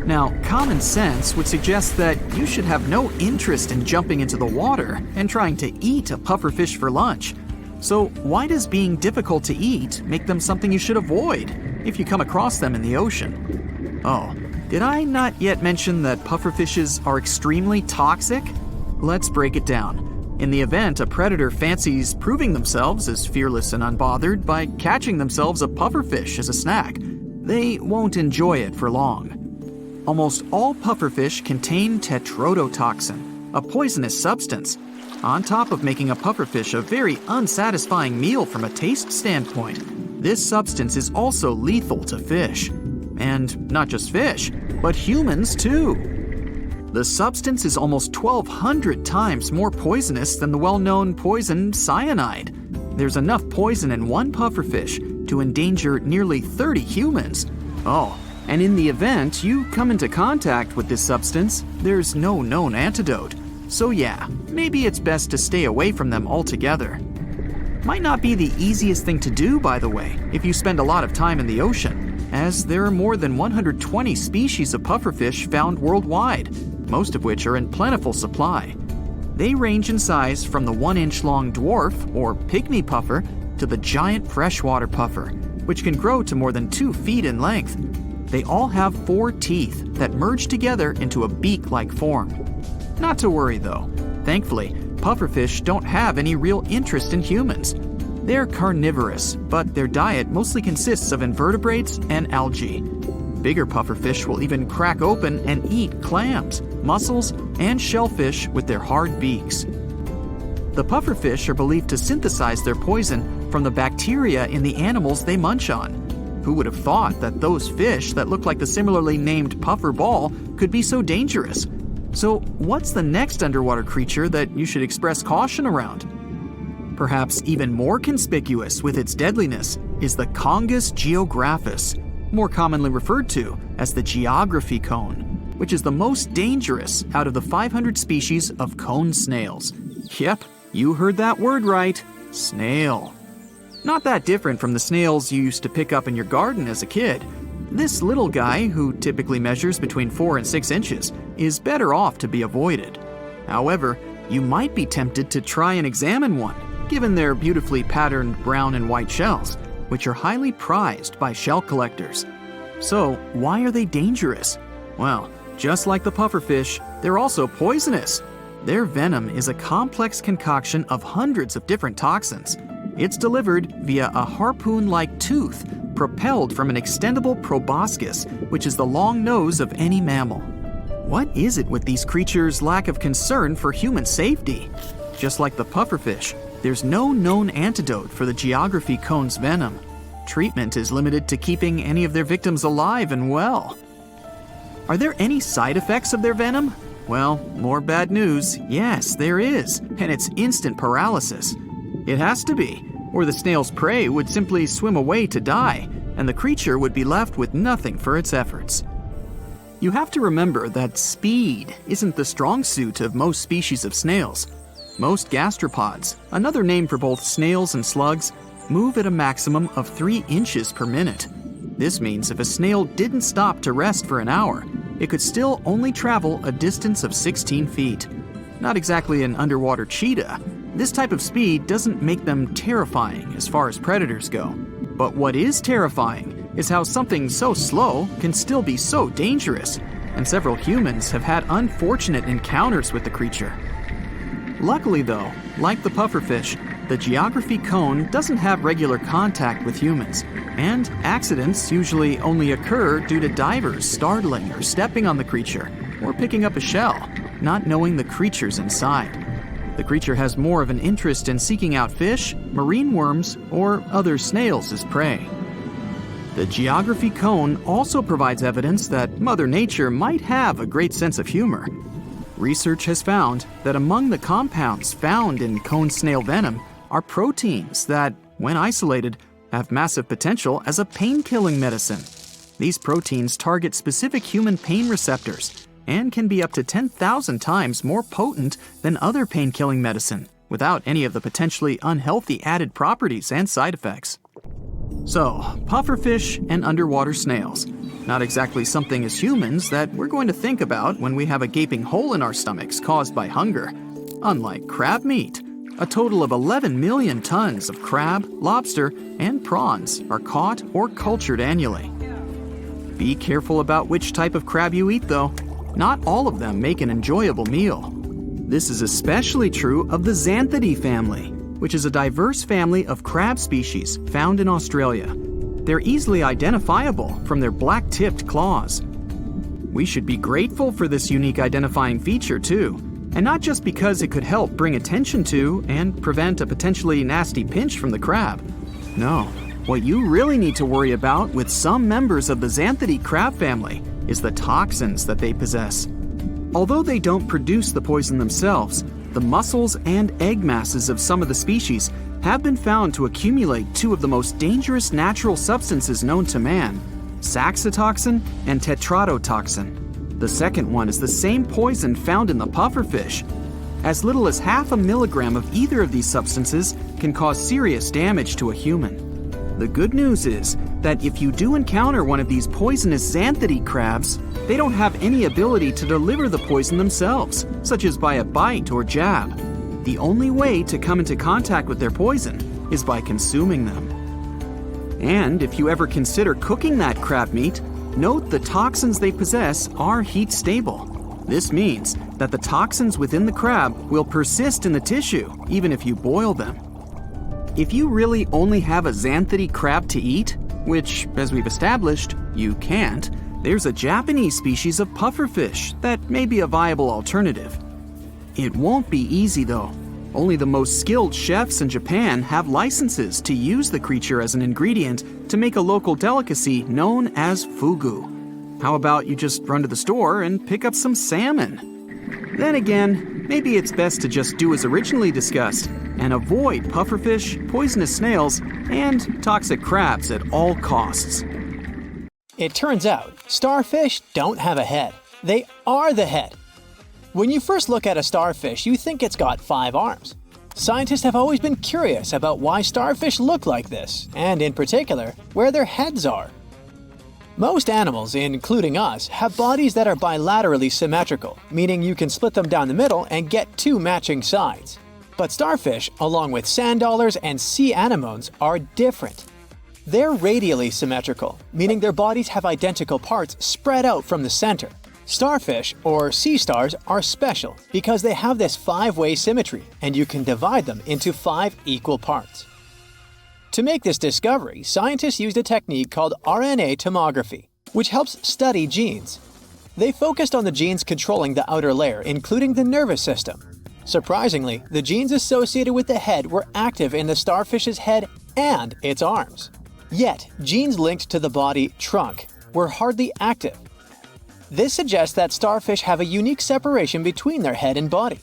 Now, common sense would suggest that you should have no interest in jumping into the water and trying to eat a pufferfish for lunch. So why does being difficult to eat make them something you should avoid if you come across them in the ocean? Oh, did I not yet mention that pufferfishes are extremely toxic? Let's break it down. In the event a predator fancies proving themselves as fearless and unbothered by catching themselves a pufferfish as a snack, they won't enjoy it for long. Almost all pufferfish contain tetrodotoxin, a poisonous substance. On top of making a pufferfish a very unsatisfying meal from a taste standpoint, this substance is also lethal to fish. And not just fish, but humans too. The substance is almost 1,200 times more poisonous than the well-known poison cyanide. There's enough poison in one pufferfish to endanger nearly 30 humans. Oh, and in the event you come into contact with this substance, there's no known antidote. So yeah, maybe it's best to stay away from them altogether. Might not be the easiest thing to do, by the way, if you spend a lot of time in the ocean, as there are more than 120 species of pufferfish found worldwide, most of which are in plentiful supply. They range in size from the 1-inch long dwarf, or pygmy puffer, to the giant freshwater puffer, which can grow to more than 2 feet in length. They all have 4 teeth that merge together into a beak-like form. Not to worry though. Thankfully, pufferfish don't have any real interest in humans. They're carnivorous, but their diet mostly consists of invertebrates and algae. Bigger pufferfish will even crack open and eat clams, mussels, and shellfish with their hard beaks. The pufferfish are believed to synthesize their poison from the bacteria in the animals they munch on. Who would have thought that those fish that look like the similarly named puffer ball could be so dangerous? So what's the next underwater creature that you should express caution around? Perhaps even more conspicuous with its deadliness is the Congus geographus, more commonly referred to as the geography cone, which is the most dangerous out of the 500 species of cone snails. Yep, you heard that word right, snail. Not that different from the snails you used to pick up in your garden as a kid. This little guy, who typically measures between 4 and 6 inches, is better off to be avoided. However, you might be tempted to try and examine one, given their beautifully patterned brown and white shells, which are highly prized by shell collectors. So, why are they dangerous? Well, just like the pufferfish, they're also poisonous. Their venom is a complex concoction of hundreds of different toxins. It's delivered via a harpoon-like tooth propelled from an extendable proboscis, which is the long nose of any mammal. What is it with these creatures' lack of concern for human safety? Just like the pufferfish, there's no known antidote for the geography cone's venom. Treatment is limited to keeping any of their victims alive and well. Are there any side effects of their venom? Well, more bad news. Yes, there is, and it's instant paralysis. It has to be, or the snail's prey would simply swim away to die, and the creature would be left with nothing for its efforts. You have to remember that speed isn't the strong suit of most species of snails. Most gastropods, another name for both snails and slugs, move at a maximum of 3 inches per minute. This means if a snail didn't stop to rest for an hour, it could still only travel a distance of 16 feet. Not exactly an underwater cheetah. This type of speed doesn't make them terrifying as far as predators go. But what is terrifying is how something so slow can still be so dangerous, and several humans have had unfortunate encounters with the creature. Luckily though, like the pufferfish, the geography cone doesn't have regular contact with humans, and accidents usually only occur due to divers startling or stepping on the creature, or picking up a shell, not knowing the creature's inside. The creature has more of an interest in seeking out fish, marine worms, or other snails as prey. The geography cone also provides evidence that Mother Nature might have a great sense of humor. Research has found that among the compounds found in cone snail venom are proteins that, when isolated, have massive potential as a pain-killing medicine. These proteins target specific human pain receptors and can be up to 10,000 times more potent than other pain-killing medicine, without any of the potentially unhealthy added properties and side effects. So, pufferfish and underwater snails. Not exactly something as humans that we're going to think about when we have a gaping hole in our stomachs caused by hunger. Unlike crab meat, a total of 11 million tons of crab, lobster, and prawns are caught or cultured annually. Be careful about which type of crab you eat though. Not all of them make an enjoyable meal. This is especially true of the Xanthidae family, which is a diverse family of crab species found in Australia. They're easily identifiable from their black-tipped claws. We should be grateful for this unique identifying feature too, and not just because it could help bring attention to and prevent a potentially nasty pinch from the crab. No, what you really need to worry about with some members of the Xanthidae crab family is the toxins that they possess. Although they don't produce the poison themselves, the muscles and egg masses of some of the species have been found to accumulate 2 of the most dangerous natural substances known to man, saxitoxin and tetrodotoxin. The second one is the same poison found in the pufferfish. As little as 0.5 milligram of either of these substances can cause serious damage to a human. The good news is that if you do encounter one of these poisonous Xanthidae crabs, they don't have any ability to deliver the poison themselves, such as by a bite or jab. The only way to come into contact with their poison is by consuming them. And if you ever consider cooking that crab meat, note the toxins they possess are heat stable. This means that the toxins within the crab will persist in the tissue even if you boil them. If you really only have a Xanthidae crab to eat, which, as we've established, you can't, there's a Japanese species of pufferfish that may be a viable alternative. It won't be easy though. Only the most skilled chefs in Japan have licenses to use the creature as an ingredient to make a local delicacy known as fugu. How about you just run to the store and pick up some salmon? Then again, maybe it's best to just do as originally discussed and avoid pufferfish, poisonous snails, and toxic crabs at all costs.
It turns out, starfish don't have a head. They are the head. When you first look at a starfish, you think it's got 5 arms. Scientists have always been curious about why starfish look like this, and in particular, where their heads are. Most animals, including us, have bodies that are bilaterally symmetrical, meaning you can split them down the middle and get 2 matching sides. But starfish, along with sand dollars and sea anemones, are different. They're radially symmetrical, meaning their bodies have identical parts spread out from the center. Starfish, or sea stars, are special because they have this 5-way symmetry, and you can divide them into 5 equal parts. To make this discovery, scientists used a technique called RNA tomography, which helps study genes. They focused on the genes controlling the outer layer, including the nervous system. Surprisingly, the genes associated with the head were active in the starfish's head and its arms. Yet, genes linked to the body trunk were hardly active. This suggests that starfish have a unique separation between their head and body.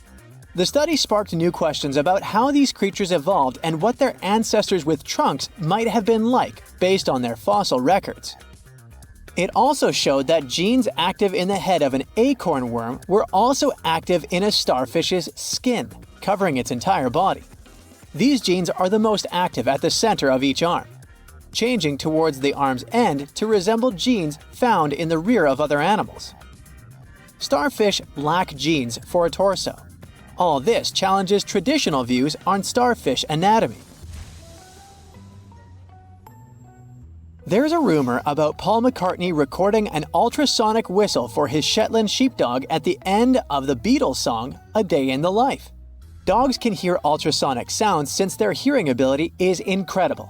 The study sparked new questions about how these creatures evolved and what their ancestors with trunks might have been like based on their fossil records. It also showed that genes active in the head of an acorn worm were also active in a starfish's skin, covering its entire body. These genes are the most active at the center of each arm, changing towards the arm's end to resemble genes found in the rear of other animals. Starfish lack genes for a torso. All this challenges traditional views on starfish anatomy. There's a rumor about Paul McCartney recording an ultrasonic whistle for his Shetland sheepdog at the end of the Beatles song, A Day in the Life. Dogs can hear ultrasonic sounds since their hearing ability is incredible.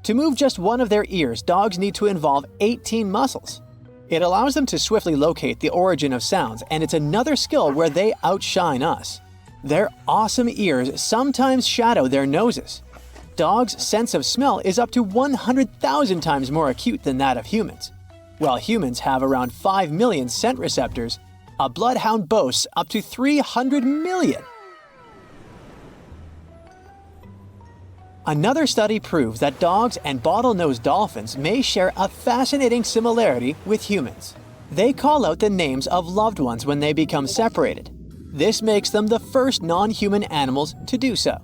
To move just one of their ears, dogs need to involve 18 muscles. It allows them to swiftly locate the origin of sounds, and it's another skill where they outshine us. Their awesome ears sometimes shadow their noses. Dogs' sense of smell is up to 100,000 times more acute than that of humans. While humans have around 5 million scent receptors, a bloodhound boasts up to 300 million. Another study proves that dogs and bottlenose dolphins may share a fascinating similarity with humans. They call out the names of loved ones when they become separated. This makes them the first non-human animals to do so.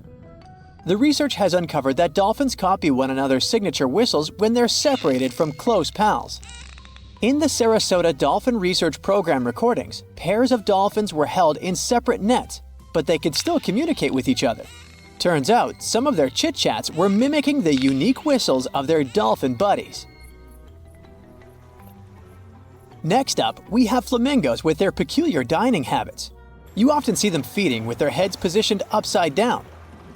The research has uncovered that dolphins copy one another's signature whistles when they're separated from close pals. In the Sarasota Dolphin Research Program recordings, pairs of dolphins were held in separate nets, but they could still communicate with each other. Turns out, some of their chit-chats were mimicking the unique whistles of their dolphin buddies. Next up, we have flamingos with their peculiar dining habits. You often see them feeding with their heads positioned upside down.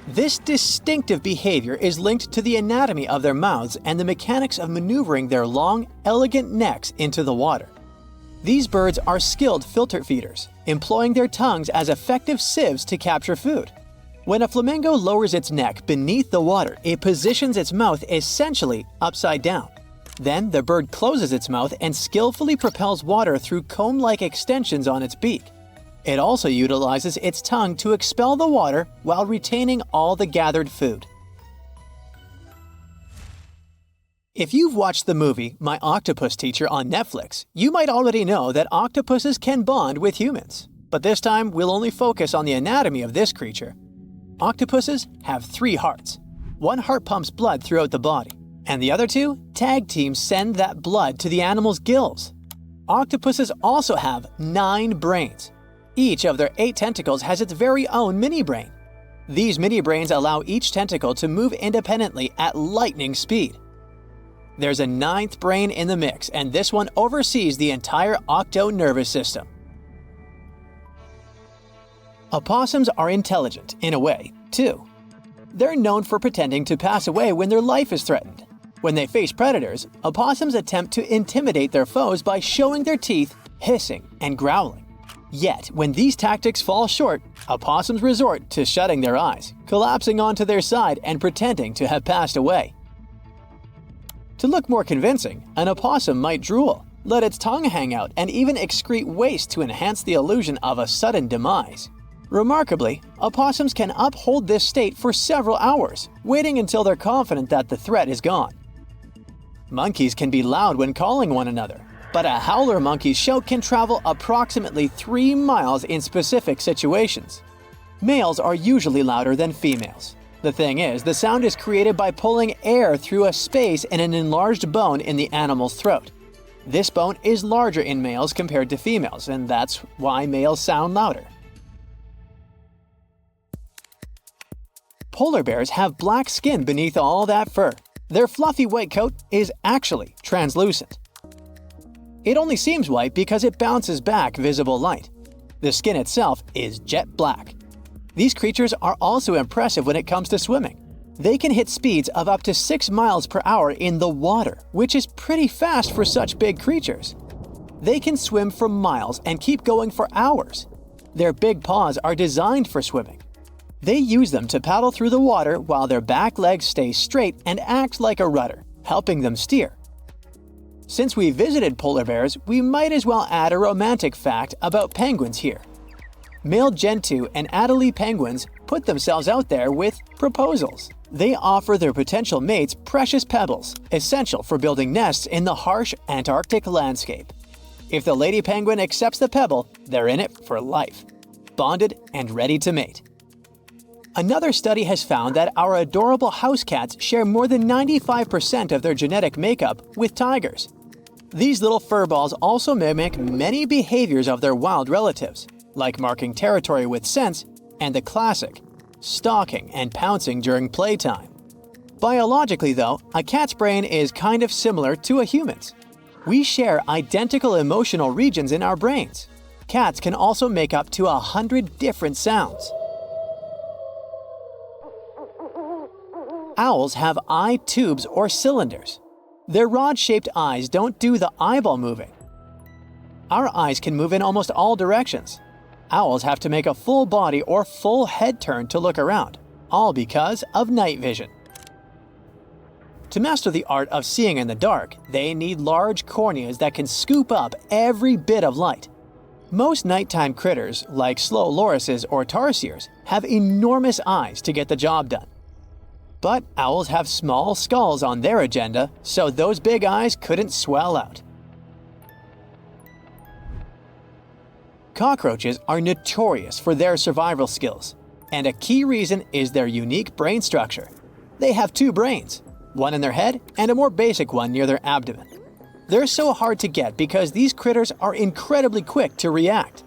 This distinctive behavior is linked to the anatomy of their mouths and the mechanics of maneuvering their long, elegant necks into the water. These birds are skilled filter feeders, employing their tongues as effective sieves to capture food. When a flamingo lowers its neck beneath the water, it positions its mouth essentially upside down. Then the bird closes its mouth and skillfully propels water through comb-like extensions on its beak. It also utilizes its tongue to expel the water while retaining all the gathered food. If you've watched the movie My Octopus Teacher on Netflix, you might already know that octopuses can bond with humans. But this time, we'll only focus on the anatomy of this creature. Octopuses have 3 hearts. One heart pumps blood throughout the body, and the other 2 tag teams send that blood to the animal's gills. Octopuses also have 9 brains. Each of their 8 tentacles has its very own mini-brain. These mini-brains allow each tentacle to move independently at lightning speed. There's a 9th brain in the mix, and this one oversees the entire octo nervous system. Opossums are intelligent, in a way, too. They're known for pretending to pass away when their life is threatened. When they face predators, opossums attempt to intimidate their foes by showing their teeth, hissing, and growling. Yet, when these tactics fall short, opossums resort to shutting their eyes, collapsing onto their side and pretending to have passed away. To look more convincing, an opossum might drool, let its tongue hang out, and even excrete waste to enhance the illusion of a sudden demise. Remarkably, opossums can uphold this state for several hours, waiting until they're confident that the threat is gone. Monkeys can be loud when calling one another, but a howler monkey's shout can travel approximately 3 miles in specific situations. Males are usually louder than females. The thing is, the sound is created by pulling air through a space in an enlarged bone in the animal's throat. This bone is larger in males compared to females, and that's why males sound louder. Polar bears have black skin beneath all that fur. Their fluffy white coat is actually translucent. It only seems white because it bounces back visible light. The skin itself is jet black. These creatures are also impressive when it comes to swimming. They can hit speeds of up to 6 miles per hour in the water, which is pretty fast for such big creatures. They can swim for miles and keep going for hours. Their big paws are designed for swimming. They use them to paddle through the water while their back legs stay straight and act like a rudder, helping them steer. Since we visited polar bears, we might as well add a romantic fact about penguins here. Male Gentoo and Adelie penguins put themselves out there with proposals. They offer their potential mates precious pebbles, essential for building nests in the harsh Antarctic landscape. If the lady penguin accepts the pebble, they're in it for life, bonded and ready to mate. Another study has found that our adorable house cats share more than 95% of their genetic makeup with tigers. These little furballs also mimic many behaviors of their wild relatives, like marking territory with scents and the classic, stalking and pouncing during playtime. Biologically though, a cat's brain is kind of similar to a human's. We share identical emotional regions in our brains. Cats can also make up to 100 different sounds. Owls have eye tubes or cylinders. Their rod-shaped eyes don't do the eyeball moving. Our eyes can move in almost all directions. Owls have to make a full body or full head turn to look around, all because of night vision. To master the art of seeing in the dark, they need large corneas that can scoop up every bit of light. Most nighttime critters, like slow lorises or tarsiers, have enormous eyes to get the job done. But owls have small skulls on their agenda, so those big eyes couldn't swell out. Cockroaches are notorious for their survival skills, and a key reason is their unique brain structure. They have 2 brains, one in their head and a more basic one near their abdomen. They're so hard to get because these critters are incredibly quick to react.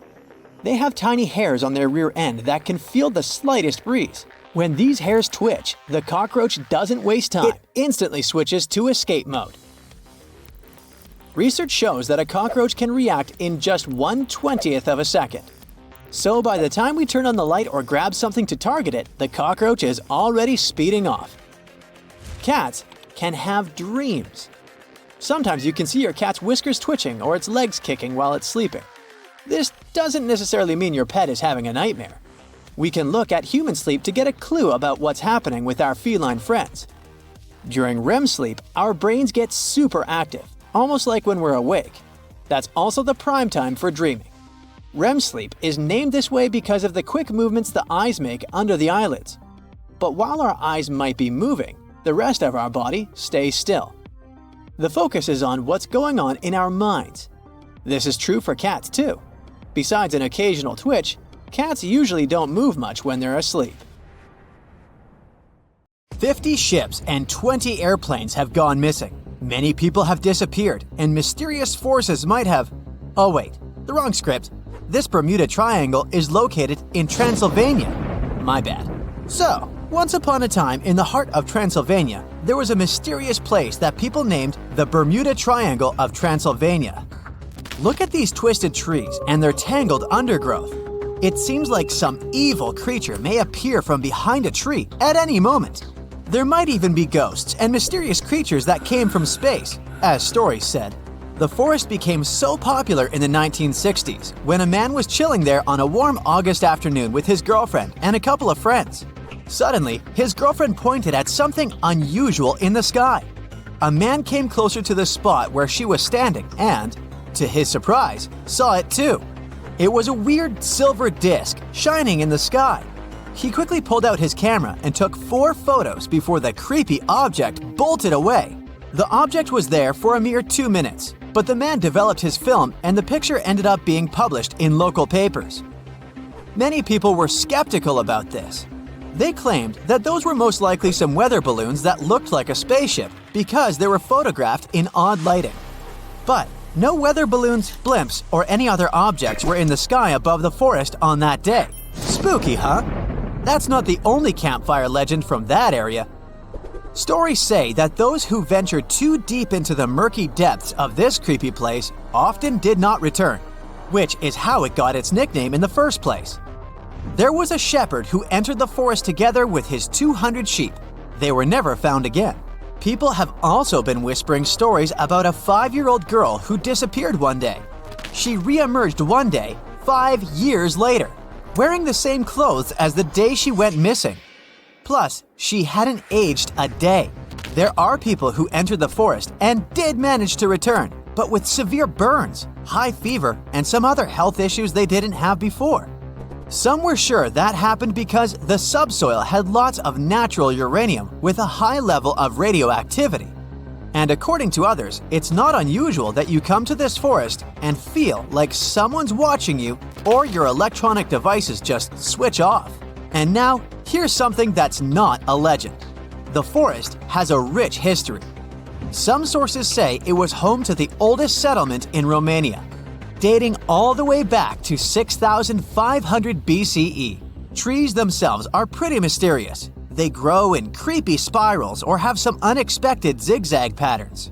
They have tiny hairs on their rear end that can feel the slightest breeze. When these hairs twitch, the cockroach doesn't waste time. It instantly switches to escape mode. Research shows that a cockroach can react in just 1/20th of a second. So by the time we turn on the light or grab something to target it, the cockroach is already speeding off. Cats can have dreams. Sometimes you can see your cat's whiskers twitching or its legs kicking while it's sleeping. This doesn't necessarily mean your pet is having a nightmare. We can look at human sleep to get a clue about what's happening with our feline friends. During REM sleep, our brains get super active, almost like when we're awake. That's also the prime time for dreaming. REM sleep is named this way because of the quick movements the eyes make under the eyelids. But while our eyes might be moving, the rest of our body stays still. The focus is on what's going on in our minds. This is true for cats too. Besides an occasional twitch, cats usually don't move much when they're asleep. 50 ships and 20 airplanes have gone missing. Many people have disappeared, and mysterious forces might have… Oh wait, the wrong script. This Bermuda Triangle is located in Transylvania. My bad. So, once upon a time in the heart of Transylvania, there was a mysterious place that people named the Bermuda Triangle of Transylvania. Look at these twisted trees and their tangled undergrowth. It seems like some evil creature may appear from behind a tree at any moment. There might even be ghosts and mysterious creatures that came from space, as stories said. The forest became so popular in the 1960s when a man was chilling there on a warm August afternoon with his girlfriend and a couple of friends. Suddenly, his girlfriend pointed at something unusual in the sky. A man came closer to the spot where she was standing and, to his surprise, saw it too. It was a weird silver disc shining in the sky. He quickly pulled out his camera and took 4 photos before the creepy object bolted away. The object was there for a mere 2 minutes, but the man developed his film and the picture ended up being published in local papers. Many people were skeptical about this. They claimed that those were most likely some weather balloons that looked like a spaceship because they were photographed in odd lighting. But no weather balloons, blimps, or any other objects were in the sky above the forest on that day. Spooky, huh? That's not the only campfire legend from that area. Stories say that those who ventured too deep into the murky depths of this creepy place often did not return, which is how it got its nickname in the first place. There was a shepherd who entered the forest together with his 200 sheep. they were never found again. People have also been whispering stories about a 5-year-old girl who disappeared one day. She re-emerged one day, 5 years later, wearing the same clothes as the day she went missing. Plus, she hadn't aged a day. There are people who entered the forest and did manage to return, but with severe burns, high fever, and some other health issues they didn't have before. Some were sure that happened because the subsoil had lots of natural uranium with a high level of radioactivity. And according to others, it's not unusual that you come to this forest and feel like someone's watching you or your electronic devices just switch off. And now, here's something that's not a legend. The forest has a rich history. Some sources say it was home to the oldest settlement in Romania, dating all the way back to 6,500 BCE. Trees themselves are pretty mysterious. They grow in creepy spirals or have some unexpected zigzag patterns.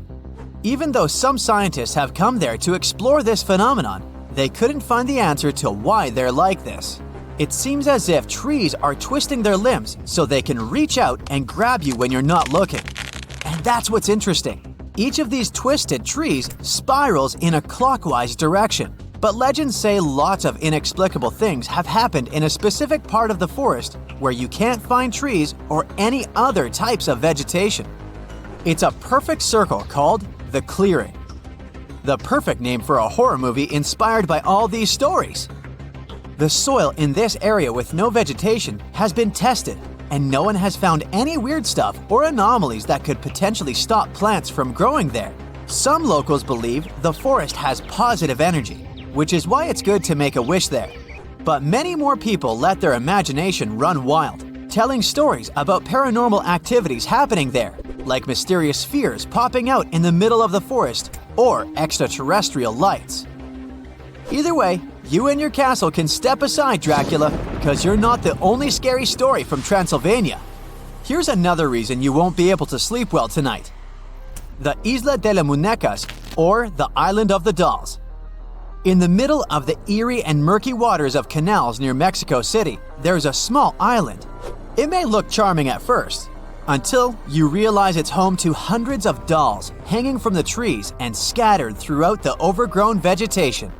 Even though some scientists have come there to explore this phenomenon, they couldn't find the answer to why they're like this. It seems as if trees are twisting their limbs so they can reach out and grab you when you're not looking. And that's what's interesting. Each of these twisted trees spirals in a clockwise direction. But legends say lots of inexplicable things have happened in a specific part of the forest where you can't find trees or any other types of vegetation. It's a perfect circle called the clearing. The perfect name for a horror movie inspired by all these stories. The soil in this area with no vegetation has been tested, and no one has found any weird stuff or anomalies that could potentially stop plants from growing there. Some locals believe the forest has positive energy, which is why it's good to make a wish there. But many more people let their imagination run wild, telling stories about paranormal activities happening there, like mysterious spheres popping out in the middle of the forest or extraterrestrial lights. Either way, you and your castle can step aside, Dracula, because you're not the only scary story from Transylvania. Here's another reason you won't be able to sleep well tonight. The Isla de las Muñecas, or the Island of the Dolls. In the middle of the eerie and murky waters of canals near Mexico City, there's a small island. It may look charming at first, until you realize it's home to hundreds of dolls hanging from the trees and scattered throughout the overgrown vegetation.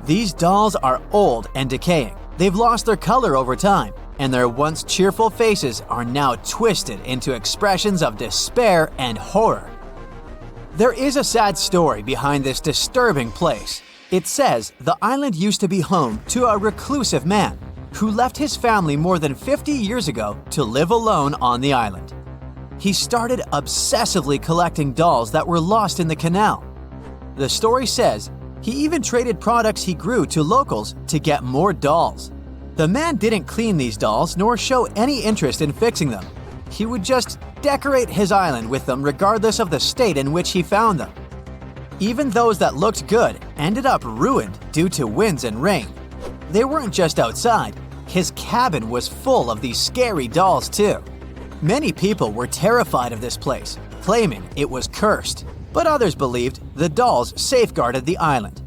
These dolls are old and decaying. They've lost their color over time, and their once cheerful faces are now twisted into expressions of despair and horror. There is a sad story behind this disturbing place. It says the island used to be home to a reclusive man who left his family more than 50 years ago to live alone on the island. He started obsessively collecting dolls that were lost in the canal. The story says he even traded products he grew to locals to get more dolls. The man didn't clean these dolls nor show any interest in fixing them. He would just decorate his island with them regardless of the state in which he found them. Even those that looked good ended up ruined due to winds and rain. They weren't just outside. His cabin was full of these scary dolls too. Many people were terrified of this place, claiming it was cursed. But others believed the dolls safeguarded the island.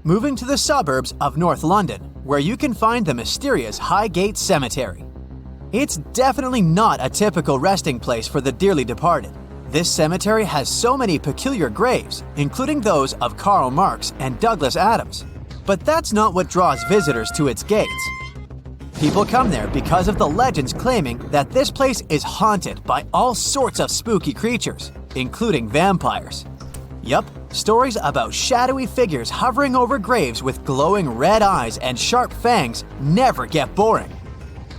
Moving to the suburbs of North London, where you can find the mysterious Highgate Cemetery. It's definitely not a typical resting place for the dearly departed. This cemetery has so many peculiar graves, including those of Karl Marx and Douglas Adams. But that's not what draws visitors to its gates. People come there because of the legends claiming that this place is haunted by all sorts of spooky creatures, including vampires. Yup, stories about shadowy figures hovering over graves with glowing red eyes and sharp fangs never get boring.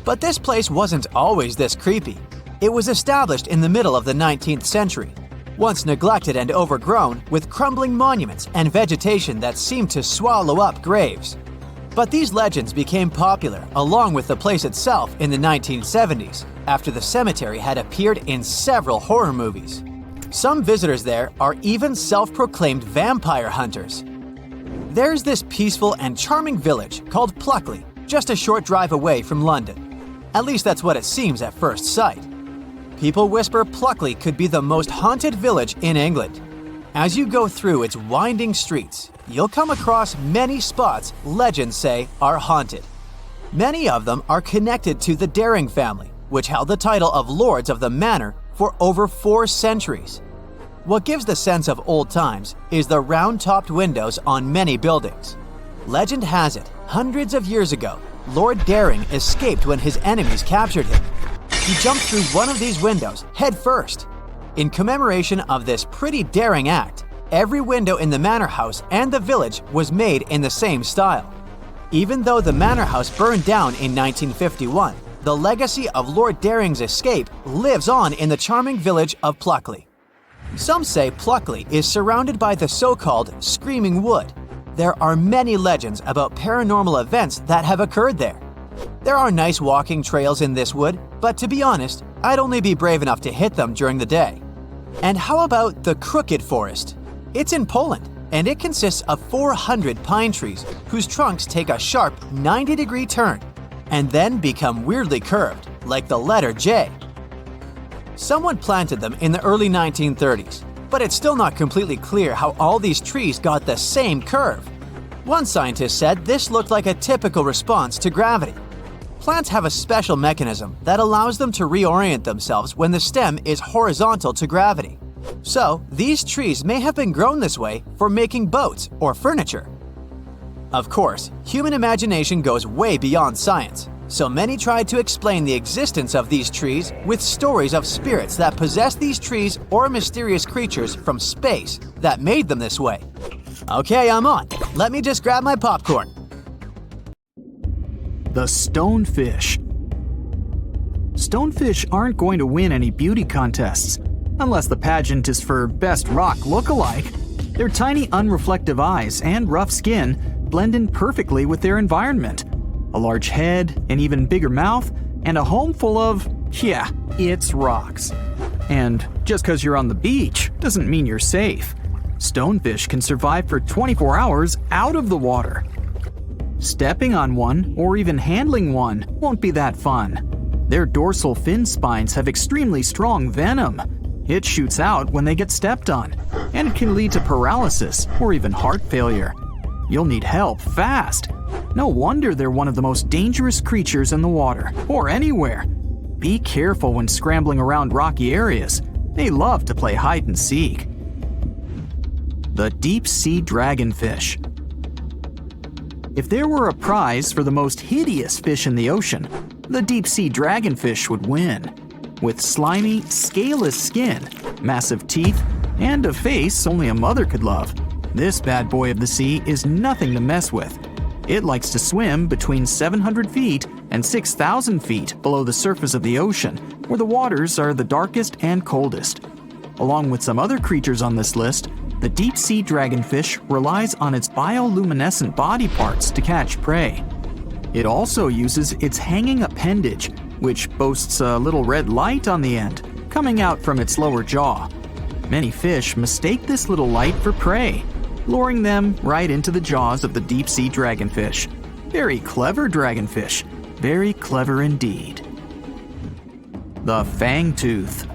But this place wasn't always this creepy. It was established in the middle of the 19th century, once neglected and overgrown with crumbling monuments and vegetation that seemed to swallow up graves. But these legends became popular along with the place itself in the 1970s, after the cemetery had appeared in several horror movies. Some visitors there are even self-proclaimed vampire hunters. There's this peaceful and charming village called Pluckley, just a short drive away from London. At least that's what it seems at first sight. People whisper Pluckley could be the most haunted village in England. As you go through its winding streets, you'll come across many spots legends say are haunted. Many of them are connected to the Daring family, which held the title of Lords of the Manor for over 4 centuries. What gives the sense of old times is the round-topped windows on many buildings. Legend has it, hundreds of years ago, Lord Daring escaped when his enemies captured him. He jumped through one of these windows head first. In commemoration of this pretty daring act, every window in the manor house and the village was made in the same style. Even though the manor house burned down in 1951, the legacy of Lord Daring's escape lives on in the charming village of Pluckley. Some say Pluckley is surrounded by the so-called Screaming Wood. There are many legends about paranormal events that have occurred there. There are nice walking trails in this wood, but to be honest, I'd only be brave enough to hit them during the day. And how about the Crooked Forest? It's in Poland, and it consists of 400 pine trees whose trunks take a sharp 90-degree turn and then become weirdly curved, like the letter J. Someone planted them in the early 1930s, but it's still not completely clear how all these trees got the same curve. One scientist said this looked like a typical response to gravity. Plants have a special mechanism that allows them to reorient themselves when the stem is horizontal to gravity. So, these trees may have been grown this way for making boats or furniture. Of course, human imagination goes way beyond science, so many tried to explain the existence of these trees with stories of spirits that possess these trees or mysterious creatures from space that made them this way. Okay, I'm on. Let me just grab my popcorn.
The stonefish. Stonefish aren't going to win any beauty contests, unless the pageant is for Best Rock Look-alike. Their tiny unreflective eyes and rough skin blend in perfectly with their environment. A large head, an even bigger mouth, and a home full of, it's rocks. And just because you're on the beach doesn't mean you're safe. Stonefish can survive for 24 hours out of the water. Stepping on one or even handling one won't be that fun. Their dorsal fin spines have extremely strong venom. It shoots out when they get stepped on, and it can lead to paralysis or even heart failure. You'll need help fast. No wonder they're one of the most dangerous creatures in the water, or anywhere. Be careful when scrambling around rocky areas. They love to play hide and seek. The deep-sea dragonfish. If there were a prize for the most hideous fish in the ocean, the deep-sea dragonfish would win. With slimy, scaleless skin, massive teeth, and a face only a mother could love, this bad boy of the sea is nothing to mess with. It likes to swim between 700 feet and 6,000 feet below the surface of the ocean, where the waters are the darkest and coldest. Along with some other creatures on this list, the deep-sea dragonfish relies on its bioluminescent body parts to catch prey. It also uses its hanging appendage, which boasts a little red light on the end, coming out from its lower jaw. Many fish mistake this little light for prey, luring them right into the jaws of the deep-sea dragonfish. Very clever dragonfish, very clever indeed. The fangtooth.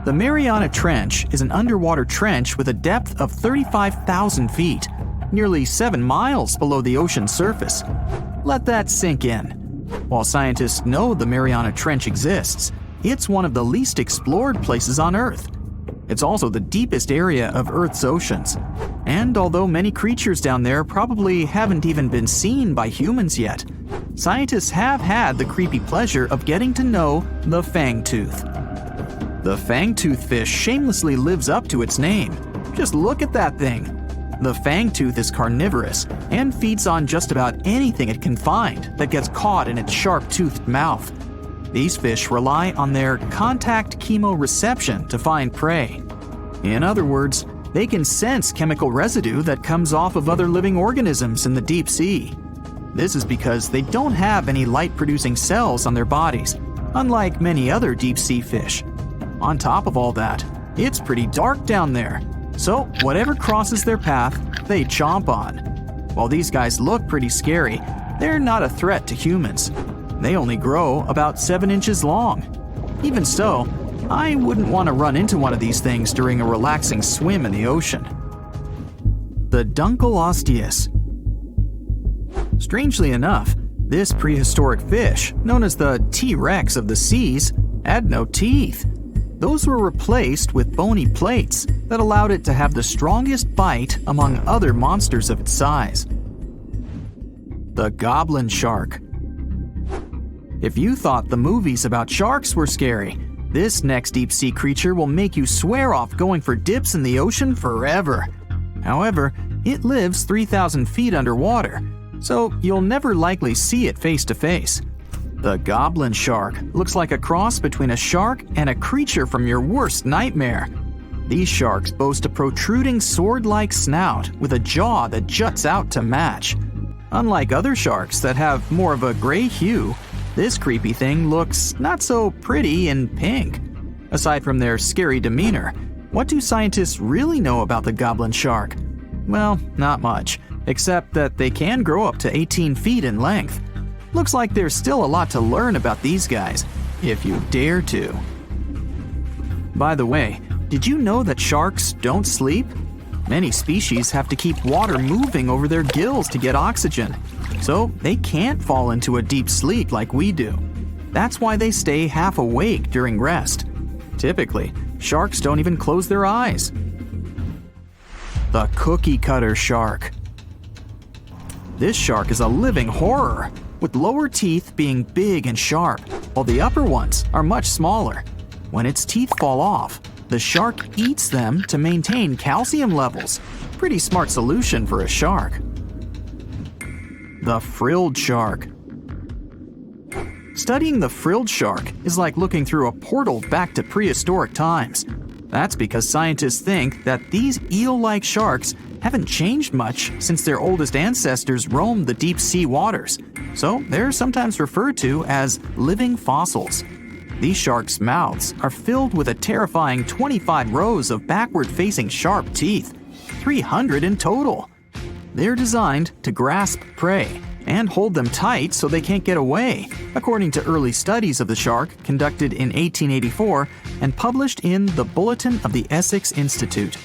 The Mariana Trench is an underwater trench with a depth of 35,000 feet, nearly 7 miles below the ocean surface. Let that sink in. While scientists know the Mariana Trench exists, it's one of the least explored places on Earth. It's also the deepest area of Earth's oceans. And although many creatures down there probably haven't even been seen by humans yet, scientists have had the creepy pleasure of getting to know the fangtooth. The fangtooth fish shamelessly lives up to its name. Just look at that thing. The fangtooth is carnivorous and feeds on just about anything it can find that gets caught in its sharp-toothed mouth. These fish rely on their contact chemoreception to find prey. In other words, they can sense chemical residue that comes off of other living organisms in the deep sea. This is because they don't have any light-producing cells on their bodies, unlike many other deep-sea fish. On top of all that, it's pretty dark down there, so whatever crosses their path, they chomp on. While these guys look pretty scary, they're not a threat to humans. They only grow about 7 inches long. Even so, I wouldn't want to run into one of these things during a relaxing swim in the ocean. The Dunkleosteus. Strangely enough, This prehistoric fish, known as the T-Rex of the seas, had no teeth. Those were replaced with bony plates that allowed it to have the strongest bite among other monsters of its size. The goblin shark. If you thought the movies about sharks were scary, this next deep-sea creature will make you swear off going for dips in the ocean forever. However, it lives 3,000 feet underwater, so you'll never likely see it face to face. The goblin shark looks like a cross between a shark and a creature from your worst nightmare. These sharks boast a protruding sword-like snout with a jaw that juts out to match. Unlike other sharks that have more of a gray hue, this creepy thing looks not so pretty and pink. Aside from their scary demeanor, what do scientists really know about the goblin shark? Well, not much, except that they can grow up to 18 feet in length. Looks like there's still a lot to learn about these guys, if you dare to. By the way, did you know that sharks don't sleep? Many species have to keep water moving over their gills to get oxygen, so they can't fall into a deep sleep like we do. That's why they stay half awake during rest. Typically, sharks don't even close their eyes. The cookie cutter shark. This shark is a living horror, with lower teeth being big and sharp, while the upper ones are much smaller. When its teeth fall off, the shark eats them to maintain calcium levels. Pretty smart solution for a shark. The frilled shark. Studying the frilled shark is like looking through a portal back to prehistoric times. That's because scientists think that these eel-like sharks haven't changed much since their oldest ancestors roamed the deep sea waters, so they're sometimes referred to as living fossils. These sharks' mouths are filled with a terrifying 25 rows of backward-facing sharp teeth, 300 in total. They're designed to grasp prey and hold them tight so they can't get away, according to early studies of the shark conducted in 1884 and published in the Bulletin of the Essex Institute.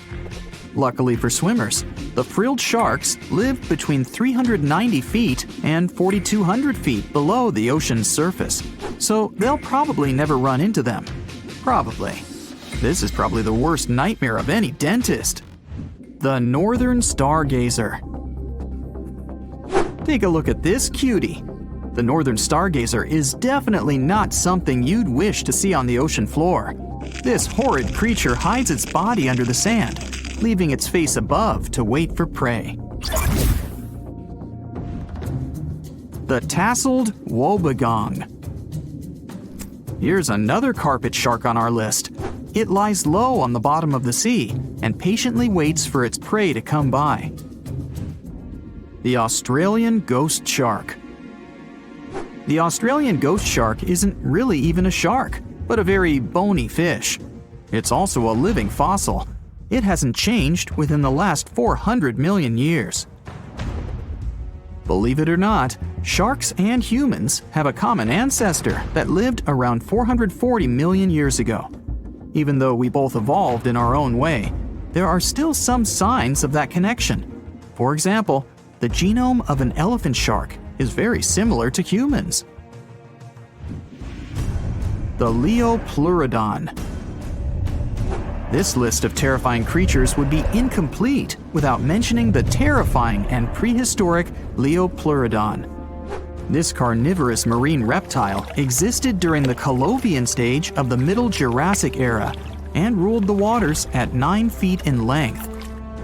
Luckily for swimmers, the frilled sharks live between 390 feet and 4,200 feet below the ocean's surface, so they'll probably never run into them. Probably. This is probably the worst nightmare of any dentist. The northern stargazer. Take a look at this cutie. The northern stargazer is definitely not something you'd wish to see on the ocean floor. This horrid creature hides its body under the sand, leaving its face above to wait for prey. The tasseled wobbegong. Here's another carpet shark on our list. It lies low on the bottom of the sea and patiently waits for its prey to come by. The Australian ghost shark. The Australian ghost shark isn't really even a shark, but a very bony fish. It's also a living fossil. It hasn't changed within the last 400 million years. Believe it or not, sharks and humans have a common ancestor that lived around 440 million years ago. Even though we both evolved in our own way, there are still some signs of that connection. For example, the genome of an elephant shark is very similar to humans. The Leopleurodon. This list of terrifying creatures would be incomplete without mentioning the terrifying and prehistoric Leopleurodon. This carnivorous marine reptile existed during the Colovian stage of the Middle Jurassic era and ruled the waters at 9 feet in length.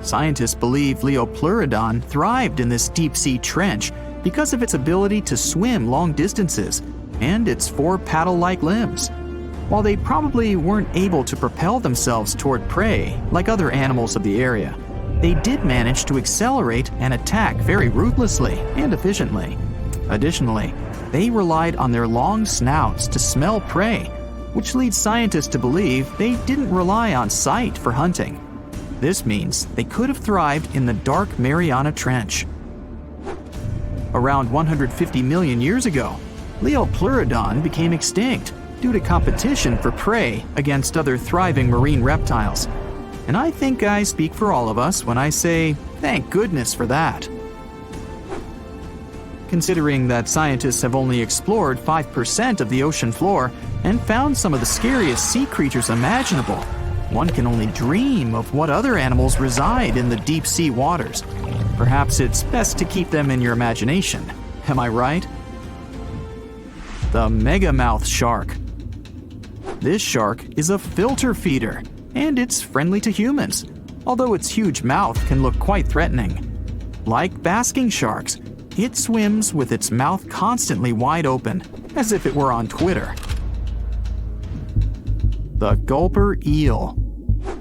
Scientists believe Leopleurodon thrived in this deep-sea trench because of its ability to swim long distances and its 4 paddle-like limbs. While they probably weren't able to propel themselves toward prey like other animals of the area, they did manage to accelerate and attack very ruthlessly and efficiently. Additionally, they relied on their long snouts to smell prey, which leads scientists to believe they didn't rely on sight for hunting. This means they could have thrived in the dark Mariana Trench. Around 150 million years ago, Leopleurodon became extinct due to competition for prey against other thriving marine reptiles. And I think I speak for all of us when I say, thank goodness for that. considering that scientists have only explored 5% of the ocean floor and found some of the scariest sea creatures imaginable. One can only dream of what other animals reside in the deep sea waters. Perhaps it's best to keep them in your imagination. Am I right? The megamouth shark. This shark is a filter feeder, and it's friendly to humans, although its huge mouth can look quite threatening. Like basking sharks, it swims with its mouth constantly wide open, as if it were on Twitter. The gulper eel.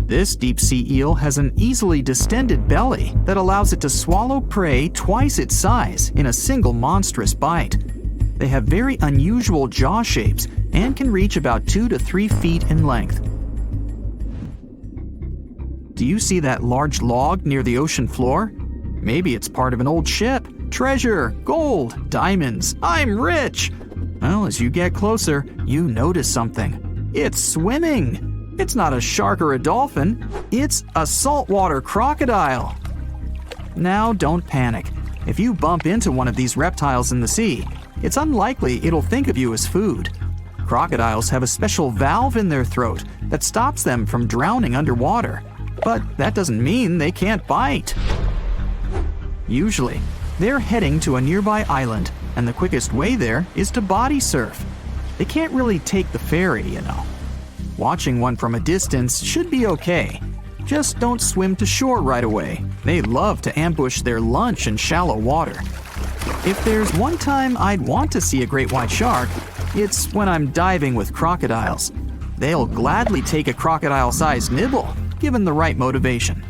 This deep-sea eel has an easily distended belly that allows it to swallow prey twice its size in a single monstrous bite. They have very unusual jaw shapes and can reach about 2 to 3 feet in length. Do you see that large log near the ocean floor? Maybe it's part of an old ship. Treasure, gold, diamonds, I'm rich! Well, as you get closer, you notice something. It's swimming! It's not a shark or a dolphin, it's a saltwater crocodile. Now don't panic. If you bump into one of these reptiles in the sea, it's unlikely it'll think of you as food. Crocodiles have a special valve in their throat that stops them from drowning underwater, but that doesn't mean they can't bite. Usually, they're heading to a nearby island, and the quickest way there is to body surf. They can't really take the ferry, you know. Watching one from a distance should be okay. Just don't swim to shore right away. They love to ambush their lunch in shallow water. If there's one time I'd want to see a great white shark, it's when I'm diving with crocodiles. They'll gladly take a crocodile-sized nibble, given the right motivation.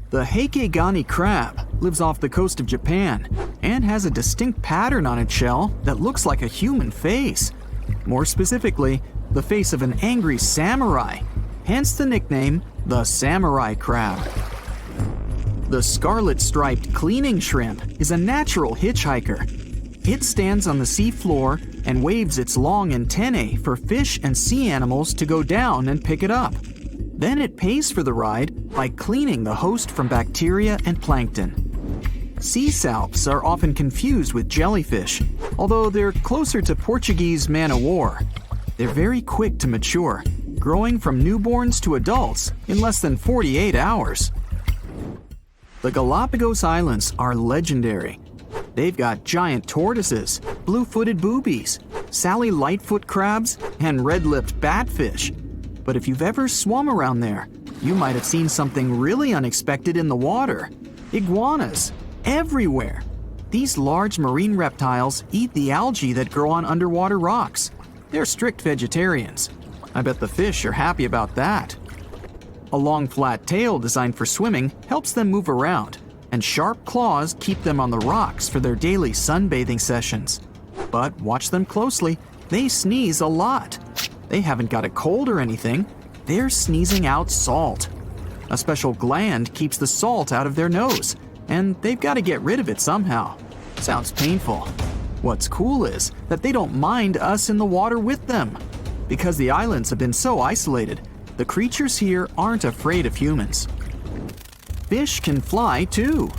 The Heikegani crab lives off the coast of Japan and has a distinct pattern on its shell that looks like a human face. More specifically, the face of an angry samurai, hence the nickname, the samurai crab. The scarlet-striped cleaning shrimp is a natural hitchhiker. It stands on the sea floor and waves its long antennae for fish and sea animals to go down and pick it up. Then it pays for the ride by cleaning the host from bacteria and plankton. Sea salps are often confused with jellyfish, although they're closer to Portuguese man-o'-war. They're very quick to mature, growing from newborns to adults in less than 48 hours. The Galapagos Islands are legendary. They've got giant tortoises, blue-footed boobies, Sally Lightfoot crabs, and red-lipped batfish. But if you've ever swum around there, you might have seen something really unexpected in the water. Iguanas. Everywhere. These large marine reptiles eat the algae that grow on underwater rocks. They're strict vegetarians. I bet the fish are happy about that. A long flat tail designed for swimming helps them move around, and sharp claws keep them on the rocks for their daily sunbathing sessions. But watch them closely, they sneeze a lot. They haven't got a cold or anything, they're sneezing out salt. A special gland keeps the salt out of their nose, and they've got to get rid of it somehow. Sounds painful. What's cool is that they don't mind us in the water with them. Because the islands have been so isolated, the creatures here aren't afraid of humans. Fish can fly too.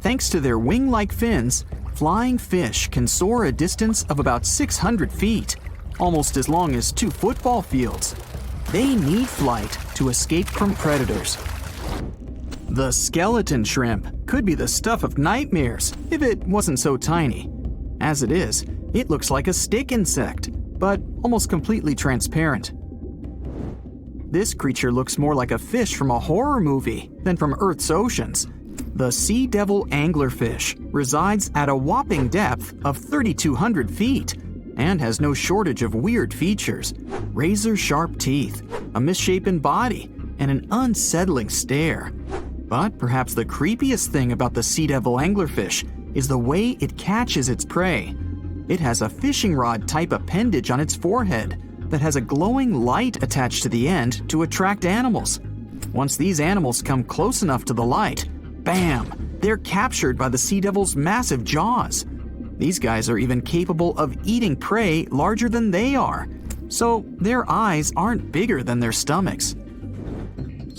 Thanks to their wing-like fins, flying fish can soar a distance of about 600 feet, almost as long as 2 football fields. They need flight to escape from predators. The skeleton shrimp could be the stuff of nightmares if it wasn't so tiny. As it is, it looks like a stick insect, but almost completely transparent. This creature looks more like a fish from a horror movie than from Earth's oceans. The sea devil anglerfish resides at a whopping depth of 3,200 feet and has no shortage of weird features: razor-sharp teeth, a misshapen body, and an unsettling stare. But perhaps the creepiest thing about the sea devil anglerfish is the way it catches its prey. It has a fishing rod type appendage on its forehead that has a glowing light attached to the end to attract animals. Once these animals come close enough to the light, bam, they're captured by the sea devil's massive jaws. These guys are even capable of eating prey larger than they are, so their eyes aren't bigger than their stomachs.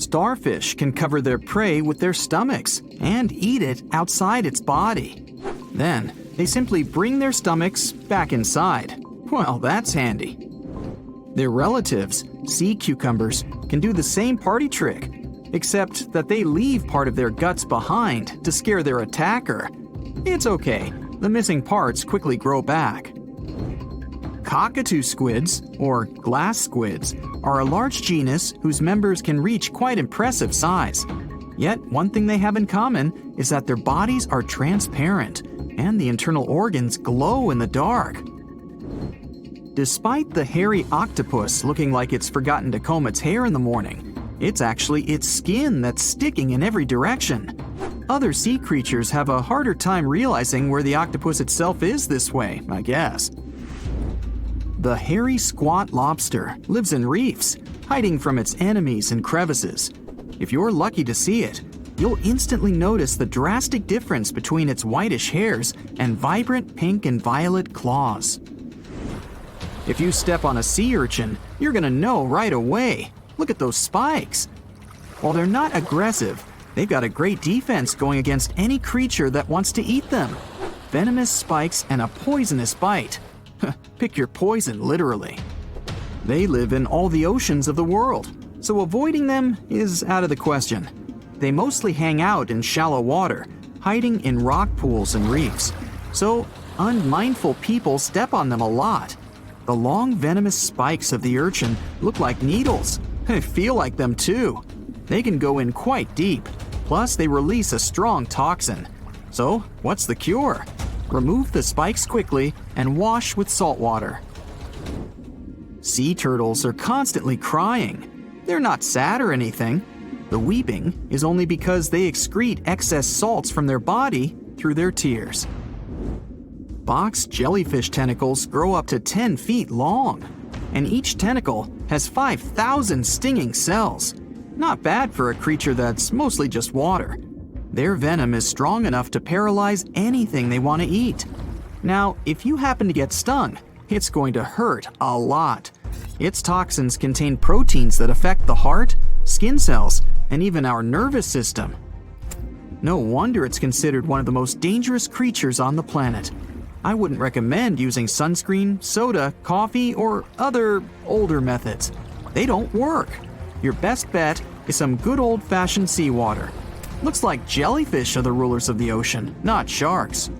Starfish can cover their prey with their stomachs and eat it outside its body. Then, they simply bring their stomachs back inside. Well, that's handy. Their relatives, sea cucumbers, can do the same party trick, except that they leave part of their guts behind to scare their attacker. It's okay, the missing parts quickly grow back. Cockatoo squids, or glass squids, are a large genus whose members can reach quite impressive size. Yet, one thing they have in common is that their bodies are transparent, and the internal organs glow in the dark. Despite the hairy octopus looking like it's forgotten to comb its hair in the morning, it's actually its skin that's sticking in every direction. Other sea creatures have a harder time realizing where the octopus itself is this way, I guess. The hairy squat lobster lives in reefs, hiding from its enemies in crevices. If you're lucky to see it, you'll instantly notice the drastic difference between its whitish hairs and vibrant pink and violet claws. If you step on a sea urchin, you're gonna know right away. Look at those spikes. While they're not aggressive, they've got a great defense going against any creature that wants to eat them. Venomous spikes and a poisonous bite. Pick your poison, literally. They live in all the oceans of the world, so avoiding them is out of the question. They mostly hang out in shallow water, hiding in rock pools and reefs, so unmindful people step on them a lot. The long venomous spikes of the urchin look like needles. They feel like them too. They can go in quite deep, plus they release a strong toxin. So, what's the cure? Remove the spikes quickly and wash with salt water. Sea turtles are constantly crying. They're not sad or anything. The weeping is only because they excrete excess salts from their body through their tears. Box jellyfish tentacles grow up to 10 feet long, and each tentacle has 5,000 stinging cells. Not bad for a creature that's mostly just water. Their venom is strong enough to paralyze anything they want to eat. Now, if you happen to get stung, it's going to hurt a lot. Its toxins contain proteins that affect the heart, skin cells, and even our nervous system. No wonder it's considered one of the most dangerous creatures on the planet. I wouldn't recommend using sunscreen, soda, coffee, or other older methods. They don't work. Your best bet is some good old-fashioned seawater. Looks like jellyfish are the rulers of the ocean, not sharks.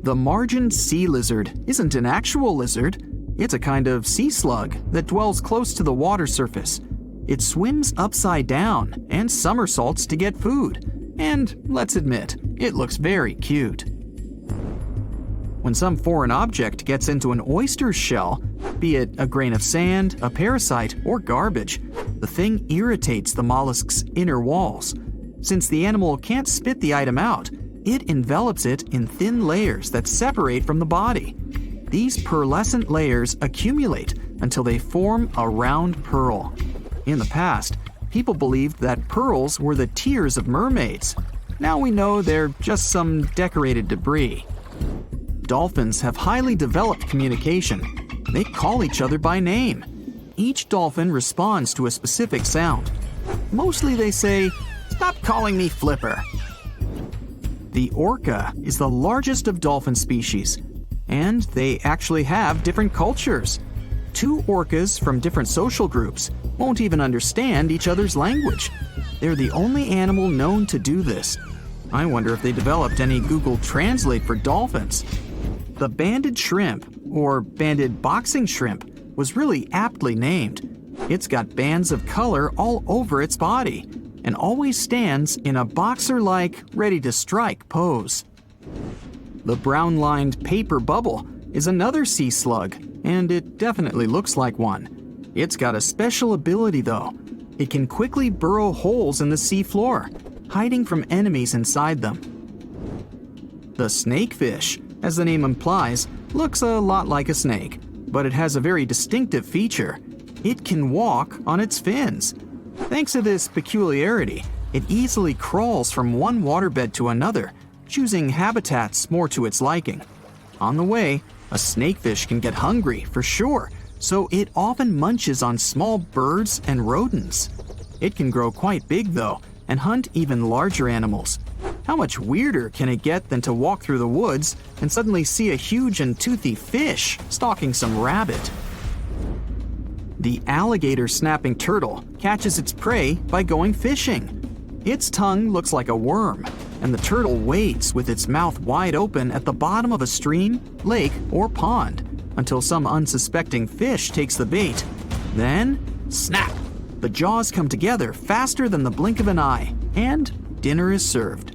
The margined sea lizard isn't an actual lizard. It's a kind of sea slug that dwells close to the water surface. It swims upside down and somersaults to get food. And let's admit, it looks very cute. When some foreign object gets into an oyster's shell, be it a grain of sand, a parasite, or garbage, the thing irritates the mollusk's inner walls. Since the animal can't spit the item out, it envelops it in thin layers that separate from the body. These pearlescent layers accumulate until they form a round pearl. In the past, people believed that pearls were the tears of mermaids. Now we know they're just some decorated debris. Dolphins have highly developed communication. They call each other by name. Each dolphin responds to a specific sound. Mostly they say, "Stop calling me Flipper." The orca is the largest of dolphin species, and they actually have different cultures. Two orcas from different social groups won't even understand each other's language. They're the only animal known to do this. I wonder if they developed any Google Translate for dolphins. The banded shrimp, or banded boxing shrimp, was really aptly named. It's got bands of color all over its body, and always stands in a boxer-like, ready-to-strike pose. The brown-lined paper bubble is another sea slug, and it definitely looks like one. It's got a special ability though. It can quickly burrow holes in the sea floor, hiding from enemies inside them. The snakefish, as the name implies, looks a lot like a snake, but it has a very distinctive feature. It can walk on its fins. Thanks to this peculiarity, it easily crawls from one waterbed to another, choosing habitats more to its liking. On the way, a snakefish can get hungry for sure, so it often munches on small birds and rodents. It can grow quite big though, and hunt even larger animals. How much weirder can it get than to walk through the woods and suddenly see a huge and toothy fish stalking some rabbit? The alligator snapping turtle catches its prey by going fishing. Its tongue looks like a worm, and the turtle waits with its mouth wide open at the bottom of a stream, lake, or pond until some unsuspecting fish takes the bait. Then, snap! The jaws come together faster than the blink of an eye, and dinner is served.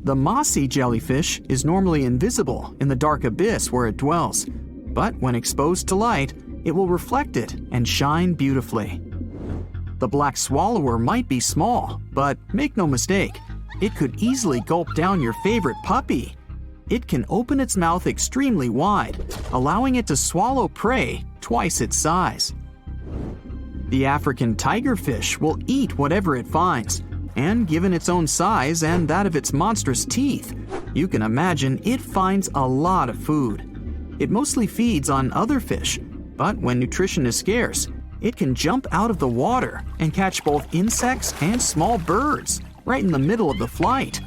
The mossy jellyfish is normally invisible in the dark abyss where it dwells, but when exposed to light, it will reflect it and shine beautifully. The black swallower might be small, but make no mistake, it could easily gulp down your favorite puppy. It can open its mouth extremely wide, allowing it to swallow prey twice its size. The African tigerfish will eat whatever it finds, and given its own size and that of its monstrous teeth, you can imagine it finds a lot of food. It mostly feeds on other fish, but when nutrition is scarce, it can jump out of the water and catch both insects and small birds right in the middle of the flight.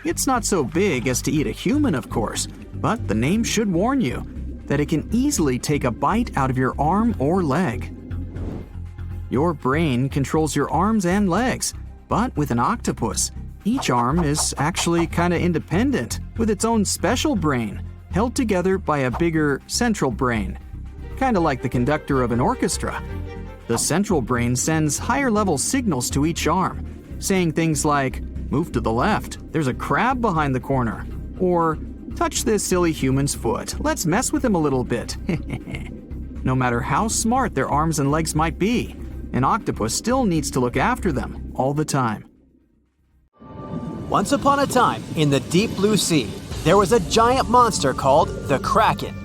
It's not so big as to eat a human, of course, but the name should warn you that it can easily take a bite out of your arm or leg. Your brain controls your arms and legs, but with an octopus, each arm is actually kinda independent with its own special brain, held together by a bigger central brain, kinda like the conductor of an orchestra. The central brain sends higher-level signals to each arm, saying things like, "Move to the left, there's a crab behind the corner," or "Touch this silly human's foot, let's mess with him a little bit." No matter how smart their arms and legs might be, an octopus still needs to look after them all the time.
Once upon a time, in the deep blue sea, there was a giant monster called the Kraken.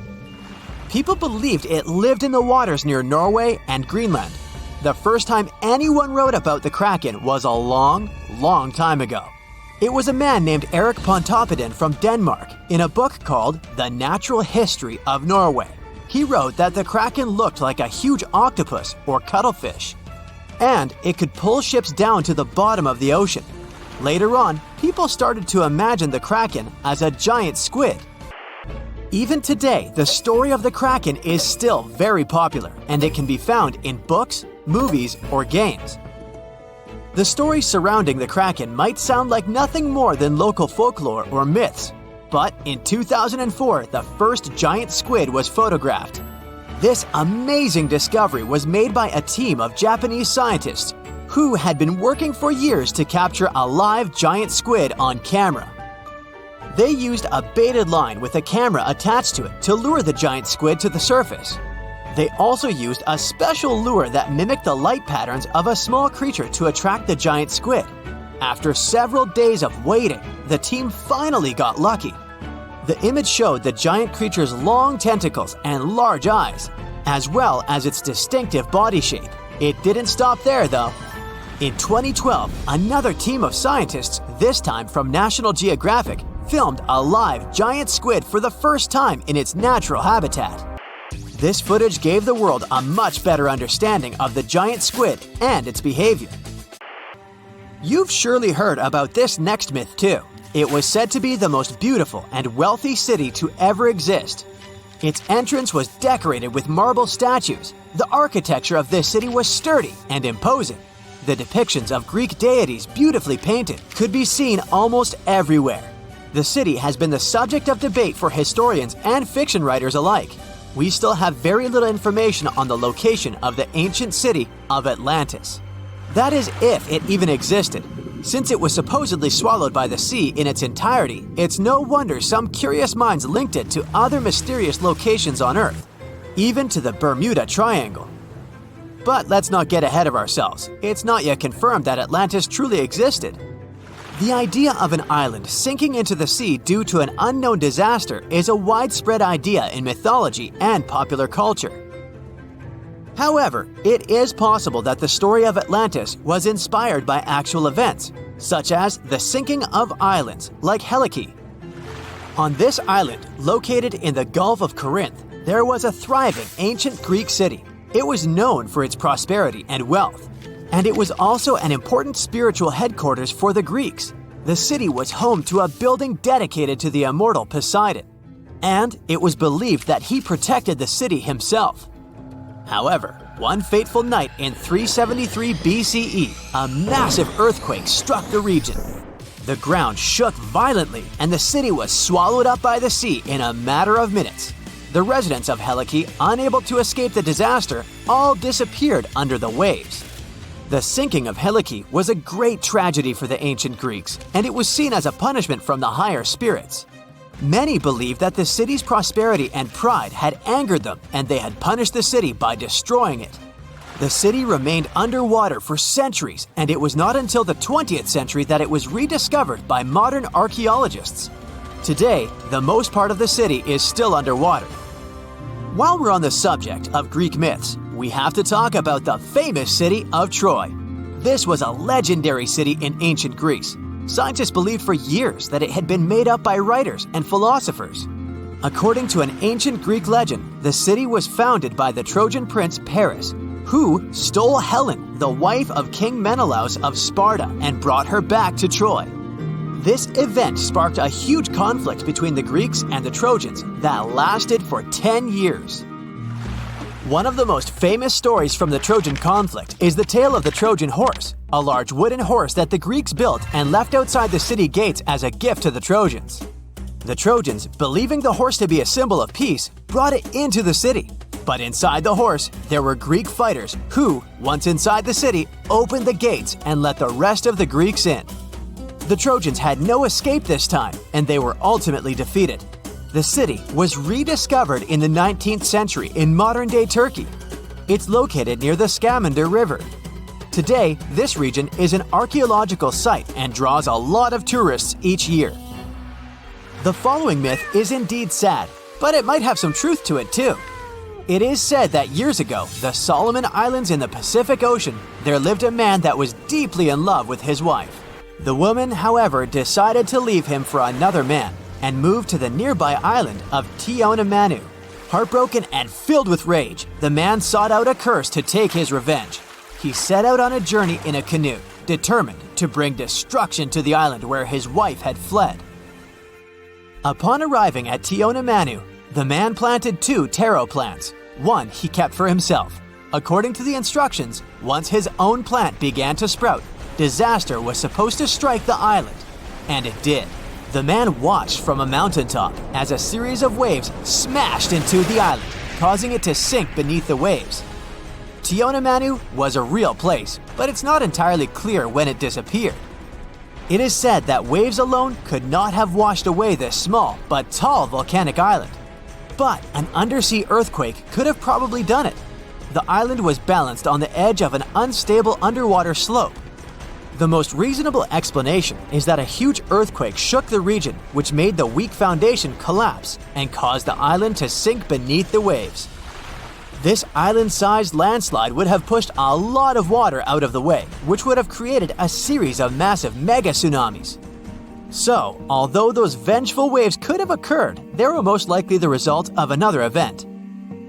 People believed it lived in the waters near Norway and Greenland. The first time anyone wrote about the Kraken was a long, long time ago. It was a man named Erik Pontoppidan from Denmark in a book called The Natural History of Norway. He wrote that the Kraken looked like a huge octopus or cuttlefish, and it could pull ships down to the bottom of the ocean. Later on, people started to imagine the Kraken as a giant squid. Even today, the story of the Kraken is still very popular, and it can be found in books, movies, or games. The stories surrounding the Kraken might sound like nothing more than local folklore or myths, but in 2004, the first giant squid was photographed. This amazing discovery was made by a team of Japanese scientists who had been working for years to capture a live giant squid on camera. They used a baited line with a camera attached to it to lure the giant squid to the surface. They also used a special lure that mimicked the light patterns of a small creature to attract the giant squid. After several days of waiting, the team finally got lucky. The image showed the giant creature's long tentacles and large eyes, as well as its distinctive body shape. It didn't stop there, though. In 2012, another team of scientists, this time from National Geographic, filmed a live giant squid for the first time in its natural habitat. This footage gave the world a much better understanding of the giant squid and its behavior. You've surely heard about this next myth too. It was said to be the most beautiful and wealthy city to ever exist. Its entrance was decorated with marble statues. The architecture of this city was sturdy and imposing. The depictions of Greek deities beautifully painted could be seen almost everywhere. The city has been the subject of debate for historians and fiction writers alike. We still have very little information on the location of the ancient city of Atlantis. That is, if it even existed. Since it was supposedly swallowed by the sea in its entirety, it's no wonder some curious minds linked it to other mysterious locations on Earth, even to the Bermuda Triangle. But let's not get ahead of ourselves. It's not yet confirmed that Atlantis truly existed. The idea of an island sinking into the sea due to an unknown disaster is a widespread idea in mythology and popular culture. However, it is possible that the story of Atlantis was inspired by actual events, such as the sinking of islands like Helike. On this island, located in the Gulf of Corinth, there was a thriving ancient Greek city. It was known for its prosperity and wealth. And it was also an important spiritual headquarters for the Greeks. The city was home to a building dedicated to the immortal Poseidon, and it was believed that he protected the city himself. However, one fateful night in 373 BCE, a massive earthquake struck the region. The ground shook violently, and the city was swallowed up by the sea in a matter of minutes. The residents of Helike, unable to escape the disaster, all disappeared under the waves. The sinking of Helike was a great tragedy for the ancient Greeks, and it was seen as a punishment from the higher spirits. Many believed that the city's prosperity and pride had angered them, and they had punished the city by destroying it. The city remained underwater for centuries, and it was not until the 20th century that it was rediscovered by modern archaeologists. Today, the most part of the city is still underwater. While we're on the subject of Greek myths, we have to talk about the famous city of Troy. This was a legendary city in ancient Greece. Scientists believed for years that it had been made up by writers and philosophers. According to an ancient Greek legend, the city was founded by the Trojan prince Paris, who stole Helen, the wife of King Menelaus of Sparta, and brought her back to Troy. This event sparked a huge conflict between the Greeks and the Trojans that lasted for 10 years. One of the most famous stories from the Trojan conflict is the tale of the Trojan horse, a large wooden horse that the Greeks built and left outside the city gates as a gift to the Trojans. The Trojans, believing the horse to be a symbol of peace, brought it into the city. But inside the horse, there were Greek fighters who, once inside the city, opened the gates and let the rest of the Greeks in. The Trojans had no escape this time, and they were ultimately defeated. The city was rediscovered in the 19th century in modern-day Turkey. It's located near the Scamander River. Today, this region is an archaeological site and draws a lot of tourists each year. The following myth is indeed sad, but it might have some truth to it too. It is said that years ago, the Solomon Islands in the Pacific Ocean, there lived a man that was deeply in love with his wife. The woman, however, decided to leave him for another man and moved to the nearby island of Tionamanu. Heartbroken and filled with rage, the man sought out a curse to take his revenge. He set out on a journey in a canoe, determined to bring destruction to the island where his wife had fled. Upon arriving at Tionamanu, the man planted 2 taro plants. One he kept for himself. According to the instructions, once his own plant began to sprout, disaster was supposed to strike the island. And it did. The man watched from a mountaintop as a series of waves smashed into the island, causing it to sink beneath the waves. Tionamanu was a real place, but it's not entirely clear when it disappeared. It is said that waves alone could not have washed away this small but tall volcanic island. But an undersea earthquake could have probably done it. The island was balanced on the edge of an unstable underwater slope. The most reasonable explanation is that a huge earthquake shook the region, which made the weak foundation collapse and caused the island to sink beneath the waves. This island-sized landslide would have pushed a lot of water out of the way, which would have created a series of massive mega tsunamis. So, although those vengeful waves could have occurred, they were most likely the result of another event.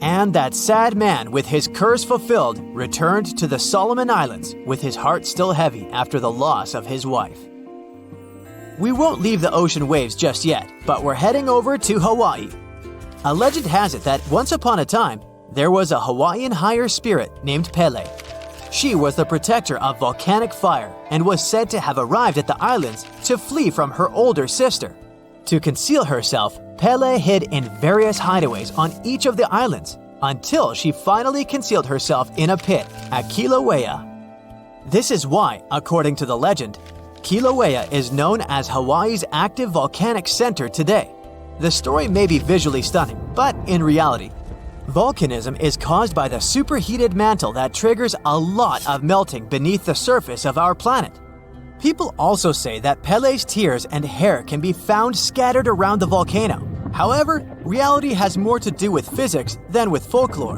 And that sad man, with his curse fulfilled, returned to the Solomon Islands with his heart still heavy after the loss of his wife. We won't leave the ocean waves just yet, but we're heading over to Hawaii. A legend has it that once upon a time, there was a Hawaiian higher spirit named Pele. She was the protector of volcanic fire and was said to have arrived at the islands to flee from her older sister. To conceal herself, Pele hid in various hideaways on each of the islands until she finally concealed herself in a pit at Kilauea. This is why, according to the legend, Kilauea is known as Hawaii's active volcanic center today. The story may be visually stunning, but in reality, volcanism is caused by the superheated mantle that triggers a lot of melting beneath the surface of our planet. People also say that Pele's tears and hair can be found scattered around the volcano. However, reality has more to do with physics than with folklore.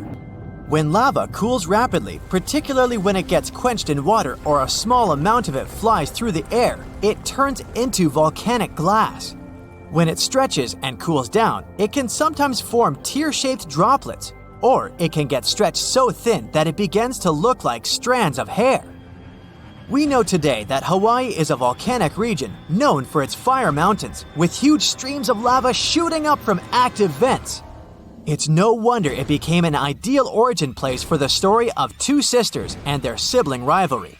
When lava cools rapidly, particularly when it gets quenched in water or a small amount of it flies through the air, it turns into volcanic glass. When it stretches and cools down, it can sometimes form tear-shaped droplets, or it can get stretched so thin that it begins to look like strands of hair. We know today that Hawaii is a volcanic region known for its fire mountains, with huge streams of lava shooting up from active vents. It's no wonder it became an ideal origin place for the story of two sisters and their sibling rivalry.